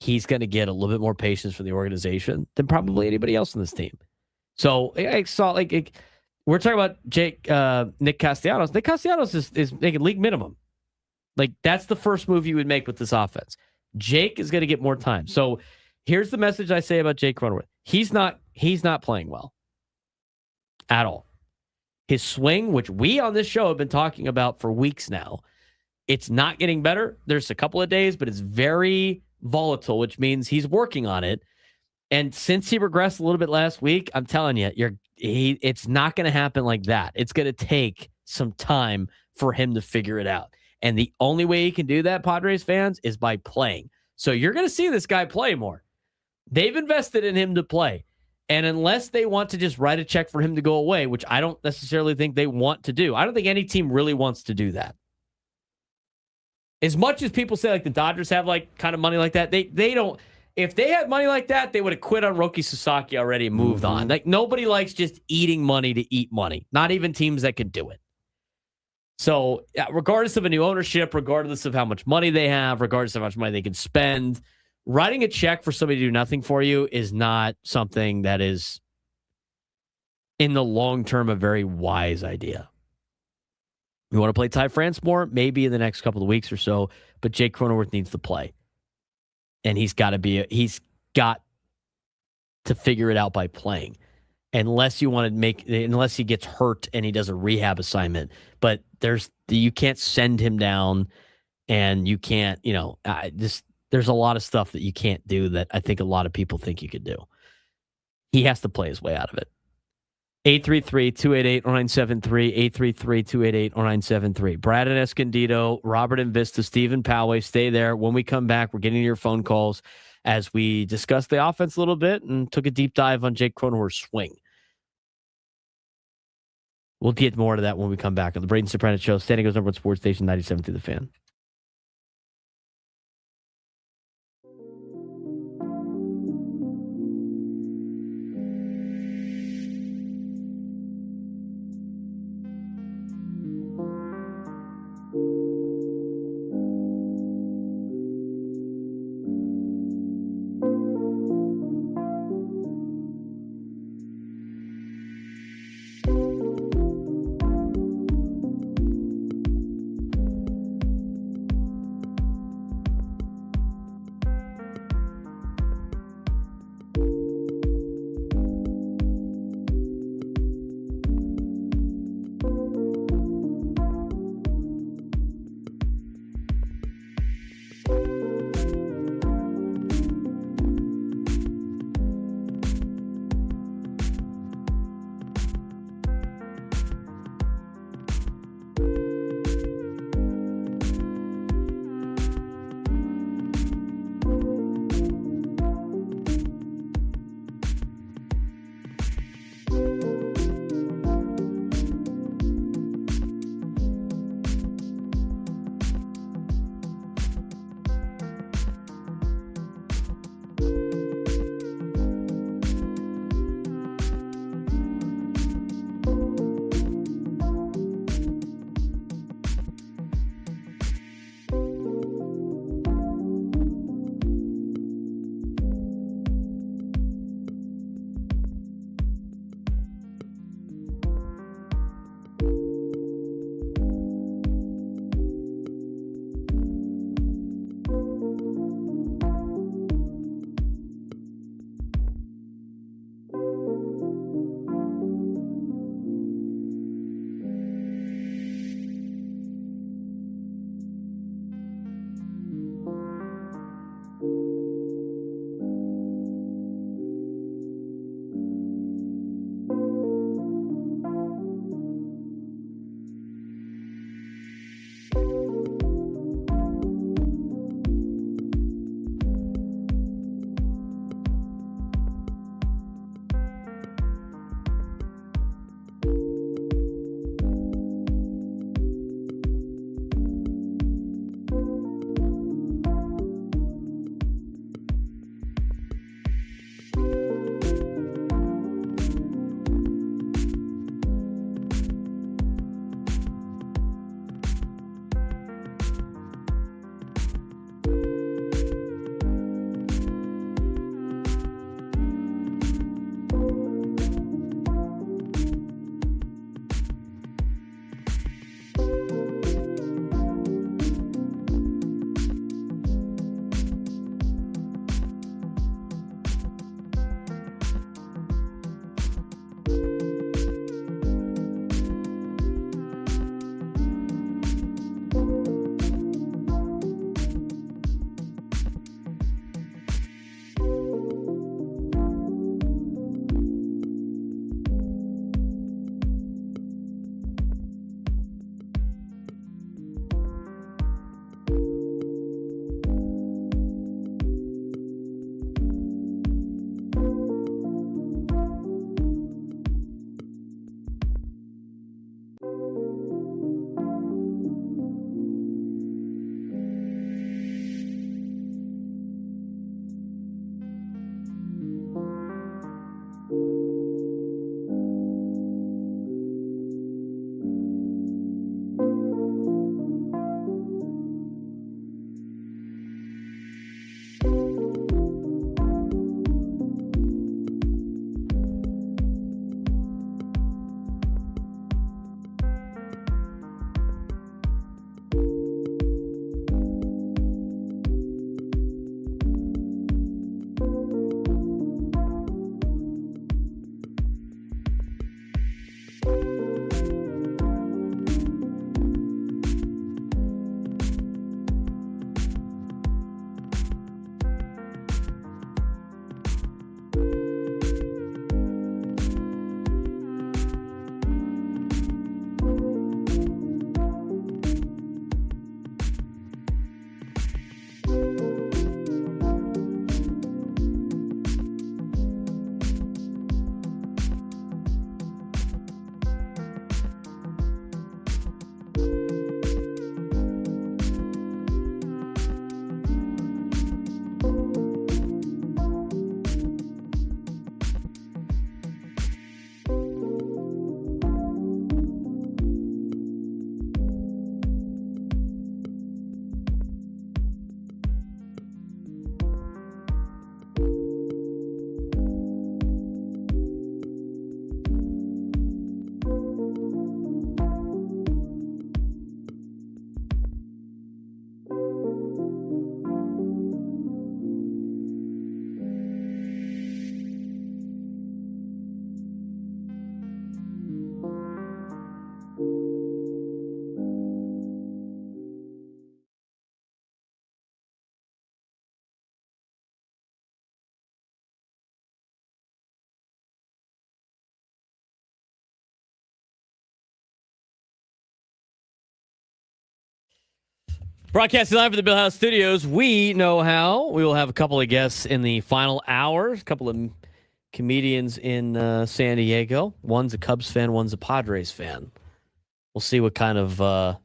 He's going to get a little bit more patience from the organization than probably anybody else on this team. So I saw, we're talking about Nick Castellanos. Nick Castellanos is making league minimum. Like, that's the first move you would make with this offense. Jake is going to get more time. So here's the message I say about Jake Cronenworth. He's not playing well at all. His swing, which we on this show have been talking about for weeks now, it's not getting better. There's a couple of days, but it's very volatile, which means he's working on it. And since he regressed a little bit last week, I'm telling you, it's not going to happen like that. It's going to take some time for him to figure it out. And the only way he can do that, Padres fans, is by playing. So you're going to see this guy play more. They've invested in him to play. And unless they want to just write a check for him to go away, which I don't necessarily think they want to do. I don't think any team really wants to do that. As much as people say, like, the Dodgers have, like, kind of money like that, they don't. If they had money like that, they would have quit on Roki Sasaki already and moved on. Like, nobody likes just eating money to eat money. Not even teams that could do it. So, regardless of a new ownership, regardless of how much money they have, regardless of how much money they can spend, writing a check for somebody to do nothing for you is not something that is, in the long term, a very wise idea. You want to play Ty France more? Maybe in the next couple of weeks or so, but Jake Cronenworth needs to play. And he's got to figure it out by playing. Unless he gets hurt and he does a rehab assignment. But you can't send him down, and you can't, there's a lot of stuff that you can't do that I think a lot of people think you could do. He has to play his way out of it. 833-288-0973, 833-288-0973. Braden Escondido, Robert and Vista, Stephen Poway, stay there. When we come back, we're getting your phone calls as we discuss the offense a little bit and took a deep dive on Jake Cronenworth's swing. We'll get more to that when we come back on the Braden Surprenant Show. Standing goes over at Sports Station 97 through the Fan. Broadcasting live from the Bill House Studios, we know how. We will have a couple of guests in the final hour, a couple of comedians in San Diego. One's a Cubs fan, one's a Padres fan. We'll see what kind of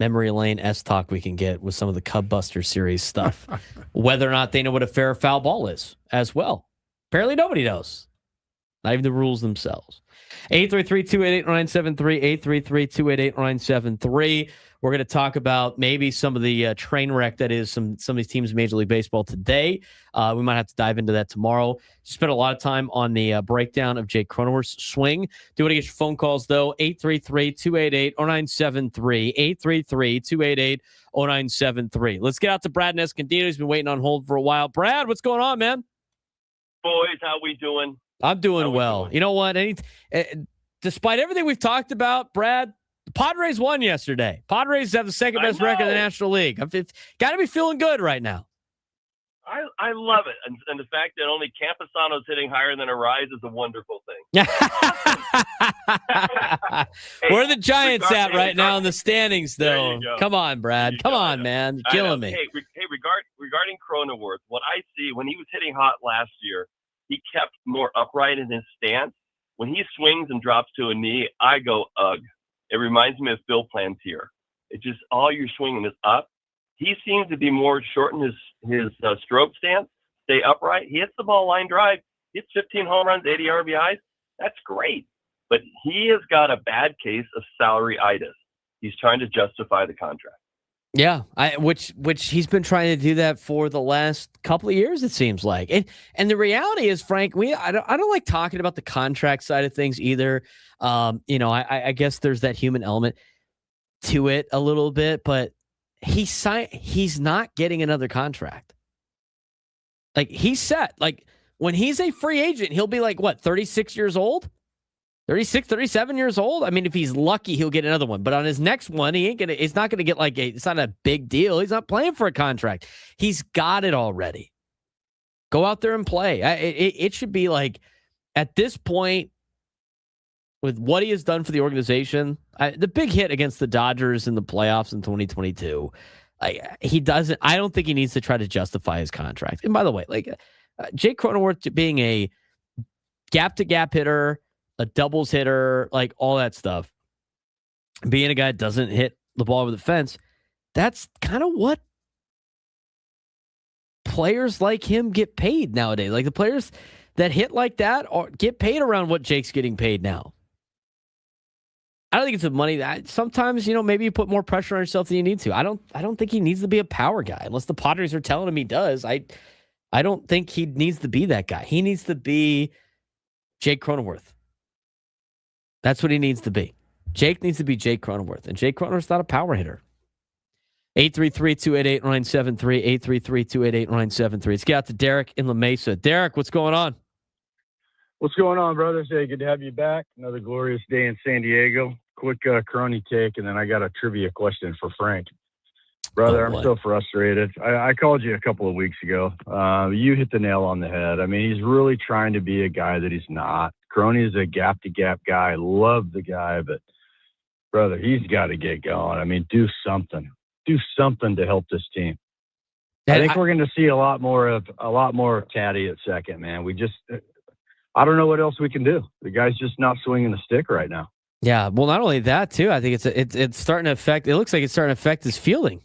memory lane S-talk we can get with some of the Cub Buster series stuff. Whether or not they know what a fair or foul ball is as well. Apparently nobody knows. Not even the rules themselves. 833-288-973, 833-288-973. We're going to talk about maybe some of the train wreck that is some of these teams in Major League Baseball today. We might have to dive into that tomorrow. Spent a lot of time on the breakdown of Jake Cronenworth's swing. Do want to get your phone calls, though. 833-288-0973, 833-288-0973. Let's get out to Brad Escondido. He's been waiting on hold for a while. Brad, what's going on, man? Boys, how we doing? I'm doing well. You know what? Despite everything we've talked about, Brad, the Padres won yesterday. Padres have the second best record in the National League. Got to be feeling good right now. I love it. And the fact that only Camposano's hitting higher than Arise is a wonderful thing. Where are the Giants at right now in the standings, though? Come on, Brad. Come on, man. You're killing me. Hey, regarding Cronenworth, what I see when he was hitting hot last year, he kept more upright in his stance. When he swings and drops to a knee, I go, ugh. It reminds me of Phil Plantier. It just, all you're swinging is up. He seems to be more short in his stroke stance, stay upright. He hits the ball line drive. He hits 15 home runs, 80 RBIs. That's great. But he has got a bad case of salary-itis. He's trying to justify the contract. Yeah, which he's been trying to do that for the last couple of years, it seems like. And the reality is, Frank, I don't like talking about the contract side of things either. I guess there's that human element to it a little bit, but he's not getting another contract. Like, he's set. Like, when he's a free agent, he'll be like, what, 36 years old? 36, 37 years old? I mean, if he's lucky, he'll get another one. But on his next one, it's not going to get it's not a big deal. He's not playing for a contract. He's got it already. Go out there and play. It should be like, at this point, with what he has done for the organization, the big hit against the Dodgers in the playoffs in 2022, I don't think he needs to try to justify his contract. And by the way, Jake Cronenworth being a gap-to-gap hitter, a doubles hitter, like all that stuff, being a guy that doesn't hit the ball over the fence, that's kind of what players like him get paid nowadays. Like, the players that hit like that get paid around what Jake's getting paid now. I don't think it's the money that sometimes, maybe you put more pressure on yourself than you need to. I don't think he needs to be a power guy unless the Padres are telling him he does. I don't think he needs to be that guy. He needs to be Jake Cronenworth. That's what he needs to be. Jake needs to be Jake Cronenworth, and Jake Cronenworth's not a power hitter. 833-288-973, 833-288-973. Let's get out to Derek in La Mesa. Derek, what's going on? What's going on, brothers? Hey, good to have you back. Another glorious day in San Diego. Quick Crony take, and then I got a trivia question for Frank. Brother, I'm so frustrated. I called you a couple of weeks ago. You hit the nail on the head. I mean, he's really trying to be a guy that he's not. Crony is a gap-to-gap guy. Love the guy, but, brother, he's got to get going. I mean, do something. Do something to help this team. I think we're going to see a lot more of Taddy at second, man. I don't know what else we can do. The guy's just not swinging the stick right now. Yeah, well, not only that, too. I think it's starting to affect. It looks like it's starting to affect his fielding.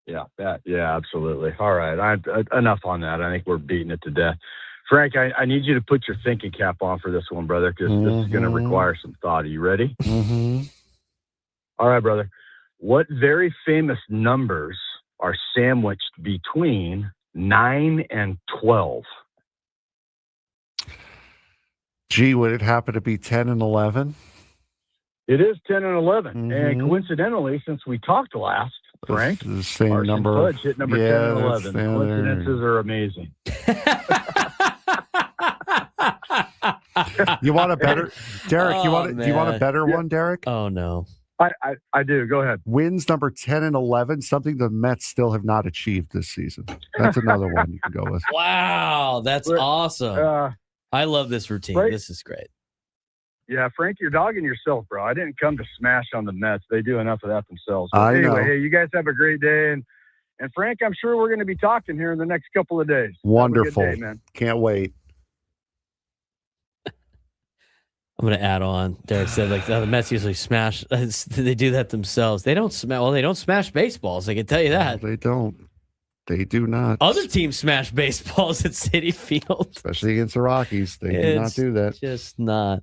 Yeah, absolutely. All right, enough on that. I think we're beating it to death. Frank, I need you to put your thinking cap on for this one, brother, because this is going to require some thought. Are you ready? Mm-hmm. All right, brother. What very famous numbers are sandwiched between 9 and 12? Gee, would it happen to be 10 and 11? It is 10 and 11. And coincidentally, since we talked last, Frank, the same Carson number. Pudge hit number 10 and 11. Coincidences are amazing. You want a better, Derek? Do you want a better one, Derek? Oh no, I do. Go ahead. Wins number 10 and 11, something the Mets still have not achieved this season. That's another one you can go with. Wow, that's awesome. I love this routine. Right? This is great. Yeah, Frank, you're dogging yourself, bro. I didn't come to smash on the Mets. They do enough of that themselves. But I know. Hey, you guys have a great day. And Frank, I'm sure we're going to be talking here in the next couple of days. Wonderful. Have a good day, man. Can't wait. I'm going to add on. Derek said, the Mets usually smash. They do that themselves. They don't smash. Well, they don't smash baseballs. I can tell you that. No, they don't. They do not. Other teams smash baseballs at Citi Field, especially against the Rockies. They do not do that. Just not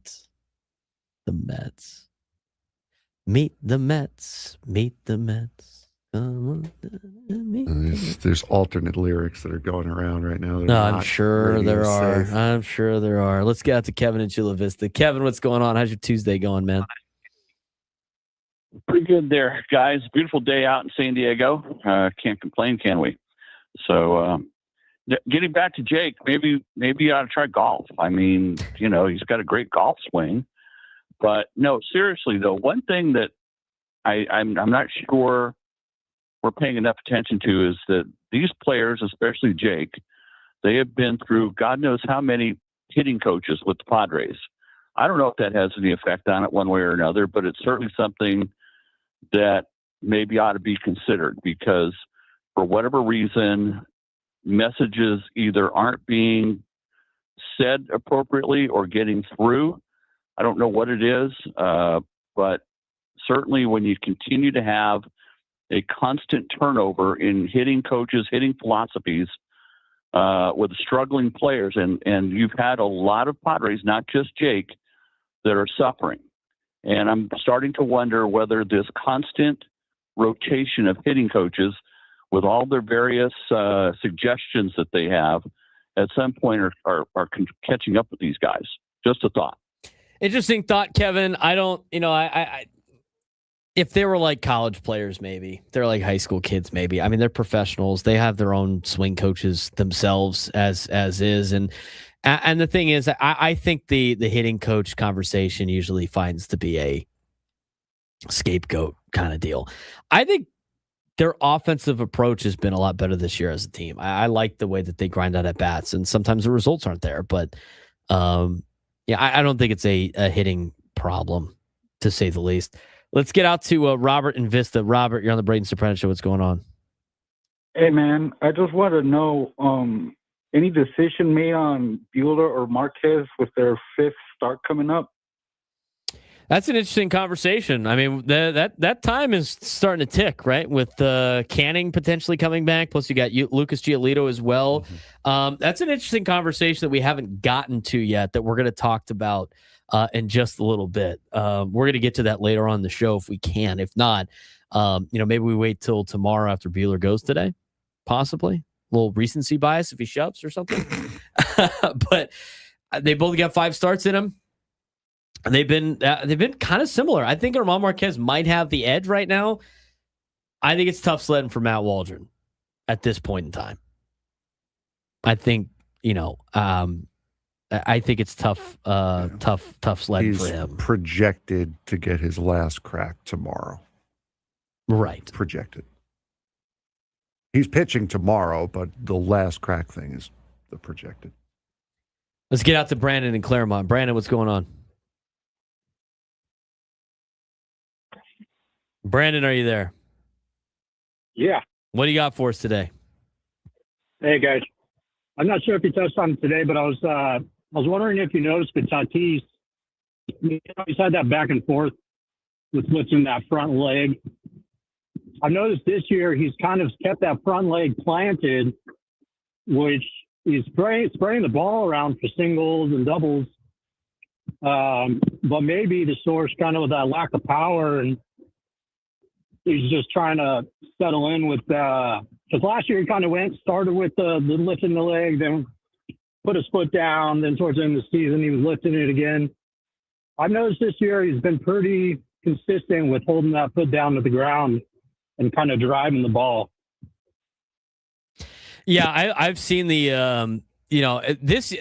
the Mets. Meet the Mets. Meet the Mets. There's alternate lyrics that are going around right now. I'm sure there are. I'm sure there are. Let's get out to Kevin in Chula Vista. Kevin, what's going on? How's your Tuesday going, man? Pretty good there, guys. Beautiful day out in San Diego. Can't complain, can we? So, getting back to Jake, maybe you ought to try golf. I mean, he's got a great golf swing. But no, seriously though, one thing that I'm not sure we're paying enough attention to is that these players, especially Jake, they have been through God knows how many hitting coaches with the Padres. I don't know if that has any effect on it one way or another, but it's certainly something that maybe ought to be considered, because for whatever reason, messages either aren't being said appropriately or getting through. I don't know what it is, but certainly when you continue to have a constant turnover in hitting coaches, hitting philosophies with struggling players, and you've had a lot of Padres, not just Jake, that are suffering. And I'm starting to wonder whether this constant rotation of hitting coaches with all their various suggestions that they have at some point are catching up with these guys. Just a thought. Interesting thought, Kevin. I don't, I if they were like college players, maybe they're like high school kids, maybe. I mean, they're professionals. They have their own swing coaches themselves as is. And the thing is, I think the hitting coach conversation usually finds to be a scapegoat kind of deal. I think their offensive approach has been a lot better this year as a team. I like the way that they grind out at bats, and sometimes the results aren't there. But I don't think it's a hitting problem, to say the least. Let's get out to Robert in Vista. Robert, you're on the Braden Surprenant Show. What's going on? Hey, man, I just want to know any decision made on Buehler or Marquez with their fifth start coming up? That's an interesting conversation. I mean, that time is starting to tick, right? With Canning potentially coming back, plus you got Lucas Giolito as well. Mm-hmm. That's an interesting conversation that we haven't gotten to yet, that we're going to talk about in just a little bit. We're going to get to that later on in the show if we can. If not, maybe we wait till tomorrow after Buehler goes today, possibly. A little recency bias if he shoves or something. But they both got 5 starts in them. They've been kind of similar. I think Germán Márquez might have the edge right now. I think it's tough sledding for Matt Waldron at this point in time. I think I think it's tough sledding for him. Projected to get his last crack tomorrow. Right. Projected. He's pitching tomorrow, but the last crack thing is the projected. Let's get out to Brandon in Claremont. Brandon, what's going on? Brandon, are you there? Yeah. What do you got for us today? Hey guys, I'm not sure if you touched on it today, but I was wondering if you noticed that Tatis, he's had that back and forth with switching that front leg. I've noticed this year he's kind of kept that front leg planted, which is spraying the ball around for singles and doubles. But maybe the source kind of with that lack of power, and he's just trying to settle in with because last year he kind of started with the lifting the leg, then put his foot down, then towards the end of the season he was lifting it again. I've noticed this year he's been pretty consistent with holding that foot down to the ground and kind of driving the ball. Yeah, I've seen the this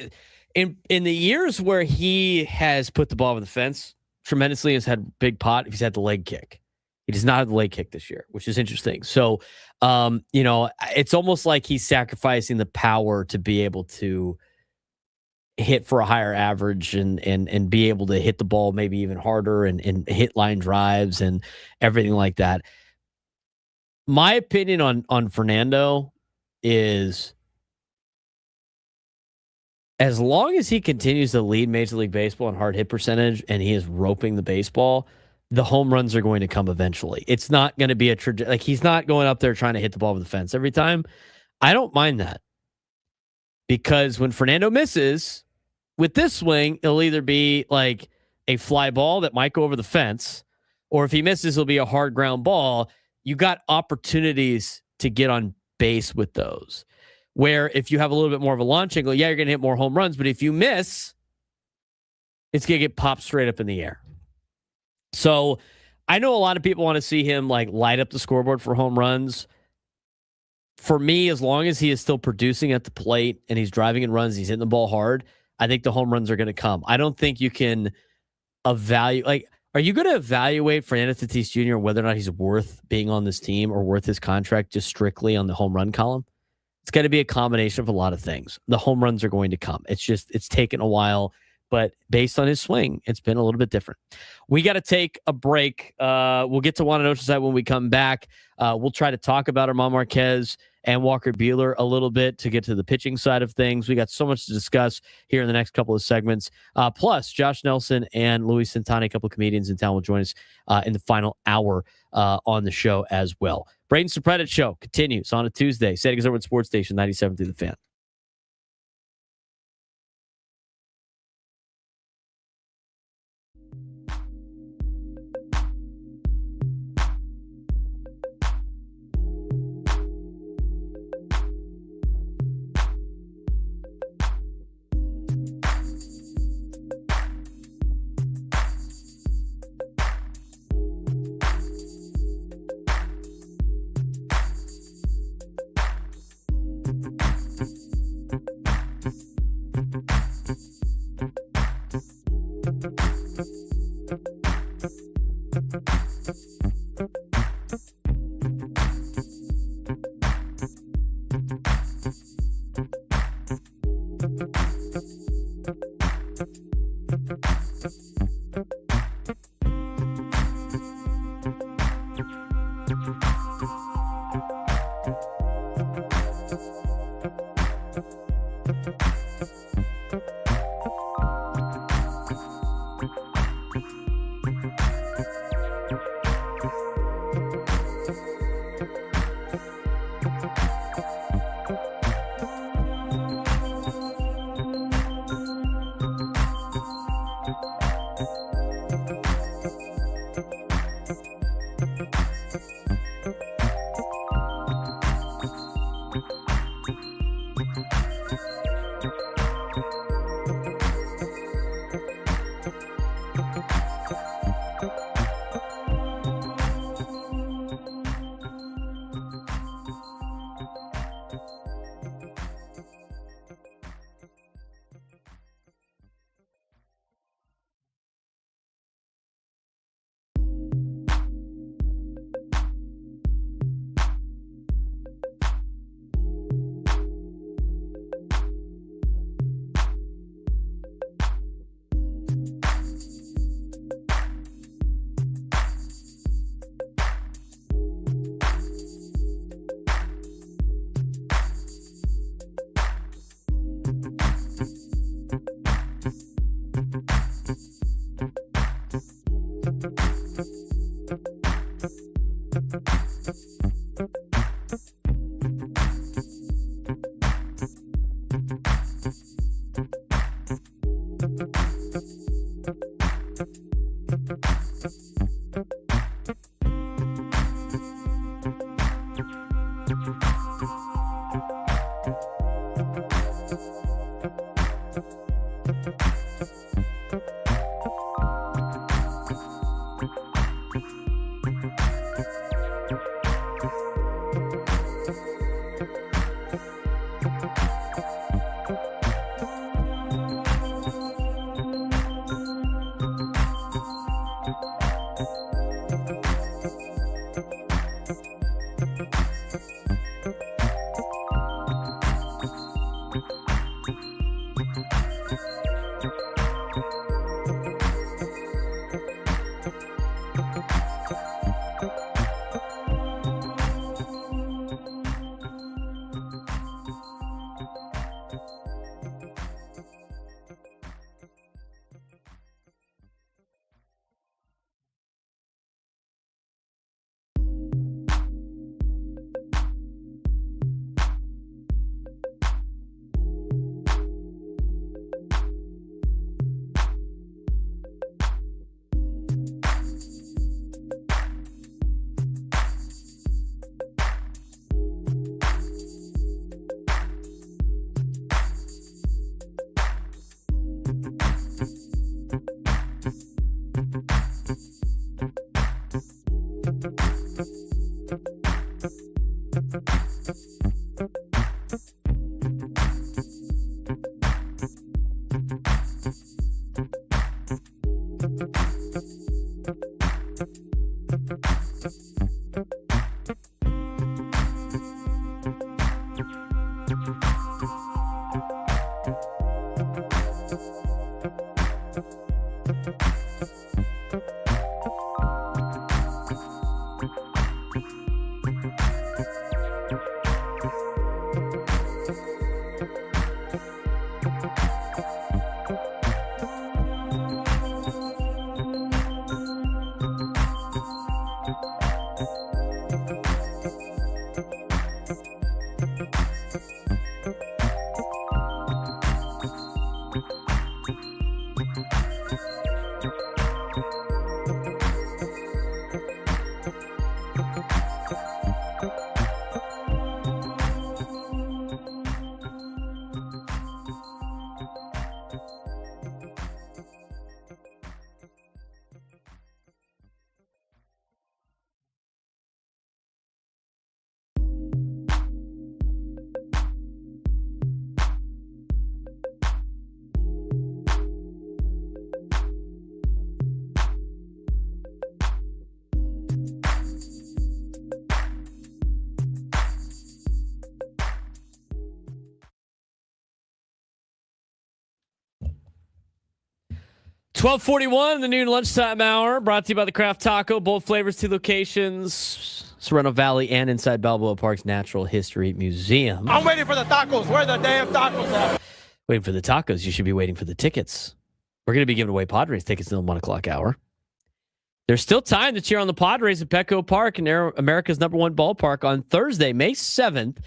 in the years where he has put the ball over the fence tremendously, has had big pot. He's had the leg kick. He does not have the leg kick this year, which is interesting. So, it's almost like he's sacrificing the power to be able to hit for a higher average and be able to hit the ball maybe even harder and hit line drives and everything like that. My opinion on Fernando is, as long as he continues to lead Major League Baseball in hard hit percentage and he is roping the baseball, the home runs are going to come eventually. It's not going to be like he's not going up there trying to hit the ball over the fence every time. I don't mind that, because when Fernando misses with this swing, it'll either be like a fly ball that might go over the fence, or if he misses, it'll be a hard ground ball. You got opportunities to get on base with those, where if you have a little bit more of a launch angle, yeah, you're going to hit more home runs, but if you miss, it's going to get popped straight up in the air. So I know a lot of people want to see him like light up the scoreboard for home runs. For me, as long as he is still producing at the plate and he's driving in runs, he's hitting the ball hard, I think the home runs are going to come. I don't think you can evaluate, like, are you going to evaluate Fernando Tatis Jr. whether or not he's worth being on this team or worth his contract just strictly on the home run column? It's got to be a combination of a lot of things. The home runs are going to come. It's taken a while, but based on his swing, it's been a little bit different. We got to take a break. We'll get to Juan and Oceanside when we come back. We'll try to talk about Germán Márquez and Walker Buehler a little bit to get to the pitching side of things. We got so much to discuss here in the next couple of segments. Plus, Josh Nelson and Luis Santana, a couple of comedians in town, will join us in the final hour on the show as well. Braden Surprenant Show continues on a Tuesday. Stagecoach over at Sports Station 97 through the Fan. $12:41 in the noon lunchtime hour, brought to you by the Craft Taco. Both flavors, 2 locations, Sorrento Valley and inside Balboa Park's Natural History Museum. I'm waiting for the tacos. Where are the damn tacos at? Waiting for the tacos. You should be waiting for the tickets. We're going to be giving away Padres tickets in the 1 o'clock hour. There's still time to cheer on the Padres at Petco Park in America's #1 ballpark on Thursday, May 7th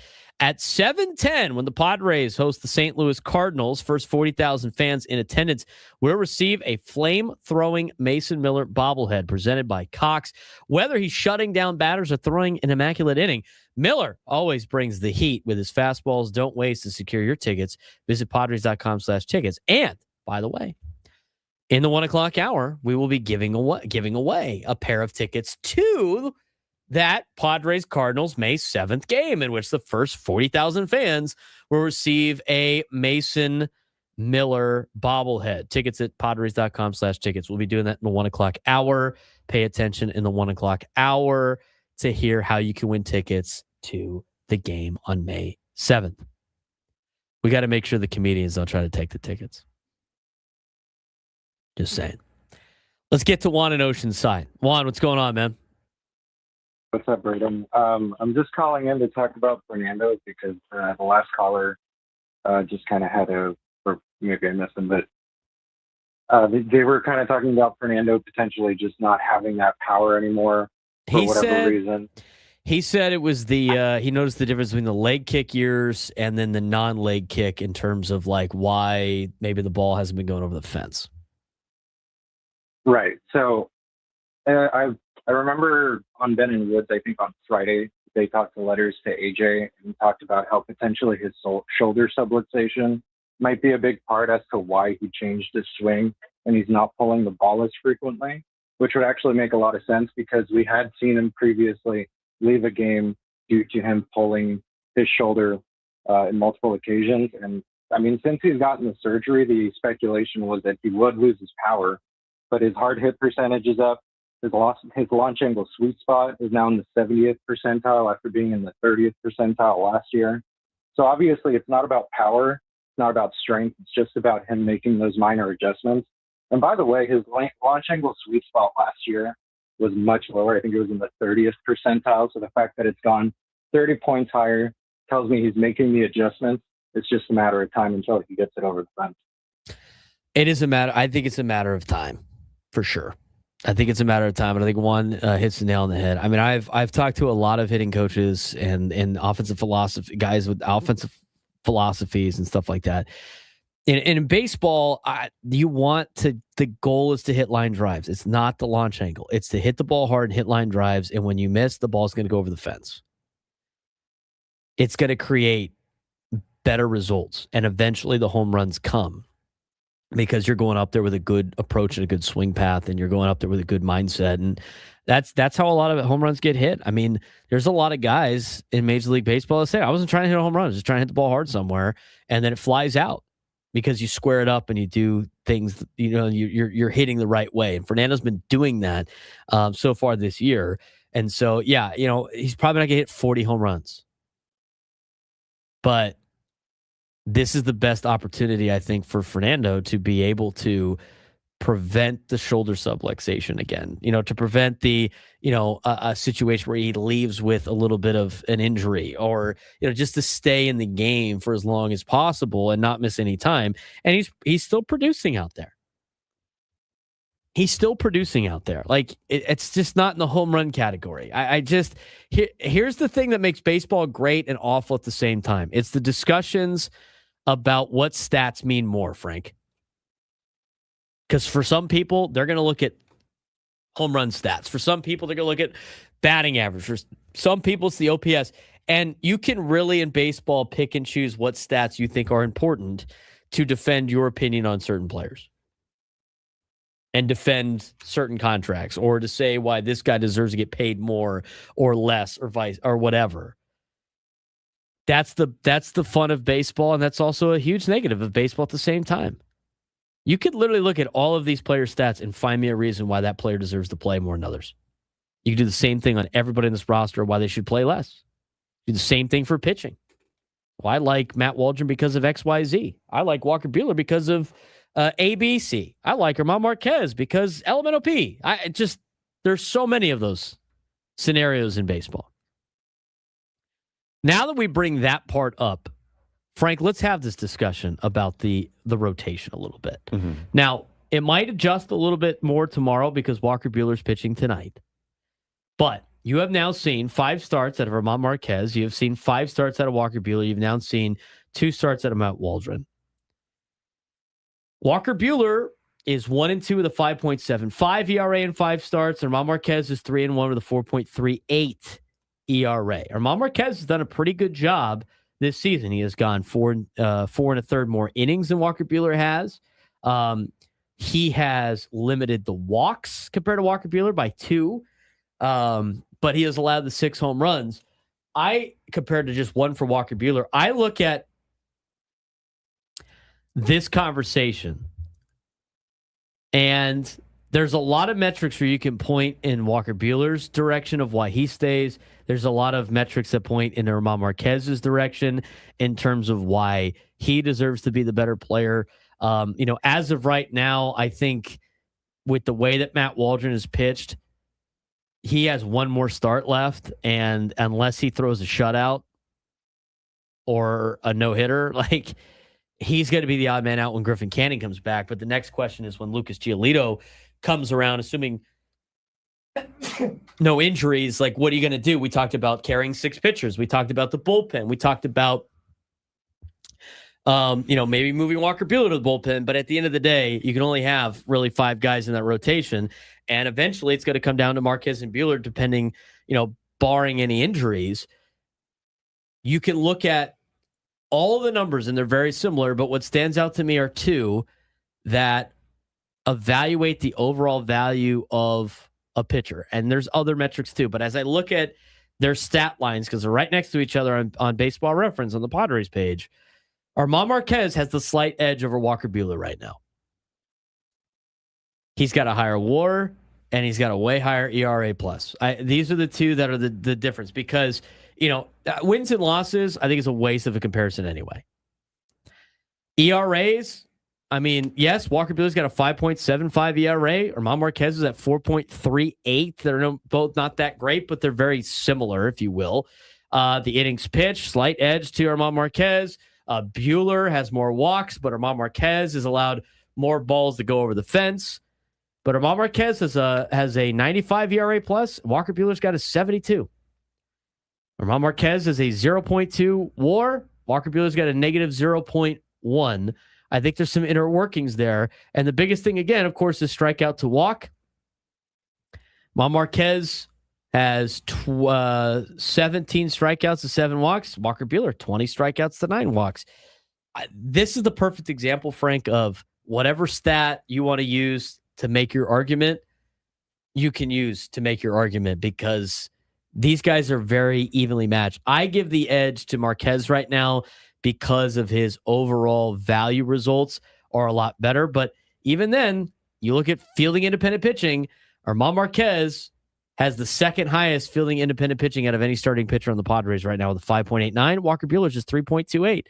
at 7:10 when the Padres host the St. Louis Cardinals. First 40,000 fans in attendance will receive a flame-throwing Mason Miller bobblehead presented by Cox. Whether he's shutting down batters or throwing an immaculate inning, Miller always brings the heat with his fastballs. Don't waste to secure your tickets. Visit Padres.com/tickets. And, by the way, in the 1 o'clock hour, we will be giving away a pair of tickets to that Padres Cardinals May 7th game, in which the first 40,000 fans will receive a Mason Miller bobblehead. Tickets at Padres.com/tickets. We'll be doing that in the 1 o'clock hour. Pay attention in the 1 o'clock hour to hear how you can win tickets to the game on May 7th. We got to make sure the comedians don't try to take the tickets. Just saying. Let's get to Juan in Oceanside. Juan, what's going on, man? What's up, Braden? I'm just calling in to talk about Fernando because the last caller just kind of had or maybe I missed him, but they were kind of talking about Fernando potentially just not having that power anymore for whatever reason. He said it was he noticed the difference between the leg kick years and then the non-leg kick in terms of like why maybe the ball hasn't been going over the fence. Right. So I remember on Ben and Woods, I think on Friday, they talked to letters to AJ and talked about how potentially his shoulder subluxation might be a big part as to why he changed his swing and he's not pulling the ball as frequently, which would actually make a lot of sense because we had seen him previously leave a game due to him pulling his shoulder in multiple occasions. And I mean, since he's gotten the surgery, the speculation was that he would lose his power, but his hard hit percentage is up. His launch angle sweet spot is now in the 70th percentile after being in the 30th percentile last year. So obviously it's not about power. It's not about strength. It's just about him making those minor adjustments. And by the way, his launch angle sweet spot last year was much lower. I think it was in the 30th percentile. So the fact that it's gone 30 points higher tells me he's making the adjustments. It's just a matter of time until he gets it over the fence. I think it's a matter of time for sure. I think it's a matter of time, but I think Juan hits the nail on the head. I mean, I've talked to a lot of hitting coaches and offensive philosophy guys with offensive philosophies and stuff like that. In baseball, the goal is to hit line drives. It's not the launch angle. It's to hit the ball hard and hit line drives. And when you miss, the ball's going to go over the fence. It's going to create better results, and eventually the home runs come. because you're going up there with a good approach and a good swing path, and you're going up there with a good mindset. And that's how a lot of home runs get hit. I mean, there's a lot of guys in Major League Baseball that say, I wasn't trying to hit a home run. I was just trying to hit the ball hard somewhere. And then it flies out because you square it up and you do things, you're hitting the right way. And Fernando's been doing that so far this year. And so, yeah, he's probably not going to hit 40 home runs. But this is the best opportunity, I think, for Fernando to be able to prevent the shoulder subluxation again, to prevent the, a situation where he leaves with a little bit of an injury, or, just to stay in the game for as long as possible and not miss any time. And he's still producing out there. Like it's just not in the home run category. Here's the thing that makes baseball great and awful at the same time. It's the discussions about what stats mean more, Frank. Because for some people, they're going to look at home run stats. For some people, they're going to look at batting average. For some people, it's the OPS. And you can really, in baseball, pick and choose what stats you think are important to defend your opinion on certain players and defend certain contracts, or to say why this guy deserves to get paid more or less or vice or whatever. That's the fun of baseball, and that's also a huge negative of baseball at the same time. You could literally look at all of these players' stats and find me a reason why that player deserves to play more than others. You can do the same thing on everybody in this roster, why they should play less. Do the same thing for pitching. Well, I like Matt Waldron because of XYZ. I like Walker Buehler because of ABC. I like Germán Márquez because elemental P. There's so many of those scenarios in baseball. Now that we bring that part up, Frank, let's have this discussion about the rotation a little bit. Mm-hmm. Now, it might adjust a little bit more tomorrow because Walker Buehler's pitching tonight. But you have now seen 5 starts out of Germán Márquez. You have seen 5 starts out of Walker Buehler. You've now seen 2 starts out of Matt Waldron. Walker Buehler is 1-2 with a 5.75 ERA in 5 starts. And Germán Márquez is 3-1 with a 4.38 ERA. Germán Márquez has done a pretty good job this season. He has gone 4 1/3 more innings than Walker Buehler has. He has limited the walks compared to Walker Buehler by 2. But he has allowed the 6 home runs. Compared to just 1 for Walker Buehler, I look at this conversation, and there's a lot of metrics where you can point in Walker Buehler's direction of why he stays. There's a lot of metrics that point in Germán Márquez's direction in terms of why he deserves to be the better player. As of right now, I think with the way that Matt Waldron has pitched, he has 1 more start left, and unless he throws a shutout or a no-hitter, he's going to be the odd man out when Griffin Canning comes back. But the next question is when Lucas Giolito comes around, assuming no injuries, what are you going to do? We talked about carrying 6 pitchers. We talked about the bullpen. We talked about, maybe moving Walker Buehler to the bullpen. But at the end of the day, you can only have really 5 guys in that rotation. And eventually it's going to come down to Márquez and Buehler, depending, barring any injuries. You can look at all the numbers and they're very similar, but what stands out to me are 2 that evaluate the overall value of a pitcher. And there's other metrics too. But as I look at their stat lines, because they're right next to each other on Baseball Reference on the Padres page, Germán Márquez has the slight edge over Walker Buehler right now. He's got a higher WAR, and he's got a way higher ERA+. These are the 2 that are the difference because, wins and losses, I think is a waste of a comparison anyway. ERAs, yes, Walker Buehler's got a 5.75 ERA. Germán Márquez is at 4.38. They're both not that great, but they're very similar, if you will. The innings pitched, slight edge to Germán Márquez. Buehler has more walks, but Germán Márquez has allowed more balls to go over the fence. But Germán Márquez has a 95 ERA+. Walker Buehler's got a 72. Germán Márquez has a 0.2 WAR. Walker Buehler's got a negative 0.1. I think there's some inner workings there. And the biggest thing, again, of course, is strikeout to walk. Germán Márquez has 17 strikeouts to 7 walks. Walker Buehler, 20 strikeouts to 9 walks. This is the perfect example, Frank, of whatever stat you want to use to make your argument, you can use to make your argument because these guys are very evenly matched. I give the edge to Marquez right now because of his overall value results are a lot better. But even then, you look at fielding independent pitching, Germán Márquez has the second highest fielding independent pitching out of any starting pitcher on the Padres right now with a 5.89. Walker Buehler is just 3.28.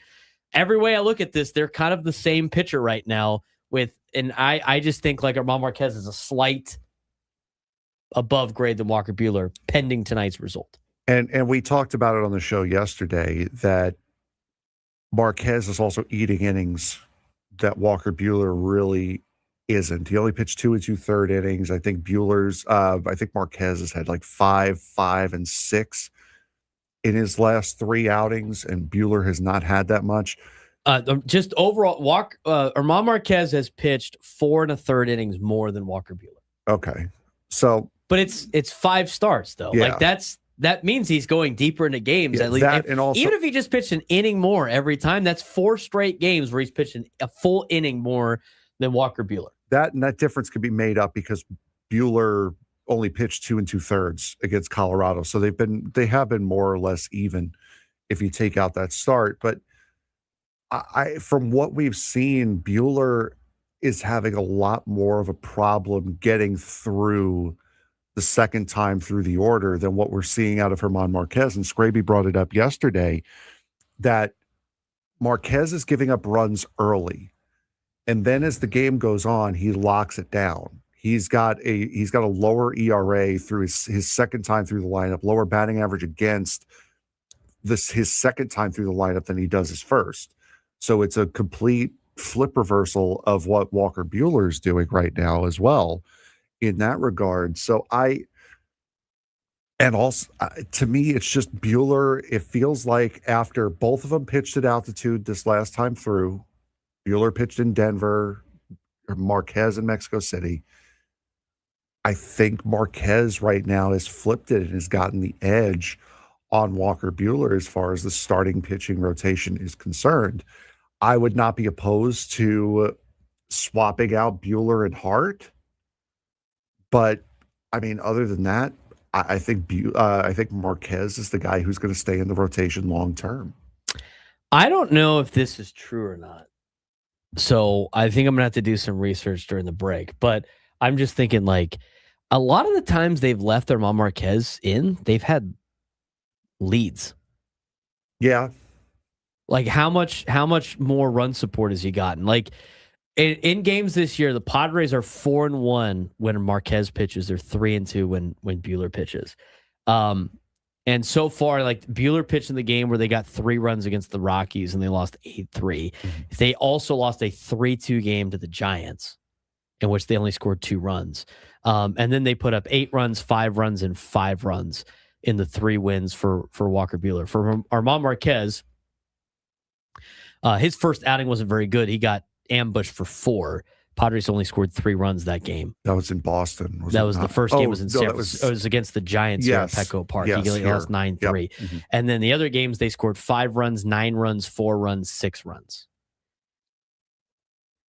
Every way I look at this, they're kind of the same pitcher right now and I just think like Germán Márquez is a slight above grade than Walker Buehler pending tonight's result. And we talked about it on the show yesterday that Marquez is also eating innings that Walker Buehler really isn't. He only pitched 2 2/3 innings. I think Marquez has had like 5, 5, and 6 in his last 3 outings, and Buehler has not had that much. Just overall, Germán Márquez has pitched 4 1/3 innings more than Walker Buehler. Okay, so but it's 5 starts though. Yeah. Like that means he's going deeper into games at least. And also, even if he just pitched an inning more every time, that's 4 straight games where he's pitching a full inning more than Walker Buehler. That difference could be made up because Buehler only pitched 2 2/3 against Colorado, so they have been more or less even if you take out that start. But from what we've seen, Buehler is having a lot more of a problem getting through the second time through the order than what we're seeing out of Germán Márquez. And Scraby brought it up yesterday that Márquez is giving up runs early. And then as the game goes on, he locks it down. He's got a lower ERA through his second time through the lineup, lower batting average against his second time through the lineup than he does his first. So it's a complete flip reversal of what Walker Buehler is doing right now as well in that regard. So to me, it's just Buehler. It feels like after both of them pitched at altitude this last time through, Buehler pitched in Denver, Márquez in Mexico City. I think Márquez right now has flipped it and has gotten the edge on Walker Buehler as far as the starting pitching rotation is concerned. I would not be opposed to swapping out Buehler and Hart, but I mean, other than that, I think Márquez is the guy who's going to stay in the rotation long term. I don't know if this is true or not, so I think I'm gonna have to do some research during the break. But I'm just thinking, like, a lot of the times they've left Germán Márquez in, they've had leads. Yeah. Like how much more run support has he gotten? Like in games this year, the Padres are 4-1 when Márquez pitches. They're 3-2 when Buehler pitches. And so far, like Buehler pitched in the game where they got 3 runs against the Rockies and they lost 8-3. Mm-hmm. They also lost a 3-2 game to the Giants, in which they only scored 2 runs. And then they put up 8 runs, 5 runs, and 5 runs in the 3 wins for Walker Buehler. For Germán Márquez, his first outing wasn't very good. He got ambushed for 4. Padres only scored 3 runs that game. That was in Boston. The first game was in San Francisco. It was against the Giants here at Petco Park. Yes, he lost 9-3. Yep. Mm-hmm. And then the other games, they scored 5 runs, 9 runs, 4 runs, 6 runs.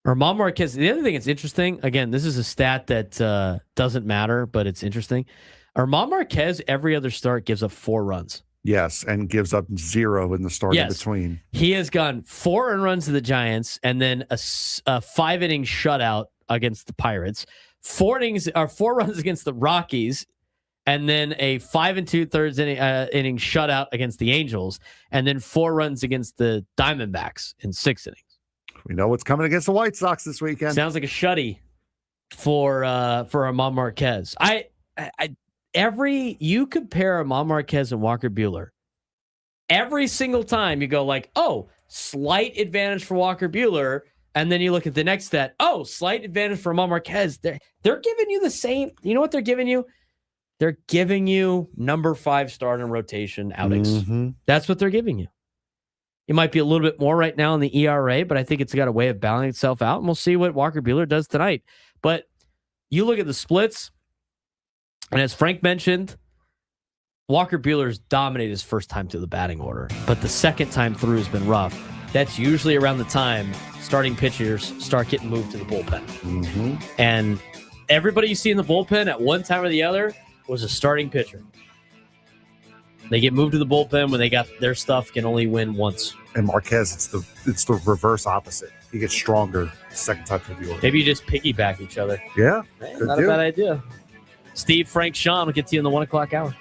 Germán Márquez, the other thing that's interesting, again, this is a stat that doesn't matter, but it's interesting. Germán Márquez, every other start, gives up 4 runs. Yes, and gives up 0 in the start in between. He has gone 4 earned runs to the Giants, and then a 5-inning shutout against the Pirates, 4 runs against the Rockies, and then a 5 2/3 inning shutout against the Angels, and then 4 runs against the Diamondbacks in 6 innings. We know what's coming against the White Sox this weekend. Sounds like a shutty for Germán Márquez. You compare Germán Márquez and Walker Buehler, every single time you go like, oh, slight advantage for Walker Buehler, and then you look at the next stat, oh, slight advantage for Germán Márquez. They're giving you the same. You know what they're giving you? They're giving you number 5 start in rotation outings. Mm-hmm. That's what they're giving you. It might be a little bit more right now in the ERA, but I think it's got a way of balancing itself out, and we'll see what Walker Buehler does tonight. But you look at the splits, and as Frank mentioned, Walker Buehler's dominated his first time through the batting order, but the second time through has been rough. that's usually around the time starting pitchers start getting moved to the bullpen. Mm-hmm. And everybody you see in the bullpen at one time or the other was a starting pitcher. They get moved to the bullpen when they got their stuff, can only win once. And Marquez, it's the reverse opposite. He gets stronger second time through the order. Maybe you just piggyback each other. Yeah. Not a bad idea. Steve, Frank, Sean will get to you in the 1 o'clock hour.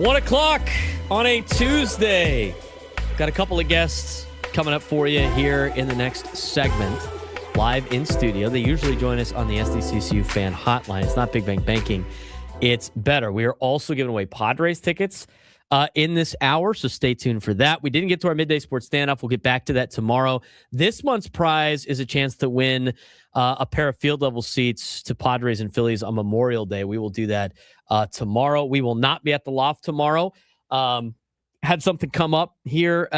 1 o'clock on a Tuesday. Got a couple of guests coming up for you here in the next segment. Live in studio. They usually join us on the SDCCU fan hotline. It's not Big Bang Banking. It's better. We are also giving away Padres tickets in this hour, so stay tuned for that. We didn't get to our midday sports standoff. We'll get back to that tomorrow. This month's prize is a chance to win a pair of field level seats to Padres and Phillies on Memorial Day. We will do that tomorrow. We will not be at the Loft tomorrow. Had something come up here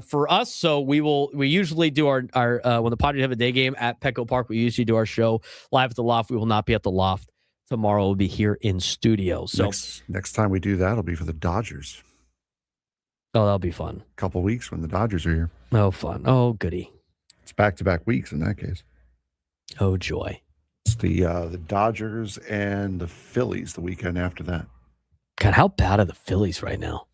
for us, so we usually do our when the Padres have a day game at Petco Park, we usually do our show live at the Loft. We will not be at the Loft tomorrow. We'll be here in studio. So next time we do that, it'll be for the Dodgers. Oh, that'll be fun. A couple weeks when the Dodgers are here. Oh, fun. Oh, goody. It's back-to-back weeks in that case. Oh, joy. It's the Dodgers and the Phillies the weekend after that. God, how bad are the Phillies right now?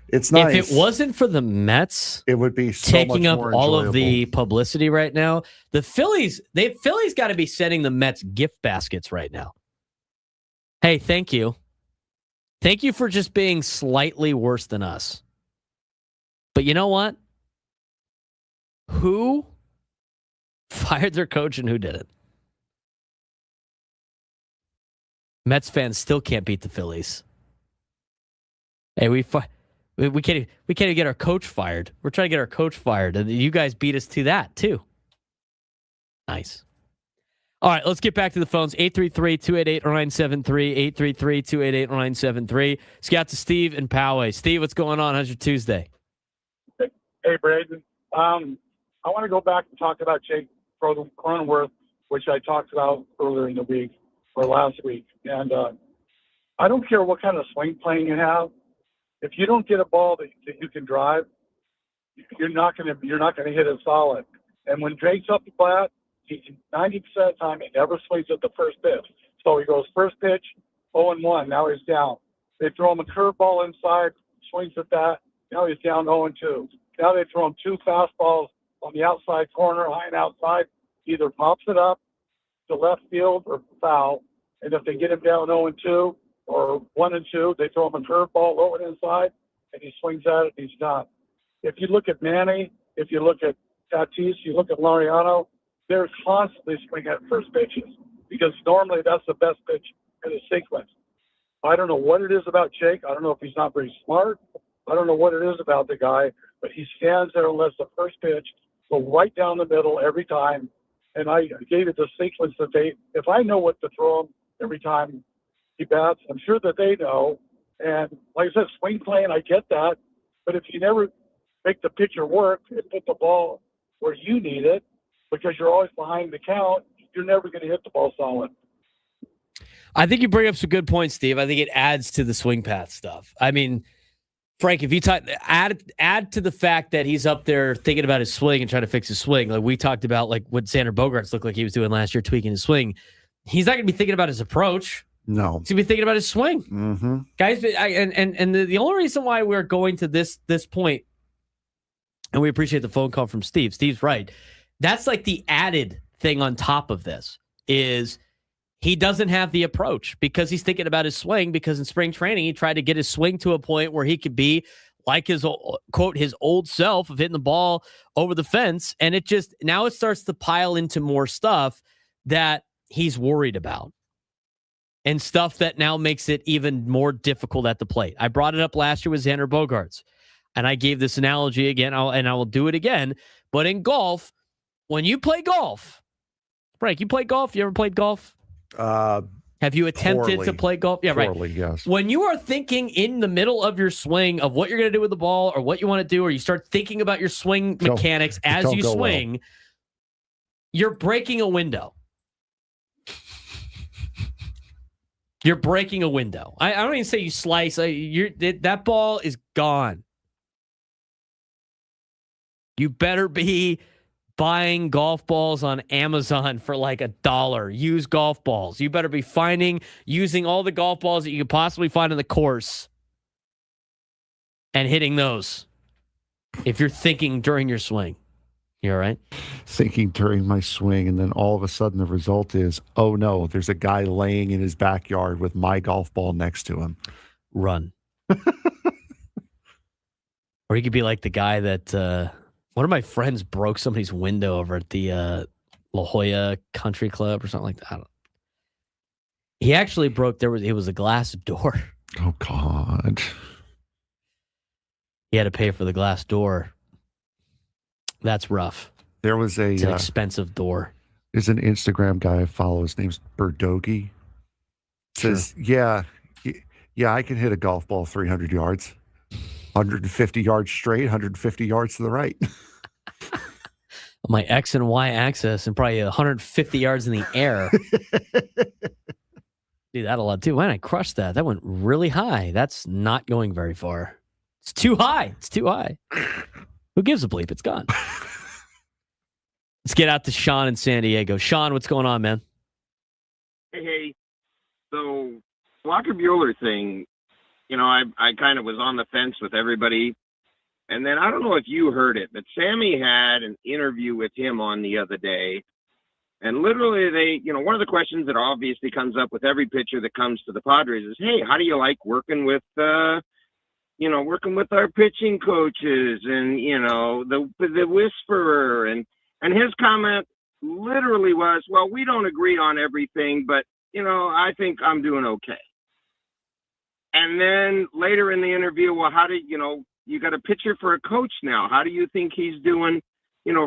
It's nice. If it wasn't for the Mets, it would be so taking much up more all enjoyable. of the publicity right now. The Phillies got to be sending the Mets gift baskets right now. Hey, thank you. Thank you for just being slightly worse than us. But you know what? Who fired their coach and who didn't? Mets fans still can't beat the Phillies. Hey, we can't even get our coach fired. We're trying to get our coach fired, and you guys beat us to that too. Nice. All right, let's get back to the phones. 833-288-0973, 833-288-0973. Let's get out to Steve and Poway. Steve, what's going on? How's your Tuesday? Hey, Braden. I want to go back and talk about Jake Cronenworth, which I talked about earlier in the week or last week. And I don't care what kind of swing plane you have. If you don't get a ball that you can drive, you're not going to hit it solid. And when Drake's up the bat, 90% of the time he never swings at the first pitch. So he goes first pitch, 0-1. Now he's down. They throw him a curveball inside, swings at that. Now he's down 0-2. Now they throw him 2 fastballs on the outside corner, high and outside. Either pops it up to left field or foul. And if they get him down 0-2 or 1-2, they throw him a curveball low and inside, and he swings at it and he's done. If you look at Manny, if you look at Tatis, you look at Laureano, they're constantly swinging at first pitches because normally that's the best pitch in the sequence. I don't know what it is about Jake. I don't know if he's not very smart. I don't know what it is about the guy, but he stands there and lets the first pitch go right down the middle every time. And I gave it the sequence that if I know what to throw him every time he bats, I'm sure that they know. And like I said, swing plane, I get that. But if you never make the pitcher work and put the ball where you need it, because you're always behind the count, you're never going to hit the ball solid. I think you bring up some good points, Steve. I think it adds to the swing path stuff. I mean, Frank, if you add to the fact that he's up there thinking about his swing and trying to fix his swing, like we talked about, like what Xander Bogaerts looked like he was doing last year, tweaking his swing. He's not going to be thinking about his approach. No, he's going to be thinking about his swing. Mm-hmm. Guys, the only reason why we're going to this point, and we appreciate the phone call from Steve. Steve's right. That's like the added thing on top of this is he doesn't have the approach because he's thinking about his swing, because in spring training, he tried to get his swing to a point where he could be like his, quote, his old self of hitting the ball over the fence. And it just, now it starts to pile into more stuff that he's worried about and stuff that now makes it even more difficult at the plate. I brought it up last year with Xander Bogaerts, and I gave this analogy again, and I will do it again. But in golf, when you play golf, Frank, you play golf? You ever played golf? Have you attempted to play golf? Yeah, poorly, right. Yes. When you are thinking in the middle of your swing of what you're going to do with the ball or what you want to do, or you start thinking about your swing mechanics as you swing, you're breaking a window. You're breaking a window. I don't even say you slice. That ball is gone. You better be buying golf balls on Amazon for like $1. Used golf balls. You better be using all the golf balls that you could possibly find on the course and hitting those. If you're thinking during your swing. You all right? Thinking during my swing, and then all of a sudden the result is, oh no, there's a guy laying in his backyard with my golf ball next to him. Run. Or he could be like the guy that one of my friends broke somebody's window over at the La Jolla Country Club or something like that. I don't know. He actually broke. It was a glass door. Oh God! He had to pay for the glass door. That's rough. There was It's an expensive door. There's an Instagram guy I follow. His name's Birdogi. Says, yeah, I can hit a golf ball 300 yards, 150 yards straight, 150 yards to the right. My X and Y axis and probably 150 yards in the air. Do that a lot too. Man, I crushed that. That went really high. That's not going very far. It's too high. It's too high. Who gives a bleep? It's gone. Let's get out to Sean in San Diego. Sean, what's going on, man? Hey. So, Walker Buehler thing, I kind of was on the fence with everybody. And then I don't know if you heard it, but Sammy had an interview with him on the other day. And literally one of the questions that obviously comes up with every pitcher that comes to the Padres is, hey, how do you like working with, working with our pitching coaches and, the whisperer? And his comment literally was, well, we don't agree on everything, but, I think I'm doing okay. And then later in the interview, well, how do you got a pitcher for a coach now? How do you think he's doing?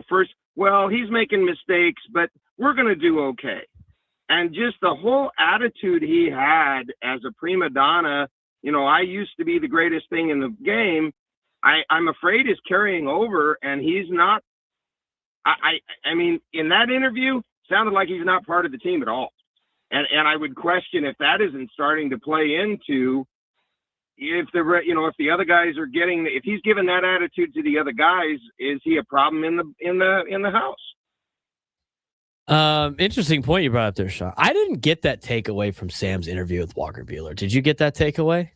First, well, he's making mistakes, but we're going to do okay. And just the whole attitude he had as a prima donna, I used to be the greatest thing in the game. I'm afraid is carrying over, and he's not. I mean, in that interview, sounded like he's not part of the team at all. And I would question if that isn't starting to play into if the other guys are getting, if he's given that attitude to the other guys, is he a problem in the house? Interesting point you brought up there, Sean. I didn't get that takeaway from Sam's interview with Walker Buehler. Did you get that takeaway?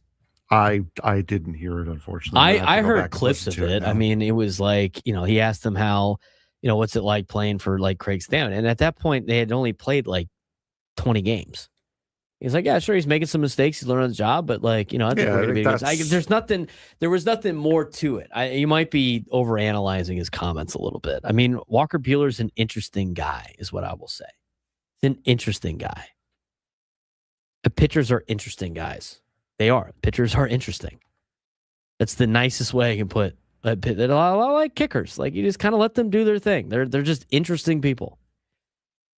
I didn't hear it, unfortunately. I heard clips of it. I mean, it was like, he asked them how, what's it like playing for like Craig Stammen? And at that point, they had only played like 20 games. He's like, yeah, sure, he's making some mistakes. He's learning on the job, but like, there was nothing more to it. You might be overanalyzing his comments a little bit. I mean, Walker Buehler's an interesting guy, is what I will say. He's an interesting guy. The pitchers are interesting guys. They are. Pitchers are interesting. That's the nicest way I can put it. They're a lot like kickers. Like, you just kind of let them do their thing. They're just interesting people.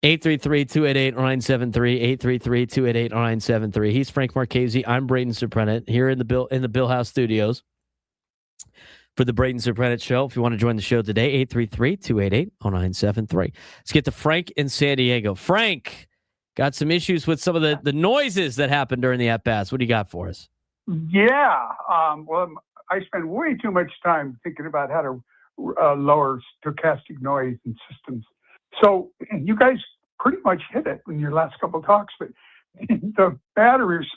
833-288-0973, 833-288-0973. He's Frank Marchese. I'm Braden Surprenant here in the Bill House Studios for the Braden Surprenant Show. If you want to join the show today, 833-288-0973. Let's get to Frank in San Diego. Frank, got some issues with some of the noises that happened during the at-bats. What do you got for us? Yeah. Well, I spend way too much time thinking about how to lower stochastic noise in systems. So you guys pretty much hit it in your last couple of talks, but the batters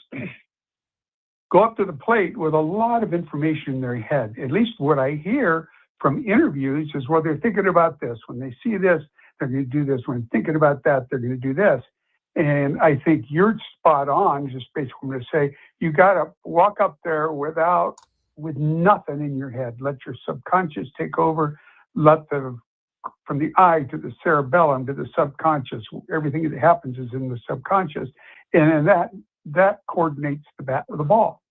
go up to the plate with a lot of information in their head. At least what I hear from interviews is, well, they're thinking about this. When they see this, they're going to do this. When thinking about that, they're going to do this. And I think you're spot on, just basically I'm going to say, you got to walk up there with nothing in your head. Let your subconscious take over. From the eye to the cerebellum to the subconscious, everything that happens is in the subconscious, and that coordinates the bat with the ball.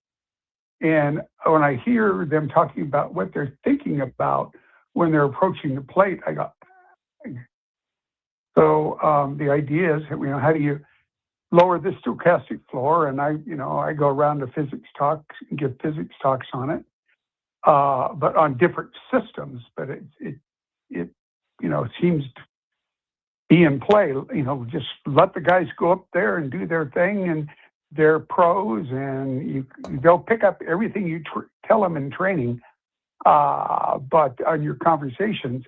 And when I hear them talking about what they're thinking about when they're approaching the plate, I go. So the idea is, how do you lower the stochastic floor? And I go around to physics talks and give physics talks on it, but on different systems. But it seems to be in play. Just let the guys go up there and do their thing, and they're pros, and they'll pick up everything you tell them in training, but on your conversations.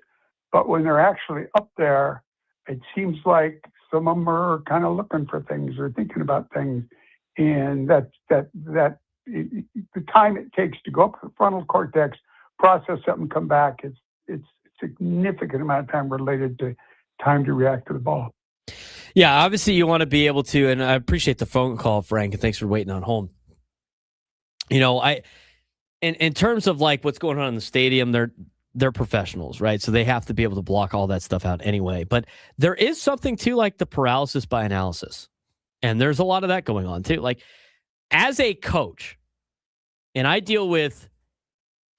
But when they're actually up there, it seems like some of them are kind of looking for things or thinking about things, and the time it takes to go up to the frontal cortex, process something, come back, it's significant amount of time related to time to react to the ball. Yeah, obviously you want to be able to, and I appreciate the phone call, Frank, and thanks for waiting on hold. in terms of like what's going on in the stadium, they're professionals, right? So they have to be able to block all that stuff out anyway. But there is something to like the paralysis by analysis. And there's a lot of that going on too. Like as a coach, and I deal with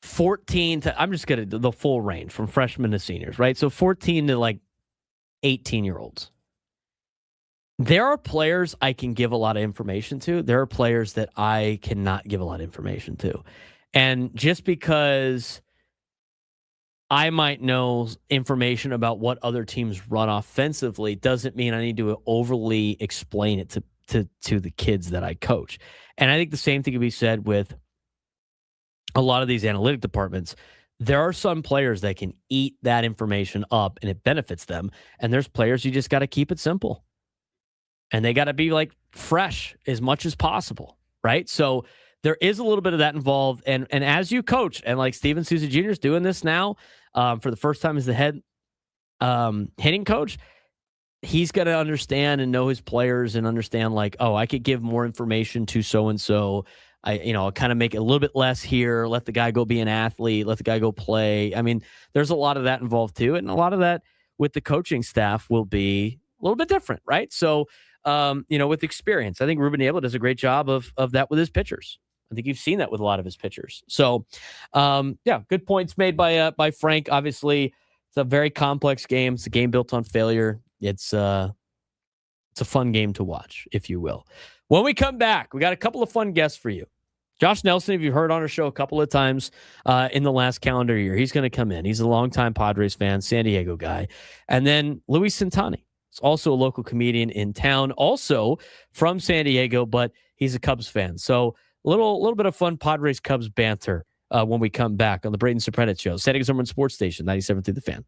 14 to, I'm just going to the full range from freshmen to seniors, right? So 14 to like 18-year-olds. There are players I can give a lot of information to. There are players that I cannot give a lot of information to. And just because I might know information about what other teams run offensively doesn't mean I need to overly explain it to the kids that I coach. And I think the same thing can be said with a lot of these analytic departments. There are some players that can eat that information up and it benefits them. And there's players you just got to keep it simple. And they got to be like fresh as much as possible, right? So there is a little bit of that involved. And as you coach, and like Steven Souza Jr. is doing this now for the first time as the head hitting coach, he's got to understand and know his players and understand like, oh, I could give more information to so-and-so. I'll kind of make it a little bit less here, let the guy go be an athlete, let the guy go play. I mean, there's a lot of that involved too. And a lot of that with the coaching staff will be a little bit different, right? So, with experience, I think Ruben Abel does a great job of that with his pitchers. I think you've seen that with a lot of his pitchers. So, good points made by Frank. Obviously, it's a very complex game. It's a game built on failure. It's a fun game to watch, if you will. When we come back, we got a couple of fun guests for you. Josh Nelson, if you've heard on our show a couple of times in the last calendar year, he's going to come in. He's a longtime Padres fan, San Diego guy. And then Luis Santani. He's also a local comedian in town, also from San Diego, but he's a Cubs fan. So a little bit of fun Padres Cubs banter when we come back on the Braden Surprenant Show. San Diego's #1 sports station, 97.3 The Fan.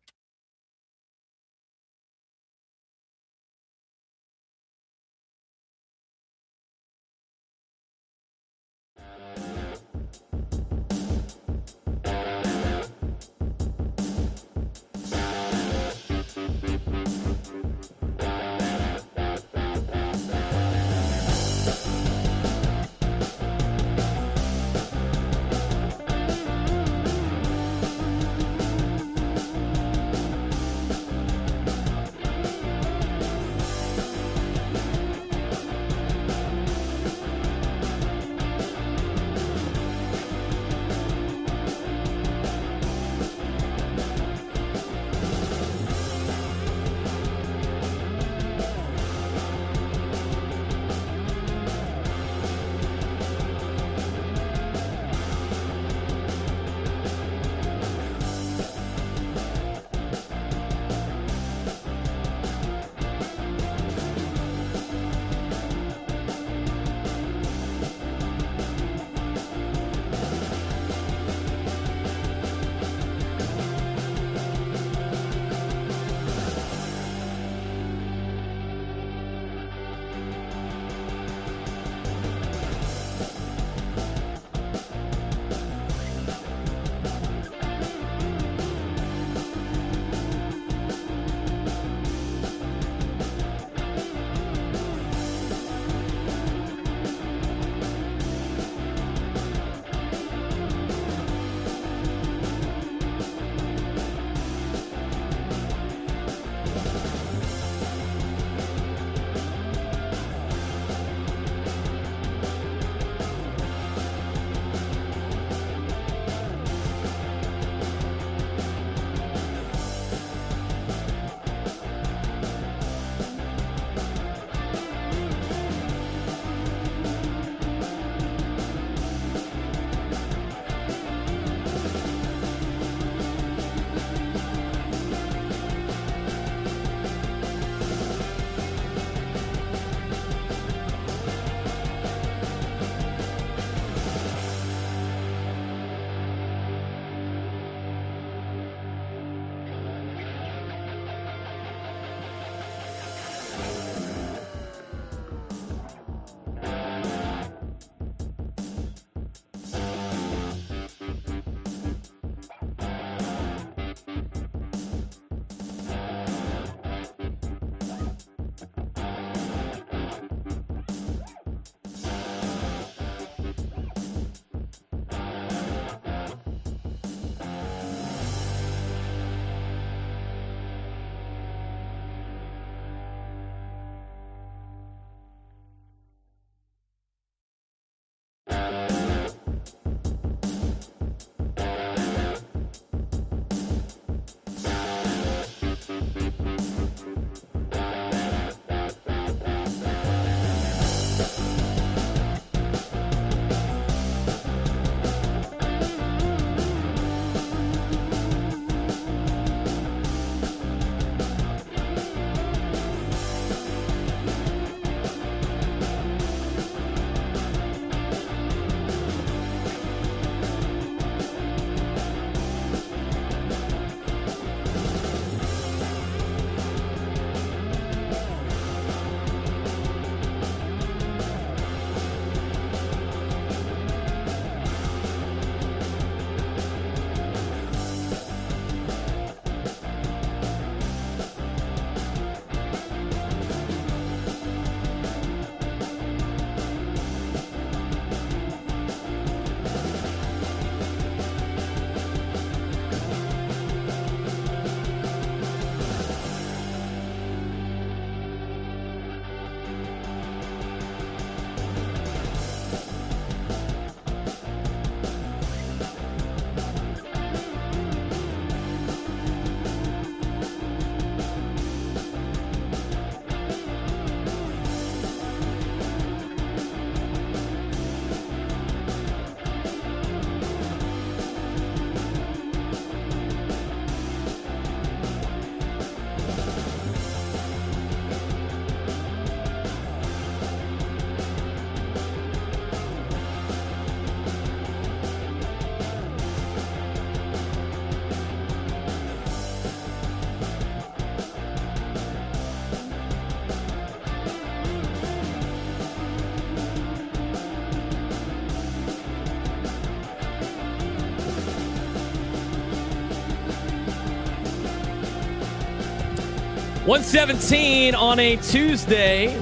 1:17 on a Tuesday.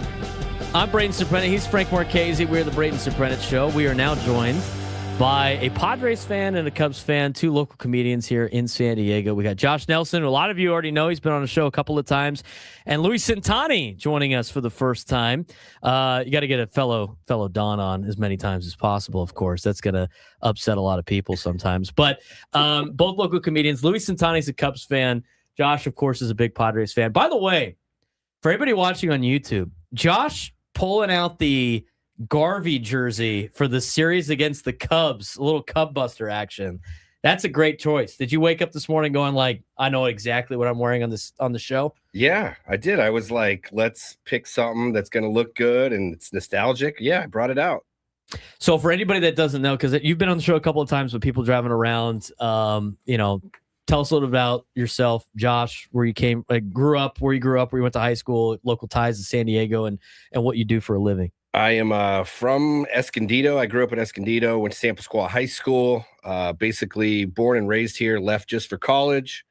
I'm Braden Surprenant. He's Frank Marchese. We're the Braden Surprenant Show. We are now joined by a Padres fan and a Cubs fan, two local comedians here in San Diego. We got Josh Nelson, who a lot of you already know. He's been on the show a couple of times. And Louis Centani joining us for the first time. You got to get a fellow Don on as many times as possible, of course. That's going to upset a lot of people sometimes. But both local comedians. Louis Centani's a Cubs fan. Josh, of course, is a big Padres fan. By the way, for everybody watching on YouTube, Josh pulling out the Garvey jersey for the series against the Cubs, a little Cub Buster action. That's a great choice. Did you wake up this morning going like, I know exactly what I'm wearing on the show? Yeah, I did. I was like, let's pick something that's going to look good and it's nostalgic. Yeah, I brought it out. So for anybody that doesn't know, because you've been on the show a couple of times with people driving around, tell us a little about yourself, Josh, where you came, where you grew up, where you went to high school, local ties to San Diego, and what you do for a living. I am from Escondido. I grew up in Escondido, went to San Pasqual High School, basically born and raised here, left just for college.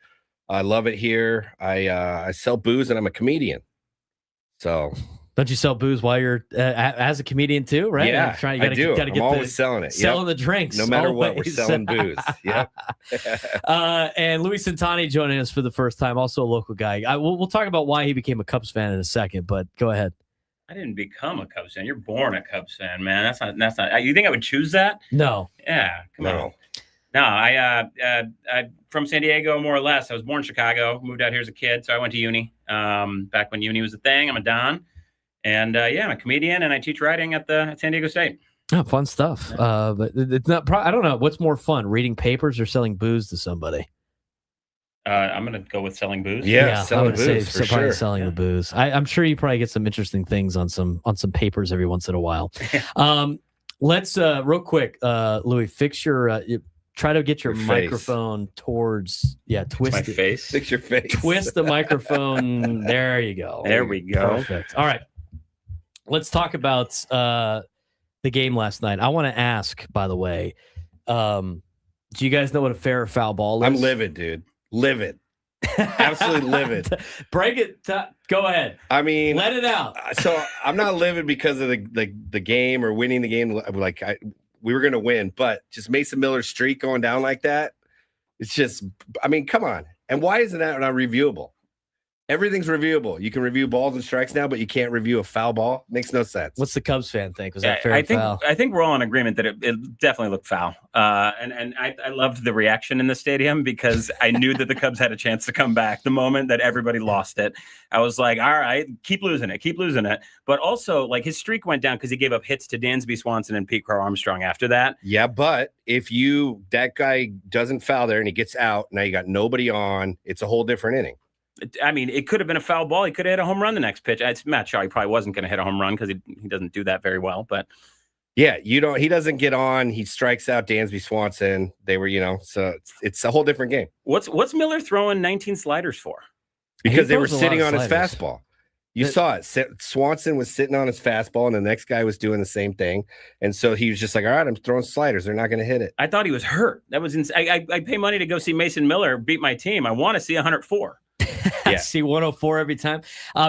I love it here. I sell booze and I'm a comedian. So... Don't you sell booze while you're as a comedian too, right? Yeah, I do. I'm always selling it. Selling the drinks. No matter what, we're selling booze. Yep. And Louis Centani joining us for the first time, also a local guy. We'll talk about why he became a Cubs fan in a second, but go ahead. I didn't become a Cubs fan. You're born a Cubs fan, man. That's not. You think I would choose that? No. Yeah. Come on. No, I from San Diego, more or less. I was born in Chicago, moved out here as a kid, so I went to uni. Back when uni was a thing. I'm a Don. And I'm a comedian and I teach writing at San Diego State. Oh, fun stuff. But it's not. I don't know what's more fun, reading papers or selling booze to somebody. I'm gonna go with selling booze. Yeah, selling booze for probably sure. Selling the booze. I'm sure you probably get some interesting things on some papers every once in a while. Let's real quick, Louis, fix your. Try to get your microphone towards, twist my it. face. Fix your face. Twist the microphone. There you go. There we go. Perfect. All right. Let's talk about the game last night. I want to ask, by the way, do you guys know what a fair or foul ball is? I'm livid, dude. Livid. Absolutely livid. Break it. Go ahead. I mean, let it out. So I'm not livid because of the game or winning the game. Like we were going to win, but just Mason Miller's streak going down like that. It's just, I mean, come on. And why isn't that not reviewable? Everything's reviewable. You can review balls and strikes now, but you can't review a foul ball. Makes no sense. What's the Cubs fan think? Was that fair or foul? I think we're all in agreement that it definitely looked foul. And I loved the reaction in the stadium because I knew that the Cubs had a chance to come back the moment that everybody lost it. I was like, all right, keep losing it. But also, like, his streak went down because he gave up hits to Dansby Swanson and Pete Crow Armstrong after that. Yeah, but if that guy doesn't foul there and he gets out, now you got nobody on, it's a whole different inning. I mean, it could have been a foul ball. He could have hit a home run the next pitch. It's Matt Shaw. He probably wasn't going to hit a home run because he doesn't do that very well. But yeah, he doesn't get on. He strikes out Dansby Swanson. They were, so it's a whole different game. What's Miller throwing 19 sliders for? Because they were sitting on his fastball. You saw it. Swanson was sitting on his fastball, and the next guy was doing the same thing. And so he was just like, all right, I'm throwing sliders. They're not going to hit it. I thought he was hurt. That was insane. I pay money to go see Mason Miller beat my team. I want to see 104. Yeah. See 104 every time.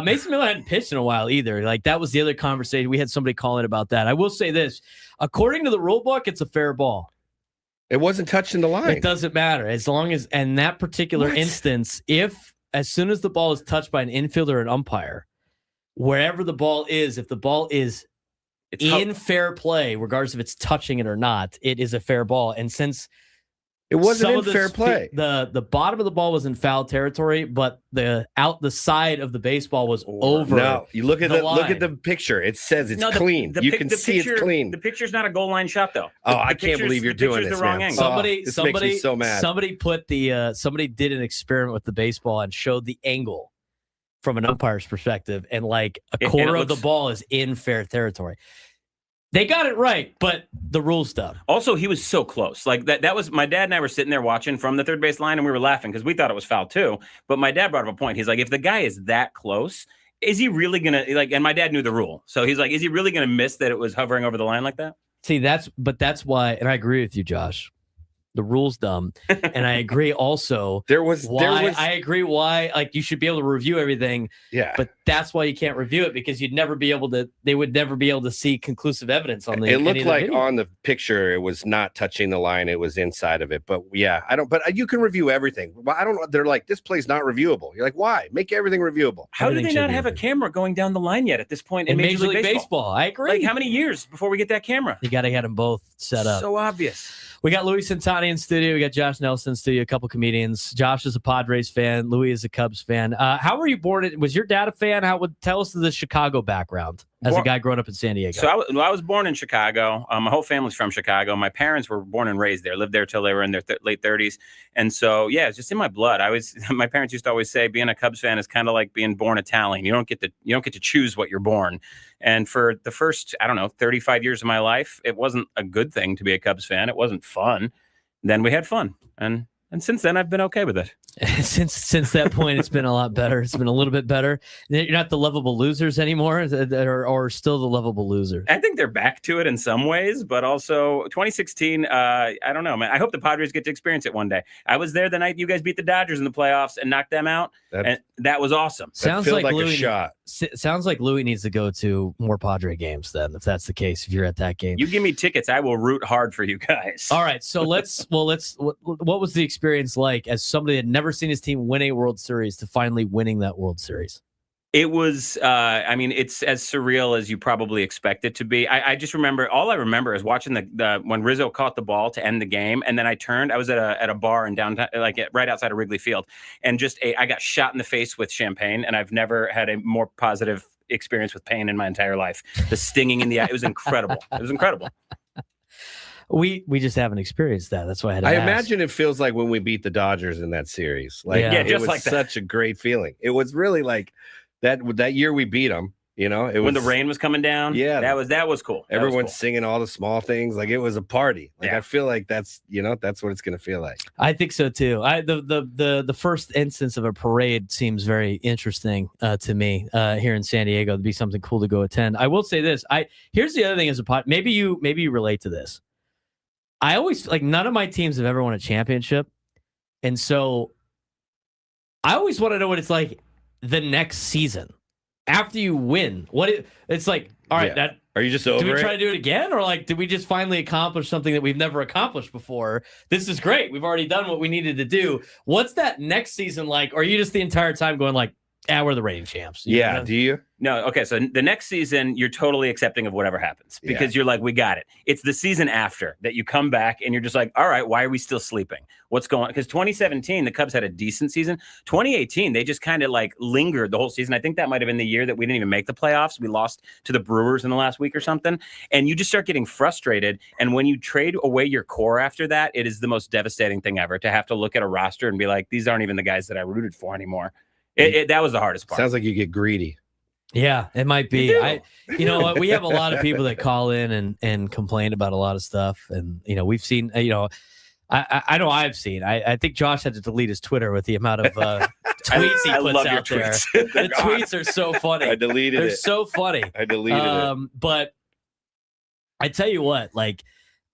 Mason Miller hadn't pitched in a while either. Like, that was the other conversation. We had somebody calling about that. I will say this. According to the rule book, it's a fair ball. It wasn't touching the line. It doesn't matter. As long as, in that particular instance, as soon as the ball is touched by an infielder or an umpire, wherever the ball is, if the ball is in fair play, regardless if it's touching it or not, it is a fair ball. And since it wasn't in fair play, the bottom of the ball was in foul territory, but the side of the baseball was over. No, you look at the picture. It says it's clean. You can see it's clean. The picture's not a goal line shot, though. I can't believe you're doing this, man. This makes me so mad. Somebody put somebody did an experiment with the baseball and showed the angle from an umpire's perspective, and like a quarter of the ball is in fair territory. They got it right, but the rule stuff. Also, he was so close. Like that was my dad and I were sitting there watching from the third base line, and we were laughing because we thought it was foul too. But my dad brought up a point. He's like, if the guy is that close, is he really gonna like? And my dad knew the rule, so he's like, is he really gonna miss that it was hovering over the line like that? See, that's why, and I agree with you, Josh. The rule's dumb. And I agree also. I agree why like you should be able to review everything. Yeah. But that's why you can't review it, because they would never be able to see conclusive evidence on the It looked like video. on the picture it was not touching the line, it was inside of it. But yeah, but you can review everything. I don't know. They're like, this play's not reviewable. You're like, why? Make everything reviewable. How do they not have a camera going down the line yet at this point in Major League Baseball? I agree. Like, how many years before we get that camera? You got to get them both set up. So obvious. We got Louis Santani in studio. We got Josh Nelson in studio, a couple comedians. Josh is a Padres fan. Louis is a Cubs fan. How were you born? Was your dad a fan? Tell us the Chicago background as a guy growing up in San Diego. So I was born in Chicago. My whole family's from Chicago. My parents were born and raised there, lived there till they were in their late 30s. And so, yeah, it's just in my blood. My parents used to always say being a Cubs fan is kind of like being born Italian. You don't get to choose what you're born. And for the first, 35 years of my life, it wasn't a good thing to be a Cubs fan. It wasn't fun. Then we had fun. And since then, I've been okay with it. Since that point, it's been a lot better. It's been a little bit better. You're not the lovable losers anymore, or still the lovable losers. I think they're back to it in some ways, but also 2016. I don't know, man. I hope the Padres get to experience it one day. I was there the night you guys beat the Dodgers in the playoffs and knocked them out, and that was awesome. Sounds like Louis, a shot. Sounds like Louis needs to go to more Padre games then, if that's the case. If you're at that game, you give me tickets, I will root hard for you guys. All right, so let's. What was the experience like as somebody that had never seen his team win a World Series to finally winning that World Series? It was, it's as surreal as you probably expect it to be. I just remember, all I remember is watching when Rizzo caught the ball to end the game. And then I was at a bar in downtown, right outside of Wrigley Field. And I got shot in the face with champagne. And I've never had a more positive experience with pain in my entire life. The stinging in the eye, it was incredible. It was incredible. We just haven't experienced that. That's why I had to I ask. imagine it feels like when we beat the Dodgers in that series. It was like such a great feeling. It was really like that year we beat them. It was when the rain was coming down. Yeah, that was cool. Everyone's singing all the small things. Like, it was a party. I feel like that's what it's gonna feel like. I think so too. The first instance of a parade seems very interesting to me here in San Diego. It'd be something cool to go attend. I will say this. Here's the other thing as a maybe you relate to this. I always none of my teams have ever won a championship. And so I always want to know what it's like the next season after you win. It's like, all right, are you just over do we it? try to do it again? Or did we just finally accomplish something that we've never accomplished before? This is great. We've already done what we needed to do. What's that next season like? Or are you just the entire time going we're the reigning champs? Do you? No. Okay. So the next season, you're totally accepting of whatever happens because you're like, we got it. It's the season after that you come back and you're just like, all right, why are we still sleeping? What's going on? Because 2017, the Cubs had a decent season. 2018, they just kind of lingered the whole season. I think that might have been the year that we didn't even make the playoffs. We lost to the Brewers in the last week or something. And you just start getting frustrated. And when you trade away your core after that, it is the most devastating thing ever to have to look at a roster and be like, these aren't even the guys that I rooted for anymore. That was the hardest part. Sounds like you get greedy. Yeah, it might be. You know what? We have a lot of people that call in and complain about a lot of stuff. And, we've seen, I know I've seen. I think Josh had to delete his Twitter with the amount of tweets he puts out there. The tweets are so funny. I deleted it. They're so funny. I deleted it. But I tell you what,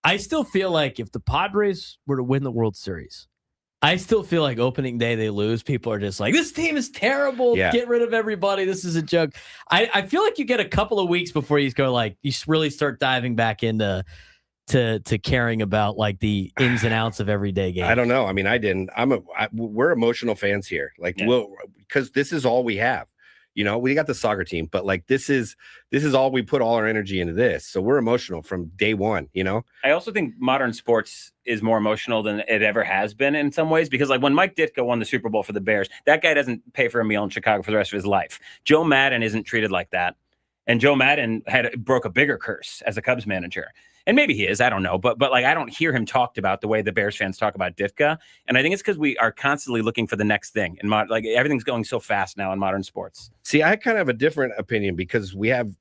I still feel like if the Padres were to win the World Series, I still feel like opening day they lose. People are just like, this team is terrible. Yeah. Get rid of everybody. This is a joke. I feel like you get a couple of weeks before you go you really start diving back into to caring about the ins and outs of everyday games. I don't know. I mean, I didn't. We're emotional fans here. Because this is all we have. We got the soccer team, but this is all we put all our energy into this. So we're emotional from day one, I also think modern sports is more emotional than it ever has been in some ways, because when Mike Ditka won the Super Bowl for the Bears, that guy doesn't pay for a meal in Chicago for the rest of his life. Joe Madden isn't treated like that. And Joe Madden broke a bigger curse as a Cubs manager. And maybe he is, I don't know. But I don't hear him talked about the way the Bears fans talk about Ditka. And I think it's because we are constantly looking for the next thing. And everything's going so fast now in modern sports. See, I kind of have a different opinion because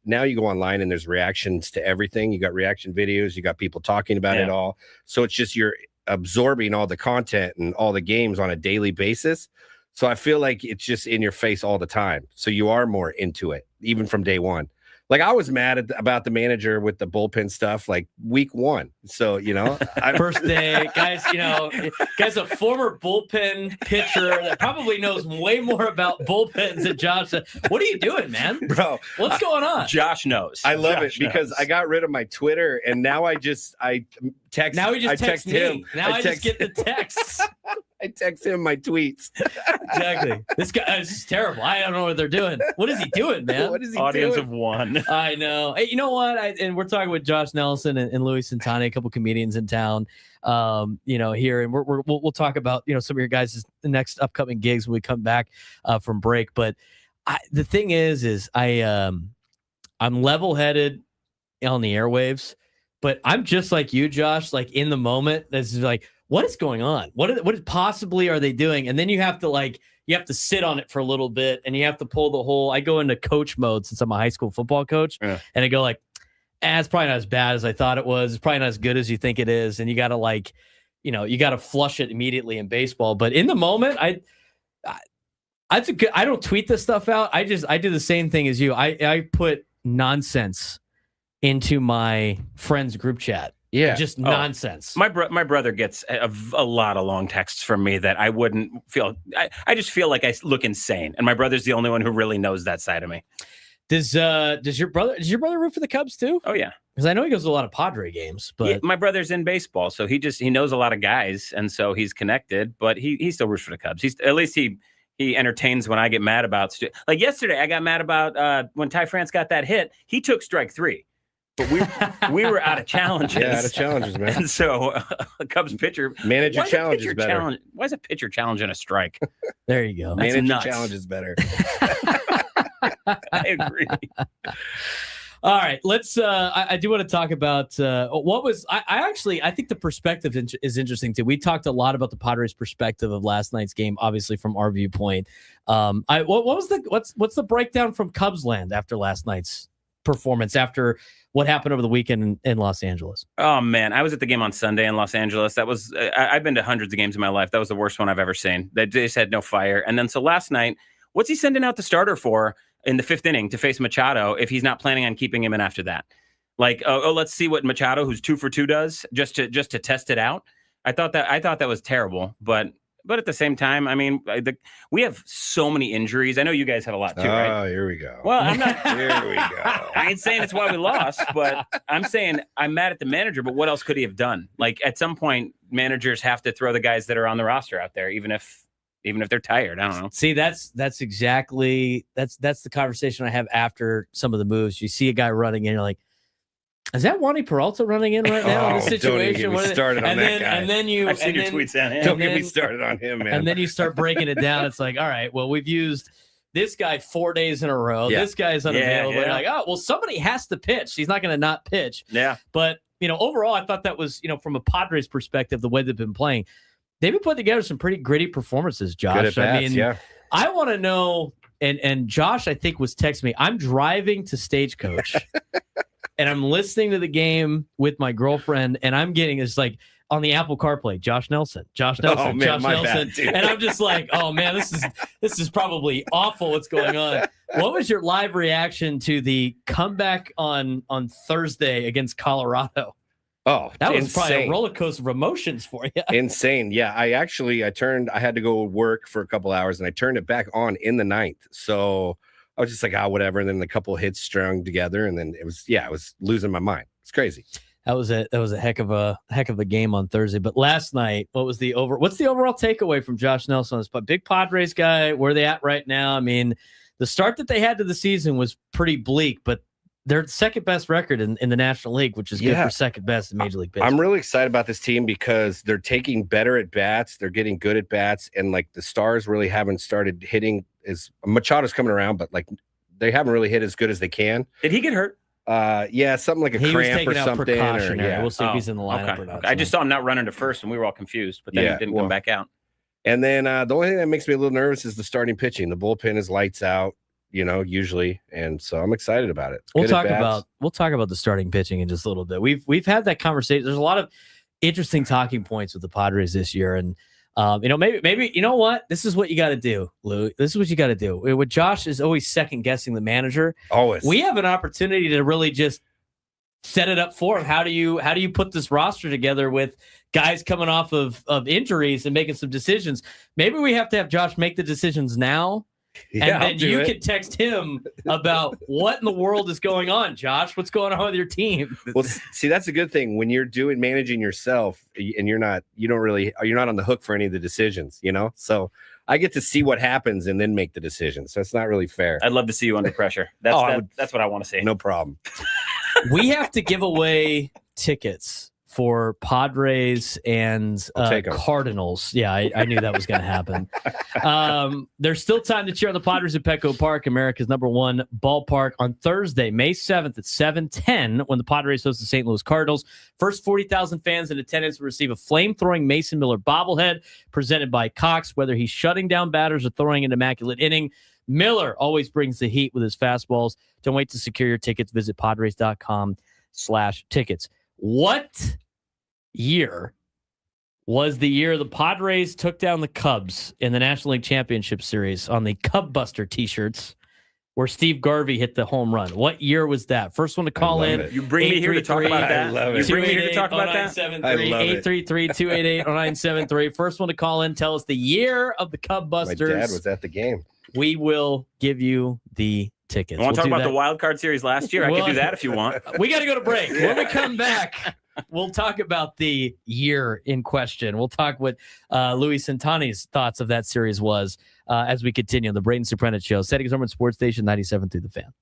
now you go online and there's reactions to everything. You got reaction videos. You got people talking about it all. So it's just you're absorbing all the content and all the games on a daily basis. So I feel like it's just in your face all the time. So you are more into it, even from day one. Like I was mad about the manager with the bullpen stuff like week 1. So, first day, guys, guys, a former bullpen pitcher that probably knows way more about bullpens than Josh. What are you doing, man? Bro, what's going on? Josh knows. I love Josh it because I got rid of my Twitter and now I text. Now he just texts him. Now I just get the texts. I text him my tweets. Exactly. This is terrible. I don't know what they're doing. What is he doing, man? What is he Audience doing? of 1. I know. Hey, you know what? And we're talking with Josh Nelson and Louis Santani, a couple comedians in town, here, and we'll talk about some of your guys' next upcoming gigs when we come back from break. But the thing is I'm level-headed on the airwaves, but I'm just like you, Josh. Like in the moment, this is like, what is going on? What possibly are they doing? And then you have to sit on it for a little bit, and you have to pull the whole. I go into coach mode since I'm a high school football coach, and I go like, it's probably not as bad as I thought it was. It's probably not as good as you think it is, and you got to you got to flush it immediately in baseball. But in the moment, I don't tweet this stuff out. I do the same thing as you. I put nonsense into my friends group chat. Yeah, just nonsense. My brother gets a lot of long texts from me that I wouldn't feel. I just feel like I look insane, and my brother's the only one who really knows that side of me. Does your brother root for the Cubs too? Oh yeah, because I know he goes to a lot of Padre games. But yeah, my brother's in baseball, so he knows a lot of guys, and so he's connected. But he still roots for the Cubs. At least he entertains when I get mad about like yesterday. I got mad about when Ty France got that hit. He took strike 3. But we were out of challenges. Yeah, out of challenges, man. And so the Cubs pitcher manage your challenges better. Why is a pitcher challenging a strike? There you go. Manage your challenges better. I agree. All right, let's. I do want to talk about what was. I think the perspective is interesting too. We talked a lot about the Padres' perspective of last night's game, obviously from our viewpoint. What's the breakdown from Cubs land after last night's performance? After what happened over the weekend in Los Angeles? Oh man, I was at the game on Sunday in Los Angeles. That was I've been to hundreds of games in my life. That was the worst one I've ever seen. They just had no fire. And then so last night, what's he sending out the starter for in the 5th inning to face Machado if he's not planning on keeping him in after that? Like, let's see what Machado, who's 2 for 2, does just to test it out. I thought that was terrible, but at the same time, I mean, we have so many injuries. I know you guys have a lot too, right? Oh, here we go. Well, I'm not. Here we go. I ain't saying it's why we lost, but I'm saying I'm mad at the manager. But what else could he have done? Like at some point, managers have to throw the guys that are on the roster out there, even if they're tired. I don't know. See, that's exactly the conversation I have after some of the moves. You see a guy running in, you're like, is that Wandy Peralta running in right now in this situation? Don't get me started on that guy. And then I've seen your tweets on him. Don't get me started on him, man. And then you start breaking it down. It's like, all right, well, we've used this guy 4 days in a row. Yeah. This guy's unavailable. Yeah. You're like, oh, well, somebody has to pitch. He's not going to not pitch. Yeah. But, overall, I thought that was, from a Padres perspective, the way they've been playing, they've been putting together some pretty gritty performances, Josh. Good at bats, yeah. I want to know, and Josh, I think, was texting me. I'm driving to Stagecoach. And I'm listening to the game with my girlfriend, and I'm getting it's like on the Apple CarPlay, Josh Nelson, Oh, man, Josh my Nelson, bad, dude. and I'm just like, oh man, this is probably awful. What's going on? What was your live reaction to the comeback on Thursday against Colorado? Oh, that was insane. probably a roller coaster of emotions for you. Insane. Yeah, I had to go work for a couple hours, and I turned it back on in the 9th. So I was just like, whatever. And then a couple of hits strung together, and then it was losing my mind. It's crazy. That was a heck of a game on Thursday. But last night, what's the overall takeaway from Josh Nelson? This big Padres guy, where are they at right now? I mean, the start that they had to the season was pretty bleak, but they're second best record in the National League, which is good for second best in Major League Baseball. I'm really excited about this team because they're taking better at bats. They're getting good at bats, and like the stars really haven't started hitting. Machado's coming around, but like they haven't really hit as good as they can. Did he get hurt? Yeah, something like a cramp or something. We'll see if he's in the lineup or not. I just saw him not running to first, and we were all confused. But then he didn't come back out. And then the only thing that makes me a little nervous is the starting pitching. The bullpen is lights out, usually, and so I'm excited about it. We'll talk about the starting pitching in just a little bit. We've had that conversation. There's a lot of interesting talking points with the Padres this year, and Maybe you know what? This is what you got to do, Lou. This is what you got to do. With Josh is always second guessing the manager. Always. We have an opportunity to really just set it up for him. How do you put this roster together with guys coming off of injuries and making some decisions? Maybe we have to have Josh make the decisions now. Yeah, and then you can text him about what in the world is going on, Josh. What's going on with your team? Well, see, that's a good thing when you're managing yourself, and you're not on the hook for any of the decisions, So I get to see what happens and then make the decision. So it's not really fair. I'd love to see you under pressure. That's what I want to see. No problem. We have to give away tickets for Padres and Cardinals. Yeah, I knew that was going to happen. There's still time to cheer on the Padres at Petco Park, America's #1 ballpark, on Thursday, May 7th at 7:10 when the Padres host the St. Louis Cardinals. First 40,000 fans in attendance will receive a flame-throwing Mason Miller bobblehead presented by Cox. Whether he's shutting down batters or throwing an immaculate inning, Miller always brings the heat with his fastballs. Don't wait to secure your tickets. Visit Padres.com/tickets. What year was the year the Padres took down the Cubs in the National League Championship Series on the Cub Buster t-shirts where Steve Garvey hit the home run? What year was that? First one to call in. You bring me here to talk about that? You bring me here to talk about that? 833-288-0973. First one to call in. Tell us the year of the Cub Busters. My dad was at the game. We will give you the tickets. You want to talk about the wild card series last year? I can do that if you want. We got to go to break. When we come back, we'll talk about the year in question. We'll talk what Louis Santani's thoughts of that series was as we continue on the Braden Surprenant Show. Setting Norman Sports Station 97 through the Fan.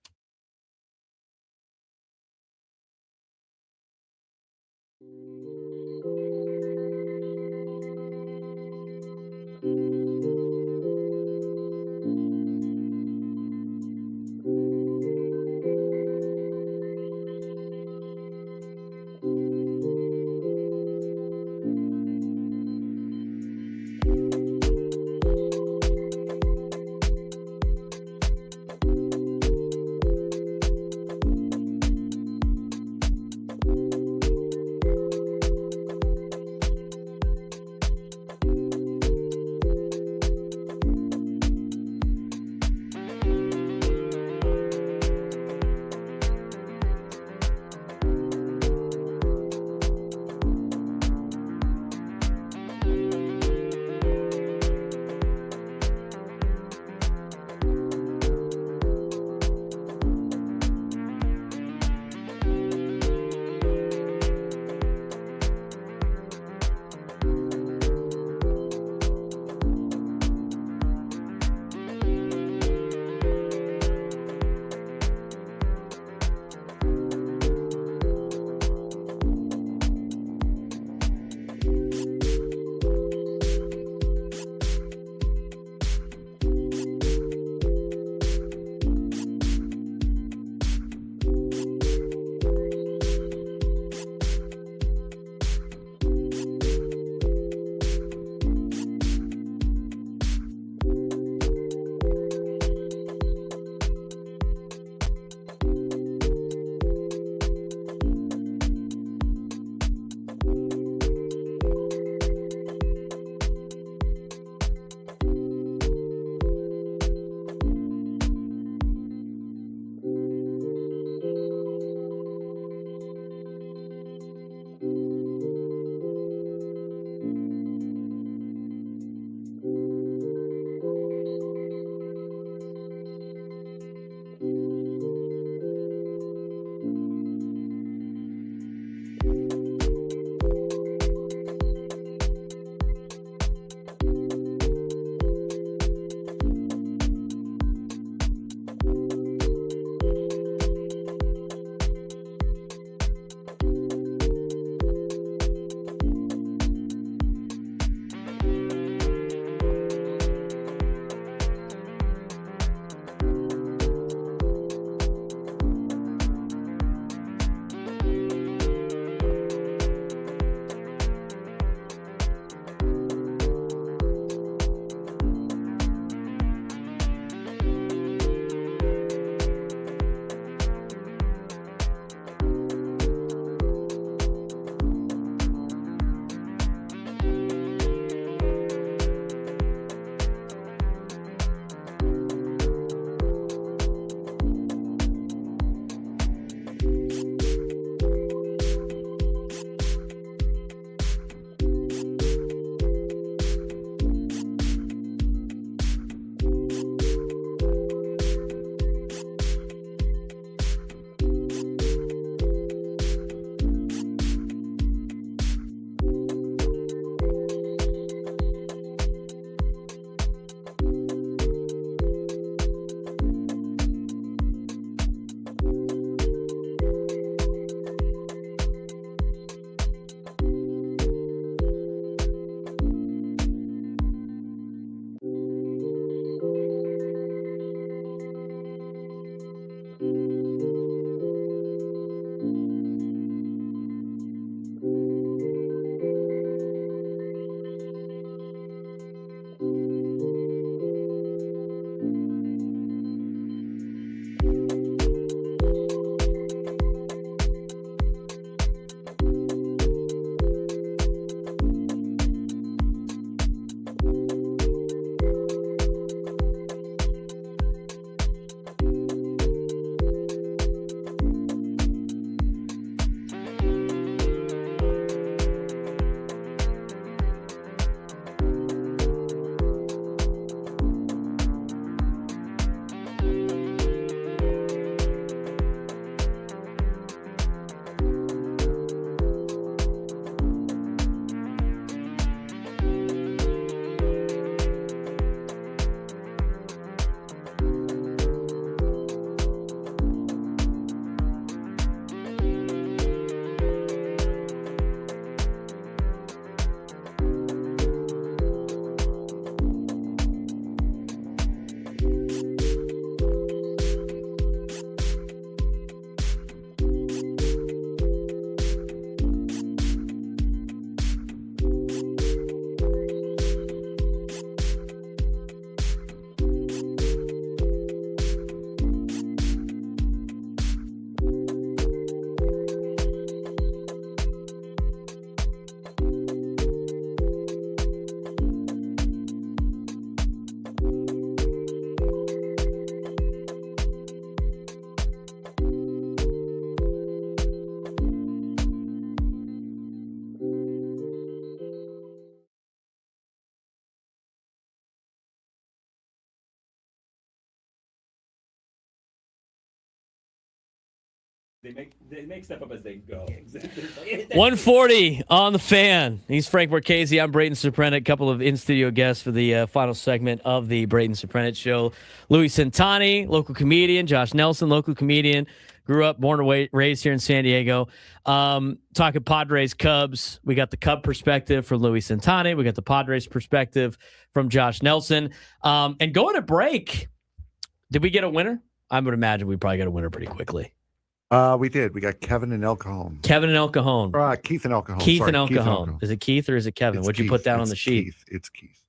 They make stuff up as they go. 140 on the Fan. He's Frank Marchese. I'm Braden Surprenant. A couple of in-studio guests for the final segment of the Braden Surprenant Show. Louis Centani, local comedian. Josh Nelson, local comedian. Grew up, born and raised here in San Diego. Talking Padres, Cubs. We got the Cub perspective from Louis Centani. We got the Padres perspective from Josh Nelson. And going to break, did we get a winner? I would imagine we probably got a winner pretty quickly. We did. We got Kevin and El Cajon. Keith and El Cajon. Keith and El Cajon. Keith Sorry, and El Keith Cajon. Is it Keith or is it Kevin? What'd you put down on the sheet? Keith. It's Keith.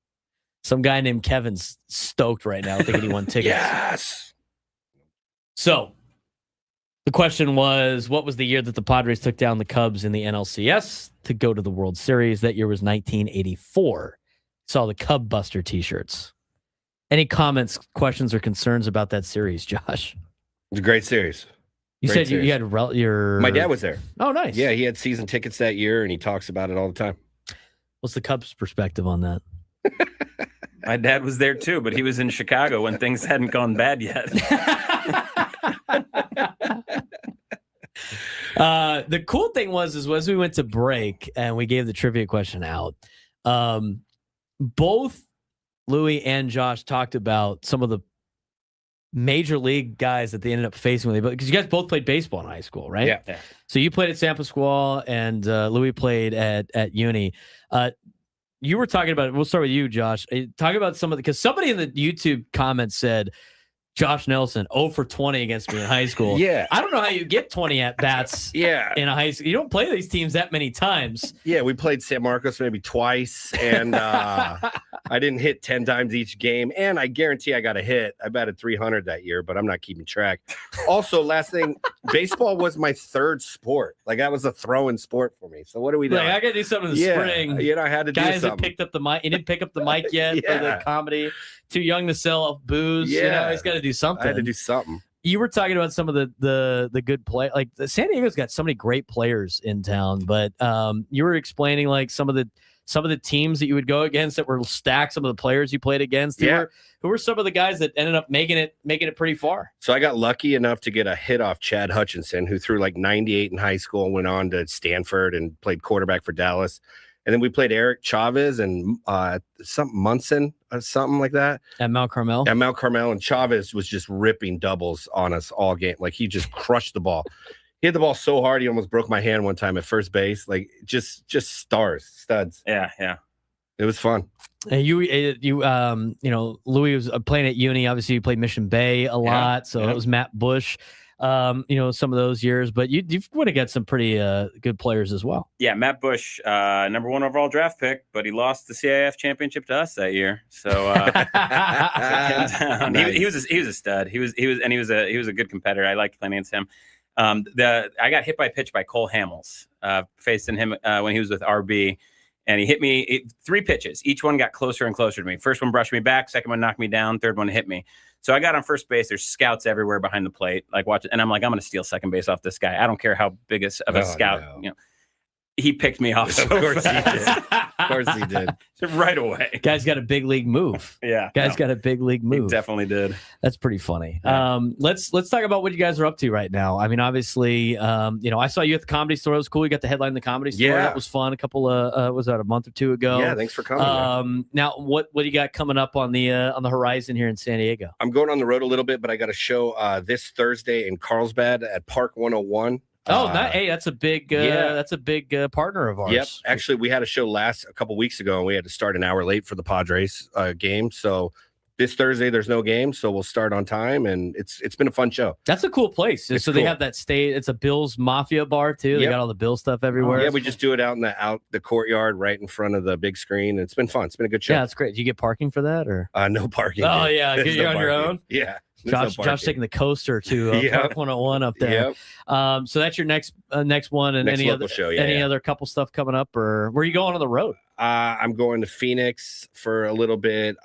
Some guy named Kevin's stoked right now thinking he won tickets. Yes. So the question was, what was the year that the Padres took down the Cubs in the NLCS to go to the World Series? That year was 1984. Saw the Cub Buster t-shirts. Any comments, questions, or concerns about that series, Josh? It was a great series. You Great said you had your... My dad was there. Oh, nice. Yeah, he had season tickets that year, and he talks about it all the time. What's the Cubs' perspective on that? My dad was there too, but he was in Chicago when things hadn't gone bad yet. The cool thing was as we went to break and we gave the trivia question out, both Louis and Josh talked about some of the major league guys that they ended up facing with, because you guys both played baseball in high school, right? Yeah. So you played at San Pasquale and Louis played at Uni. You were talking about, we'll start with you, Josh. Talk about some of the, because somebody in the YouTube comments said, Josh Nelson, 0 for 20 against me in high school. Yeah. I don't know how you get 20 at-bats in a high school. You don't play these teams that many times. Yeah, we played San Marcos maybe twice, and I didn't hit 10 times each game, and I guarantee I got a hit. I batted 300 that year, but I'm not keeping track. Also, last thing, baseball was my third sport. Like, that was a throwing sport for me. So what do we do? Like, I got to do something in the spring. You know, I had to do something. Guys that picked up the mic. You didn't pick up the mic yet for the comedy. Too young to sell booze. Yeah. You know, he's got to do something. I had to do something. You were talking about some of the good play. Like, San Diego's got so many great players in town, but you were explaining like some of the teams that you would go against that were stacked. Some of the players you played against. Who were some of the guys that ended up making it pretty far? So I got lucky enough to get a hit off Chad Hutchinson, who threw like 98 in high school and went on to Stanford and played quarterback for Dallas. And then we played Eric Chavez and something Munson or something like that. At Mount Carmel? At Mount Carmel. And Chavez was just ripping doubles on us all game. Like, he just crushed the ball. He hit the ball so hard, he almost broke my hand one time at first base. Like, just studs. Yeah. It was fun. And you know, Louis was playing at Uni. Obviously, you played Mission Bay a lot. So it was Matt Bush. You know, some of those years, but you've would have got some pretty good players as well. Yeah, Matt Bush, number 1 overall draft pick, but he lost the CIF championship to us that year. So nice. he was a stud. He was a good competitor. I liked playing against him. I got hit by a pitch by Cole Hamels, facing him when he was with RB. And he hit me 3 pitches. Each one got closer and closer to me. First one brushed me back. Second one knocked me down. Third one hit me. So I got on first base. There's scouts everywhere behind the plate. Like, watch it. And I'm like, I'm going to steal second base off this guy. I don't care how big of a scout. No. You know, he picked me off. Of course he did. Of course he did. Right away. Guy's got a big league move. Got a big league move. He definitely did. That's pretty funny. Yeah. Let's talk about what you guys are up to right now. I mean, obviously, you know, I saw you at the Comedy Store. It was cool. You got the headline in the Comedy Store. Yeah. That was fun. A couple of was that a month or two ago? Yeah, thanks for coming. Now, what do you got coming up on the horizon here in San Diego? I'm going on the road a little bit, but I got a show this Thursday in Carlsbad at Park 101. Hey, that's a big partner of ours. Yep. Actually, we had a show a couple weeks ago, and we had to start an hour late for the Padres game. So this Thursday, there's no game, so we'll start on time, and it's been a fun show. That's a cool place. So cool. They have that it's a Bills Mafia bar too. They got all the Bill stuff everywhere. Yeah, we just do it out in the courtyard, right in front of the big screen. It's been fun. It's been a good show. Yeah, it's great. Do you get parking for that or? No parking. Oh yeah, you're on your own. Yeah. Josh taking the coaster to Park 101 up there. Yep. So that's your next one, and next any local other show. Other couple stuff coming up, or where are you going on the road? I'm going to Phoenix for a little bit.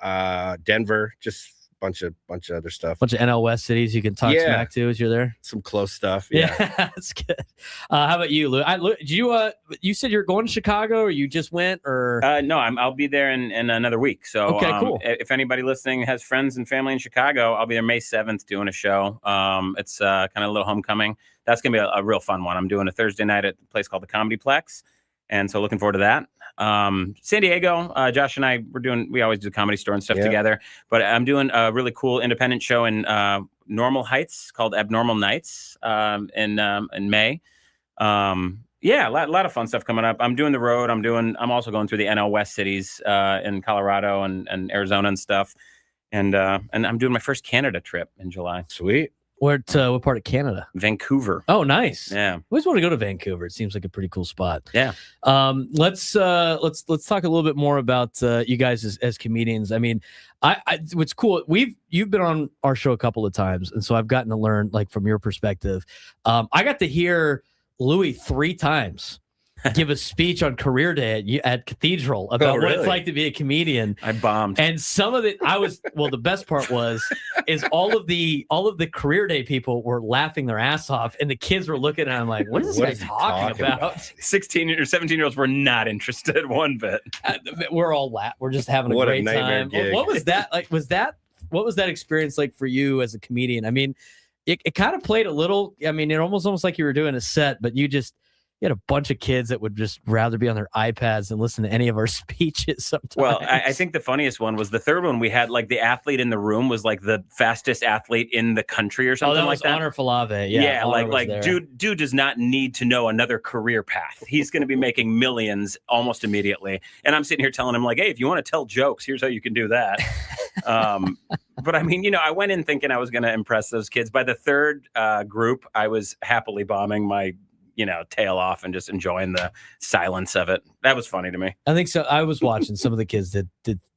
Denver, just bunch of other stuff. Bunch of NL West cities you can talk smack to as you're there. Some close stuff. Yeah, that's good. How about you, Lou? Did you said you're going to Chicago, or you just went, or no? I'll be there in another week. So okay, cool. If anybody listening has friends and family in Chicago, I'll be there May 7th doing a show. It's kind of a little homecoming. That's gonna be a real fun one. I'm doing a Thursday night at a place called the Comedy Plex, and so looking forward to that. San Diego, Josh and I we always do Comedy Store and stuff together, but I'm doing a really cool independent show in Normal Heights called Abnormal Nights in May. A lot of fun stuff coming up. I'm doing the road. I'm also going through the NL West cities in Colorado and Arizona and stuff. And I'm doing my first Canada trip in July. Sweet. What part of Canada? Vancouver. Oh, nice. Yeah. I always want to go to Vancouver. It seems like a pretty cool spot. Yeah. Let's talk a little bit more about you guys as comedians. I mean, what's cool, you've been on our show a couple of times, and so I've gotten to learn like from your perspective. I got to hear Louis 3 times give a speech on career day at Cathedral about what it's like to be a comedian. I bombed. And some of it, the best part is all of the career day people were laughing their ass off, and the kids were looking at him like, what is this guy talking about? 16 or 17-year-olds were not interested one bit. We're all we're just having a great time. Gig. What was that like? What was that experience like for you as a comedian? I mean, it kind of played a little, I mean, it almost like you were doing a set, but you had a bunch of kids that would just rather be on their iPads than listen to any of our speeches sometimes. Well, I think the funniest one was the third one. We had like the athlete in the room was like the fastest athlete in the country or something like that. Honor Falave. Yeah, like dude does not need to know another career path. He's going to be making millions almost immediately. And I'm sitting here telling him like, hey, if you want to tell jokes, here's how you can do that. But I mean, I went in thinking I was going to impress those kids. By the third group, I was happily bombing my tail off and just enjoying the silence of it. That was funny to me. I think so. I was watching some of the kids that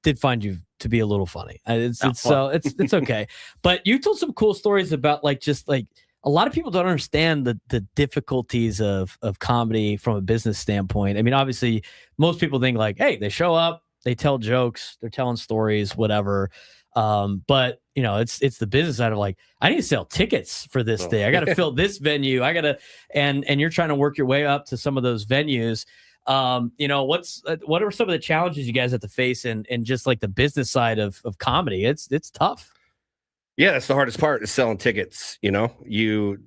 did find you to be a little funny. It's okay. But you told some cool stories about just a lot of people don't understand the difficulties of comedy from a business standpoint. I mean, obviously most people think like, hey, they show up, they tell jokes, they're telling stories, whatever. But it's the business side of like, I need to sell tickets for this day. I got to fill this venue. I got to, and you're trying to work your way up to some of those venues. What are some of the challenges you guys have to face in just like the business side of comedy? It's tough. Yeah. That's the hardest part is selling tickets. The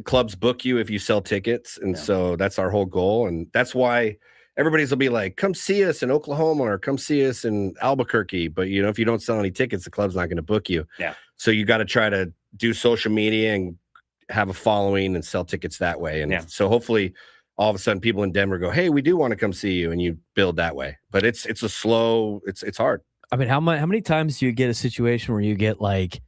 clubs book you if you sell tickets. And so that's our whole goal. And that's why everybody's will be like, come see us in Oklahoma or come see us in Albuquerque. But, if you don't sell any tickets, the club's not going to book you. Yeah. So you got to try to do social media and have a following and sell tickets that way. And so hopefully all of a sudden people in Denver go, hey, we do want to come see you. And you build that way. But it's hard. I mean, how many times do you get a situation where you get like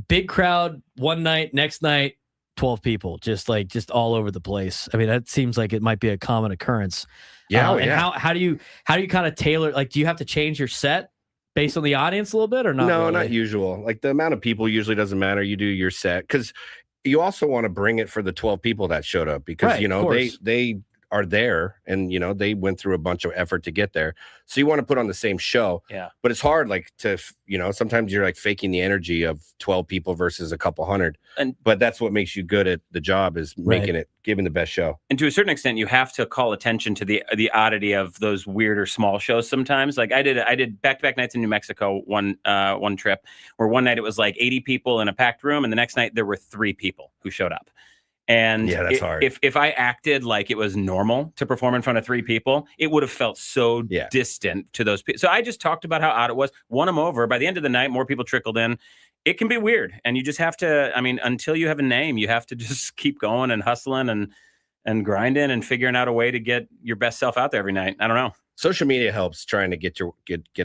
big crowd one night, next night, 12 people, just all over the place? I mean, that seems like it might be a common occurrence. And how do you kind of tailor, like, do you have to change your set based on the audience a little bit or not? No, really? Not usual. Like the amount of people usually doesn't matter. You do your set because you also want to bring it for the 12 people that showed up because, they are there and, they went through a bunch of effort to get there. So you want to put on the same show. Yeah. But it's hard, like to, sometimes you're like faking the energy of 12 people versus a couple hundred. But that's what makes you good at the job is making it, giving the best show. And to a certain extent, you have to call attention to the oddity of those weirder small shows sometimes. Like I did back-to-back nights in New Mexico one trip where one night it was like 80 people in a packed room and the next night there were 3 people who showed up. And that's hard. If I acted like it was normal to perform in front of 3 people, it would have felt so distant to those people. So I just talked about how odd it was, won them over. By the end of the night, more people trickled in. It can be weird. And you just have to, until you have a name, you have to just keep going and hustling and grinding and figuring out a way to get your best self out there every night. I don't know. Social media helps trying to get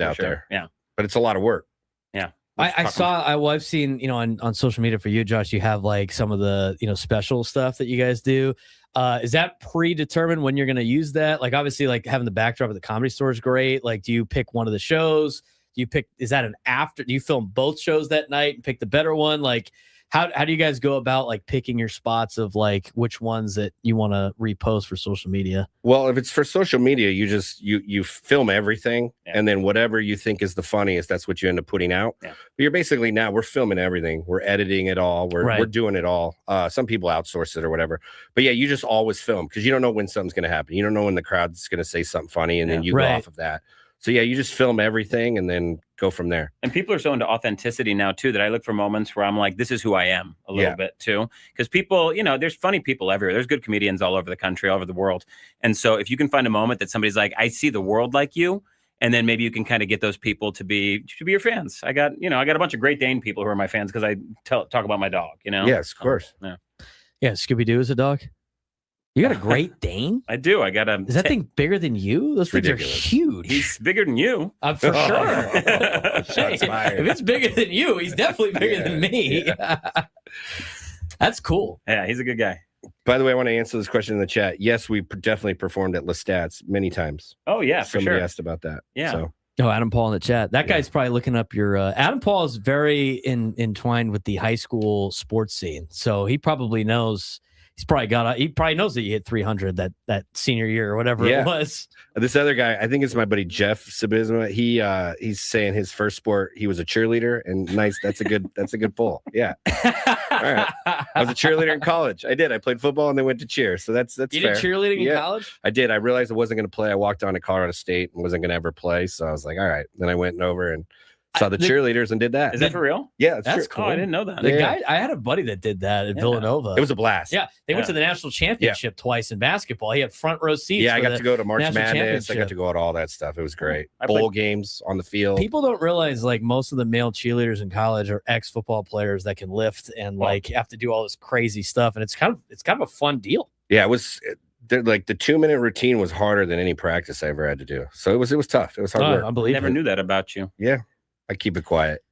out there. Yeah. But it's a lot of work. Yeah. I've seen, on social media for you, Josh, you have like some of the, special stuff that you guys do. Is that predetermined when you're going to use that? Like, obviously, like having the backdrop of the Comedy Store is great. Like, do you pick one of the shows? Is that an after? Do you film both shows that night and pick the better one? Like, How do you guys go about like picking your spots of like which ones that you want to repost for social media? Well, if it's for social media, you just you film everything, and then whatever you think is the funniest, that's what you end up putting out. But you're basically now we're filming everything, we're editing it all, we're doing it all. Some people outsource it or whatever, but yeah, you just always film because you don't know when something's going to happen. You don't know when the crowd's going to say something funny, and then you go off of that. So yeah, you just film everything and then go from there. And people are so into authenticity now too that I look for moments where I'm like, this is who I am a little bit too. Because people, there's funny people everywhere. There's good comedians all over the country, all over the world. And so if you can find a moment that somebody's like, I see the world like you, and then maybe you can kind of get those people to be your fans. I got a bunch of Great Dane people who are my fans because I talk about my dog. Yes, of course. Yeah, Scooby-Doo is a dog. You got a Great Dane? I do. I got a. Is that thing bigger than you? Those things are huge. He's bigger than you. For sure. If it's bigger than you, he's definitely bigger than me. That's cool. Yeah, he's a good guy. By the way, I want to answer this question in the chat. Yes, we definitely performed at Lestat's many times. Oh, yeah, for Somebody sure. asked about that. Yeah. So. Oh, Adam Paul in the chat. That guy's probably looking up your. Adam Paul is very entwined with the high school sports scene, so he probably knows. He probably knows that you hit 300 that senior year or whatever it was. This other guy, I think it's my buddy Jeff Sabisma. He's saying his first sport he was a cheerleader, and nice. That's a good pull. Yeah. All right. I was a cheerleader in college. I did. I played football and then went to cheer. So that's you fair. did cheerleading in college? I did. I realized I wasn't going to play. I walked on to Colorado State and wasn't going to ever play. So I was like, all right. Then I went over and saw the cheerleaders and did that. Is that for real? Yeah, that's cool. Oh, I didn't know that. The guy, I had a buddy that did that at Villanova. It was a blast. Yeah, they went to the national championship twice in basketball. He had front row seats. Yeah, I got to go to March Madness. I got to go to all that stuff. It was great. Bowl games on the field. People don't realize like most of the male cheerleaders in college are ex-football players that can lift and like have to do all this crazy stuff, and it's kind of a fun deal. Yeah, it was. Like the 2-minute routine was harder than any practice I ever had to do. So it was tough. It was hard work. I believe never knew that about you. Yeah. I keep it quiet.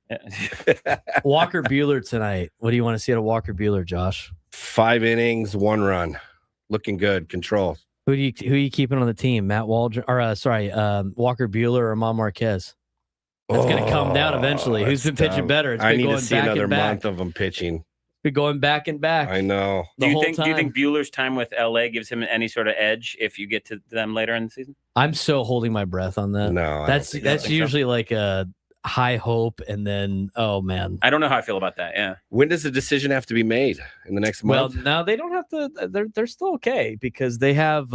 Walker Buehler tonight. What do you want to see out of Walker Buehler, Josh? 5 innings, 1 run. Looking good. Control. Who are you keeping on the team? Matt Waldron Walker Buehler or Manny Marquez? That's going to come down eventually. Who's been pitching better? I need to see another month of them pitching. Been going back and back. I know. Do you think Buehler's time with LA gives him any sort of edge if you get to them later in the season? I'm so holding my breath on that. No, that's usually like a high hope, and then I don't know how I feel about that. Yeah. When does the decision have to be made? In the next month? Well, no, they don't have to. They're still okay because they have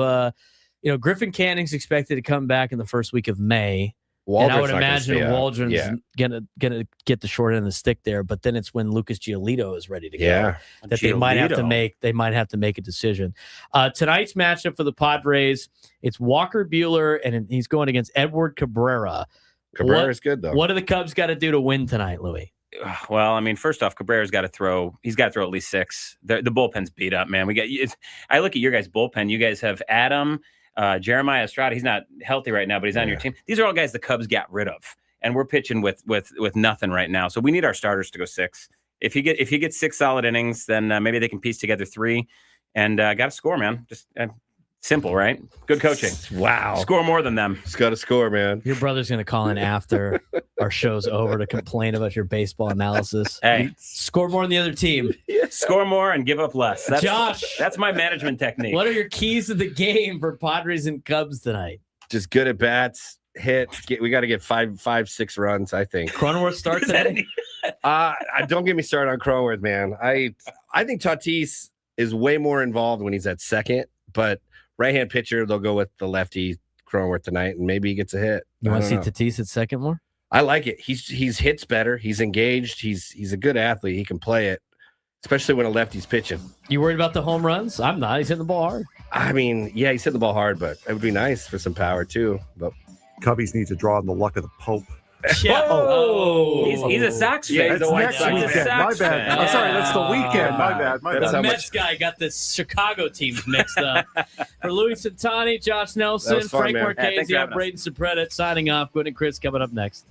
Griffin Canning's expected to come back in the first week of May. Waldron's and I would imagine Waldron's gonna get the short end of the stick there, but then it's when Lucas Giolito is ready to go that they might have to make a decision. Tonight's matchup for the Padres, it's Walker Buehler and he's going against Edward Cabrera. Cabrera's good though. What do the Cubs got to do to win tonight, Louis? Well, I mean, first off, Cabrera's got to throw. He's got to throw at least 6. The bullpen's beat up, man. I look at your guys' bullpen. You guys have Adam, Jeremiah Estrada. He's not healthy right now, but he's on your team. These are all guys the Cubs got rid of, and we're pitching with nothing right now. So we need our starters to go 6. If you get 6 solid innings, then maybe they can piece together 3, and got to score, man. Just. Simple, right? Good coaching. Wow. Score more than them. Just got to score, man. Your brother's going to call in after our show's over to complain about your baseball analysis. Hey. Score more than the other team. Score more and give up less. Josh. That's my management technique. What are your keys to the game for Padres and Cubs tonight? Just good at bats. We got to get 5-6 runs, I think. Cronenworth starts today? Don't get me started on Cronenworth, man. I think Tatis is way more involved when he's at second, but right-hand pitcher, they'll go with the lefty Cronenworth tonight, and maybe he gets a hit. You want to see Tatis at second more? I like it. He's hits better. He's engaged. He's a good athlete. He can play it, especially when a lefty's pitching. You worried about the home runs? I'm not. He's hitting the ball hard. I mean, yeah, he's hitting the ball hard, but it would be nice for some power too. But Cubbies need to draw on the luck of the Pope. Yeah. He's a Sox fan. Yeah, it's next weekend. My bad. I'm sorry, that's the weekend. My bad. The Mets guy got the Chicago teams mixed up. For Louis Santani, Josh Nelson, fun, Frank man. Marchese, I'm Braden Surprenant signing off. Gwen and Chris coming up next.